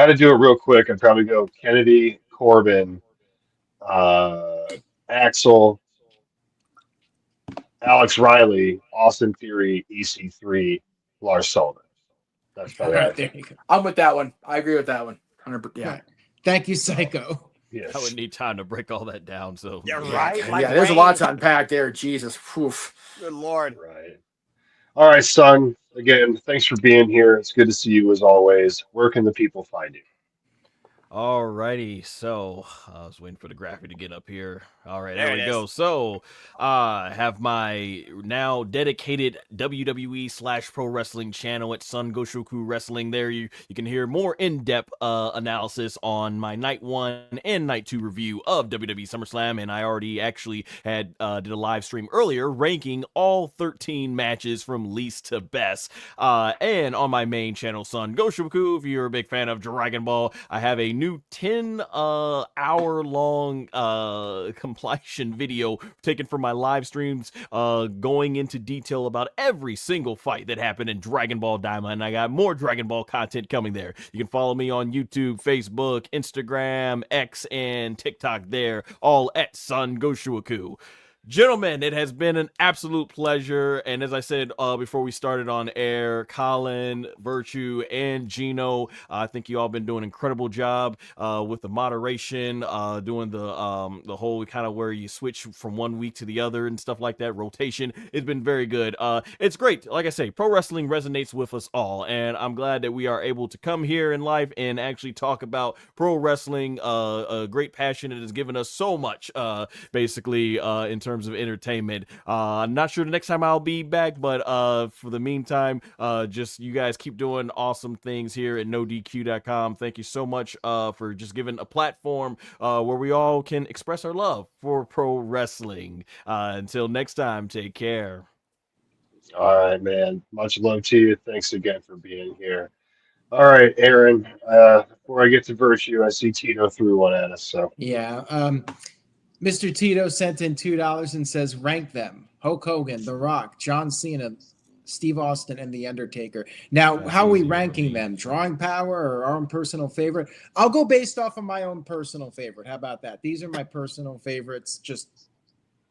[SPEAKER 1] had to do it real quick, I'd probably go Kennedy, Corbin, Axel, Alex Riley, Austin Theory, EC3, Lars Sullivan. That's probably
[SPEAKER 5] Right, there you go.
[SPEAKER 4] I'm with that one. I agree with that one. 100%. Yeah.
[SPEAKER 5] Right. Thank you, Psycho.
[SPEAKER 1] Yes.
[SPEAKER 2] I would need time to break all that down. So
[SPEAKER 3] Yeah, right.
[SPEAKER 4] Yeah, there's a lot to unpack there. Jesus. Oof.
[SPEAKER 3] Good Lord.
[SPEAKER 1] Right. All right, son. Again, thanks for being here. It's good to see you as always. Where can the people find you?
[SPEAKER 2] Alrighty, so I was waiting for the graphic to get up here. All right,
[SPEAKER 3] There
[SPEAKER 2] there
[SPEAKER 3] it
[SPEAKER 2] we go.
[SPEAKER 3] is.
[SPEAKER 2] So, have my now dedicated WWE / pro wrestling channel at Sun Goshoku Wrestling. There, you can hear more in-depth analysis on my night 1 and night 2 review of WWE SummerSlam, and I already actually had did a live stream earlier ranking all 13 matches from least to best. And on my main channel, Sun Goshoku, if you're a big fan of Dragon Ball, I have a new 10 hour long compilation video taken from my live streams going into detail about every single fight that happened in Dragon Ball Daima, and I got more Dragon Ball content coming there. You can follow me on YouTube, Facebook, Instagram, X, and TikTok there, all at Sun Goshoku. Gentlemen, it has been an absolute pleasure. And as I said before we started on air, Colin, Virtue, and Gino, I think you all been doing an incredible job with the moderation, doing the whole kind of where you switch from one week to the other and stuff like that, rotation. It's been very good. It's great. Like I say, pro wrestling resonates with us all. And I'm glad that we are able to come here in life and actually talk about pro wrestling, a great passion that has given us so much, basically, in terms of entertainment. I'm not sure the next time I'll be back, but for the meantime, just you guys keep doing awesome things here at NoDQ.com. Thank you so much for just giving a platform where we all can express our love for pro wrestling. Until next time, take care.
[SPEAKER 1] All right, man. Much love to you. Thanks again for being here. All right, Aaron. Before I get to Virtue, I see Tito threw one at us. So
[SPEAKER 5] Yeah. Mr. Tito sent in $2 and says, rank them. Hulk Hogan, The Rock, John Cena, Steve Austin, and The Undertaker. Now,
[SPEAKER 2] That's
[SPEAKER 5] how are we
[SPEAKER 2] easy for
[SPEAKER 5] ranking
[SPEAKER 2] me.
[SPEAKER 5] them? Drawing power or our own personal favorite? I'll go based off of my own personal favorite. How about that? These are my personal favorites, just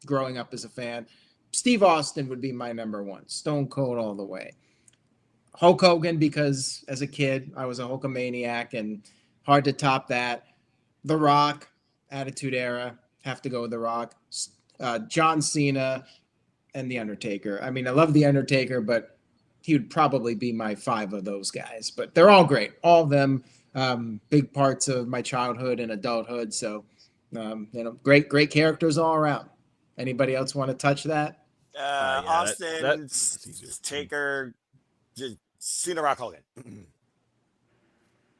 [SPEAKER 5] growing up as a fan. Steve Austin would be my number one. Stone Cold all the way. Hulk Hogan, because as a kid, I was a Hulkamaniac, and hard to top that. The Rock, Attitude Era. Have to go with The Rock, John Cena, and The Undertaker. I mean, I love The Undertaker, but he would probably be my 5 of those guys. But they're all great. All of them big parts of my childhood and adulthood. So, great characters all around. Anybody else want to touch that?
[SPEAKER 2] Yeah,
[SPEAKER 3] Austin,
[SPEAKER 2] that's easier.
[SPEAKER 3] Taker, Cena, Rock, Hogan.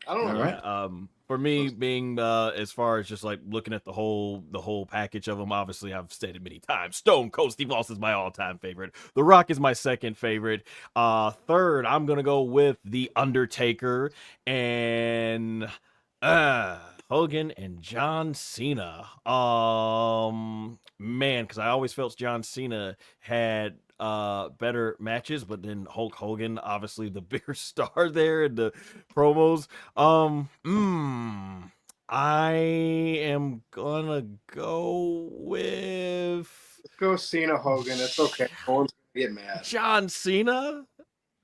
[SPEAKER 6] I don't know.
[SPEAKER 5] All right.
[SPEAKER 2] For me, being as far as just like looking at the whole package of them, obviously I've stated many times, Stone Cold Steve Austin is my all-time favorite. The Rock is my second favorite. Third, I'm gonna go with The Undertaker and Hogan and John Cena. Man, because I always felt John Cena had better matches, but then Hulk Hogan, obviously the bigger star there in the promos. I am gonna go with
[SPEAKER 6] Let's go Cena Hogan. It's okay. No one's gonna get mad.
[SPEAKER 2] John Cena.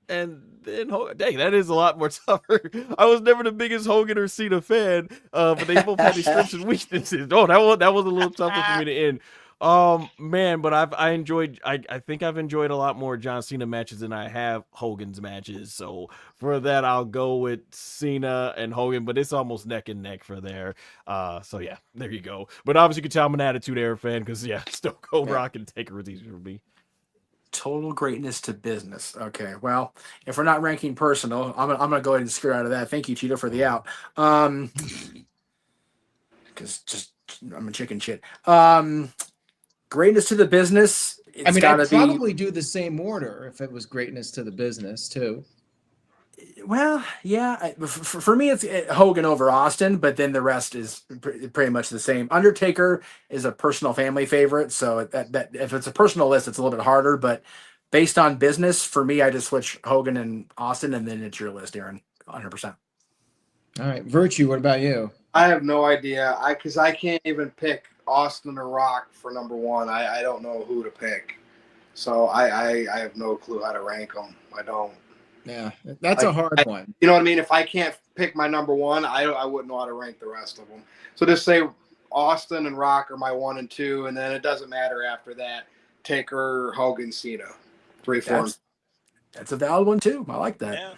[SPEAKER 2] And then, dang, that is a lot more tougher. I was never the biggest Hogan or Cena fan, but they both had their strengths and weaknesses. Oh, that was a little tougher for me to end. Man, but I think I've enjoyed a lot more John Cena matches than I have Hogan's matches. So for that, I'll go with Cena and Hogan, but it's almost neck and neck for there. So yeah, there you go. But obviously, you can tell I'm an Attitude Era fan because yeah, Stone Cold Rock and Taker was easy for me.
[SPEAKER 4] Total greatness to business. Okay, well, if we're not ranking personal, I'm gonna go ahead and screw out of that. Thank you, Cheeto, for the out. Because just I'm a chicken shit. Greatness to the business. It's
[SPEAKER 5] I'd probably do the same order if it was greatness to the business too.
[SPEAKER 4] Well, yeah. For me, it's Hogan over Austin, but then the rest is pretty much the same. Undertaker is a personal family favorite, so that if it's a personal list, it's a little bit harder. But based on business, for me, I just switch Hogan and Austin, and then it's your list, Aaron, 100%.
[SPEAKER 5] All right, Virtue. What about you?
[SPEAKER 6] I have no idea. Because I can't even pick Austin or Rock for number one. I don't know who to pick, so I have no clue how to rank them. I don't.
[SPEAKER 5] Yeah, that's a hard one.
[SPEAKER 6] You know what I mean? If I can't pick my number one, I wouldn't know how to rank the rest of them. So just say Austin and Rock are my 1 and 2, and then it doesn't matter after that. Taker, Hogan, Cena, 3, 4.
[SPEAKER 4] That's a valid one too. I like that.
[SPEAKER 3] Yeah.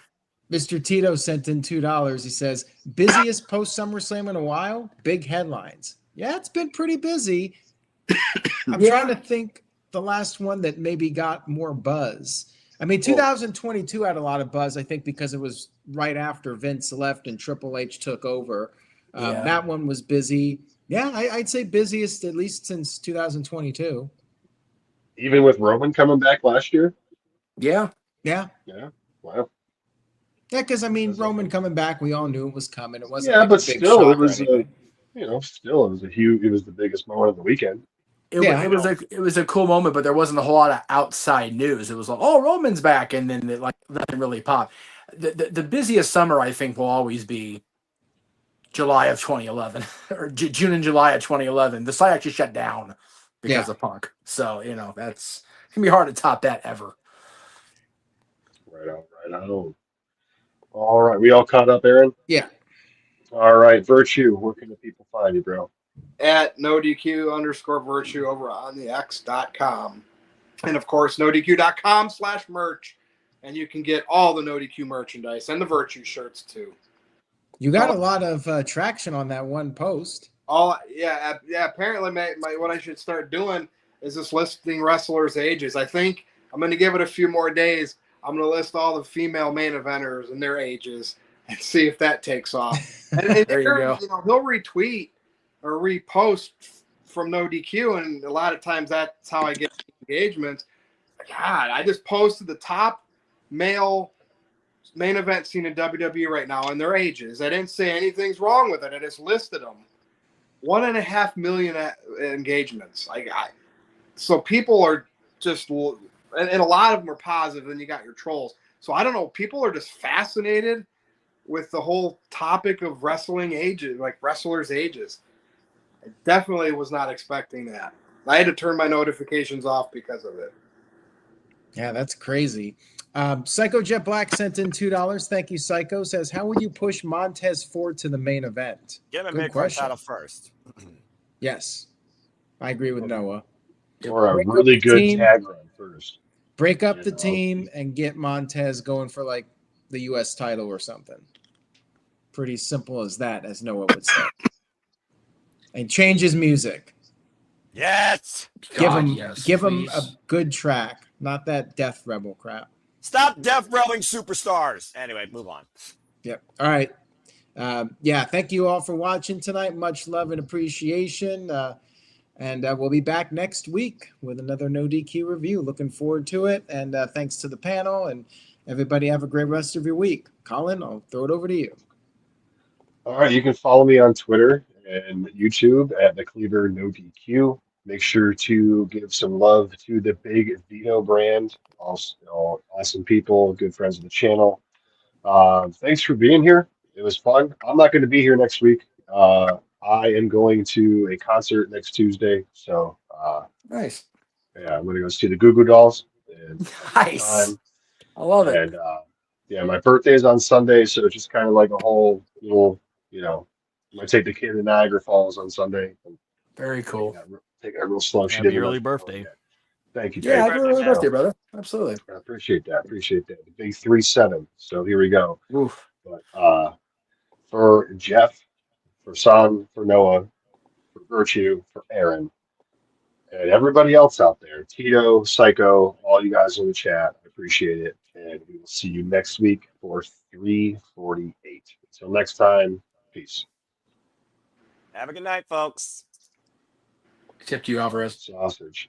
[SPEAKER 5] Mr. Tito sent in $2. He says, busiest post SummerSlam in a while? Big headlines. Yeah, it's been pretty busy. I'm trying to think the last one that maybe got more buzz. I mean, 2022 had a lot of buzz, I think, because it was right after Vince left and Triple H took over. That one was busy. Yeah, I'd say busiest at least since 2022.
[SPEAKER 1] Even with Roman coming back last year?
[SPEAKER 4] Yeah.
[SPEAKER 1] Yeah. Wow.
[SPEAKER 5] Yeah, because I mean, Roman coming back, we all knew it was coming. It wasn't.
[SPEAKER 1] Yeah, but
[SPEAKER 5] a big
[SPEAKER 1] still,
[SPEAKER 5] shock
[SPEAKER 1] it was
[SPEAKER 5] or anything.
[SPEAKER 1] it was the biggest moment of the weekend.
[SPEAKER 4] It was a cool moment, but there wasn't a whole lot of outside news. It was like, oh, Roman's back, and then nothing really popped. The busiest summer, I think, will always be July of 2011 or June and July of 2011. The site actually shut down because of Punk. So that's gonna be hard to top that ever.
[SPEAKER 1] Right on. All right, we all caught up, Aaron?
[SPEAKER 5] Yeah.
[SPEAKER 1] All right, Virtue, where can the people find you, bro?
[SPEAKER 6] At NoDQ_Virtue over on the X.com. And of course, NoDQ.com/merch. And you can get all the NoDQ merchandise and the Virtue shirts too.
[SPEAKER 5] You got a lot of traction on that one post.
[SPEAKER 6] Apparently, what I should start doing is just listing wrestlers' ages. I think I'm going to give it a few more days. I'm going to list all the female main eventers and their ages and see if that takes off. And
[SPEAKER 4] there you go.
[SPEAKER 6] He'll retweet or repost from NoDQ, and a lot of times that's how I get engagements. God, I just posted the top male main event scene in WWE right now and their ages. I didn't say anything's wrong with it. I just listed them. 1.5 million engagements. So people are just, and a lot of them are positive. Then you got your trolls. So I don't know. People are just fascinated with the whole topic of wrestling ages, like wrestlers' ages. I definitely was not expecting that. I had to turn my notifications off because of it.
[SPEAKER 5] Yeah, that's crazy. Psycho Jet Black sent in $2. Thank you, Psycho. Says, how would you push Montez Ford to the main event?
[SPEAKER 3] Get him a mid-card title first.
[SPEAKER 5] Yes. I agree with Noah.
[SPEAKER 1] Or a really good tag run first.
[SPEAKER 5] Break up the team and get Montez going for like the U.S. title or something. Pretty simple as that, as Noah would say. And change his music.
[SPEAKER 3] Yes.
[SPEAKER 4] God,
[SPEAKER 5] give him
[SPEAKER 4] please.
[SPEAKER 5] a good track, not that Death Rebel crap.
[SPEAKER 3] Stop death rolling superstars. Anyway, move on.
[SPEAKER 5] Yep. All right. Yeah. Thank you all for watching tonight. Much love and appreciation. And we'll be back next week with another No DQ review. Looking forward to it. And thanks to the panel and everybody. Have a great rest of your week. Colin, I'll throw it over to you.
[SPEAKER 1] All right, you can follow me on Twitter and YouTube at the Cleaver No DQ. Make sure to give some love to the Big Vito brand. Also, awesome people, good friends of the channel. Thanks for being here. It was fun. I'm not going to be here next week. I am going to a concert next Tuesday, so
[SPEAKER 4] Nice.
[SPEAKER 1] yeah, I'm going to go see the Goo Goo Dolls and
[SPEAKER 4] Nice.
[SPEAKER 1] time.
[SPEAKER 4] I love it.
[SPEAKER 1] And yeah, my birthday is on Sunday, so it's just kind of like a whole little, I'm gonna take the kid to Niagara Falls on Sunday. And
[SPEAKER 4] Very cool.
[SPEAKER 1] take it real slow. She
[SPEAKER 2] Happy
[SPEAKER 1] didn't
[SPEAKER 2] early
[SPEAKER 1] know
[SPEAKER 2] birthday.
[SPEAKER 1] yet. Thank you.
[SPEAKER 4] Yeah,
[SPEAKER 1] Thank
[SPEAKER 4] happy
[SPEAKER 1] you.
[SPEAKER 4] early
[SPEAKER 3] man.
[SPEAKER 4] birthday, brother. Absolutely.
[SPEAKER 1] I appreciate that. Appreciate that. The big 3-7. So here we go.
[SPEAKER 4] Oof.
[SPEAKER 1] But for Jeff, for Son, for Noah, for Virtue, for Aaron, and everybody else out there, Tito, Psycho, all you guys in the chat, I appreciate it. And we will see you next week for 348. Until next time, peace.
[SPEAKER 3] Have a good night, folks.
[SPEAKER 4] Tip to you, Alvarez.
[SPEAKER 1] Sausage.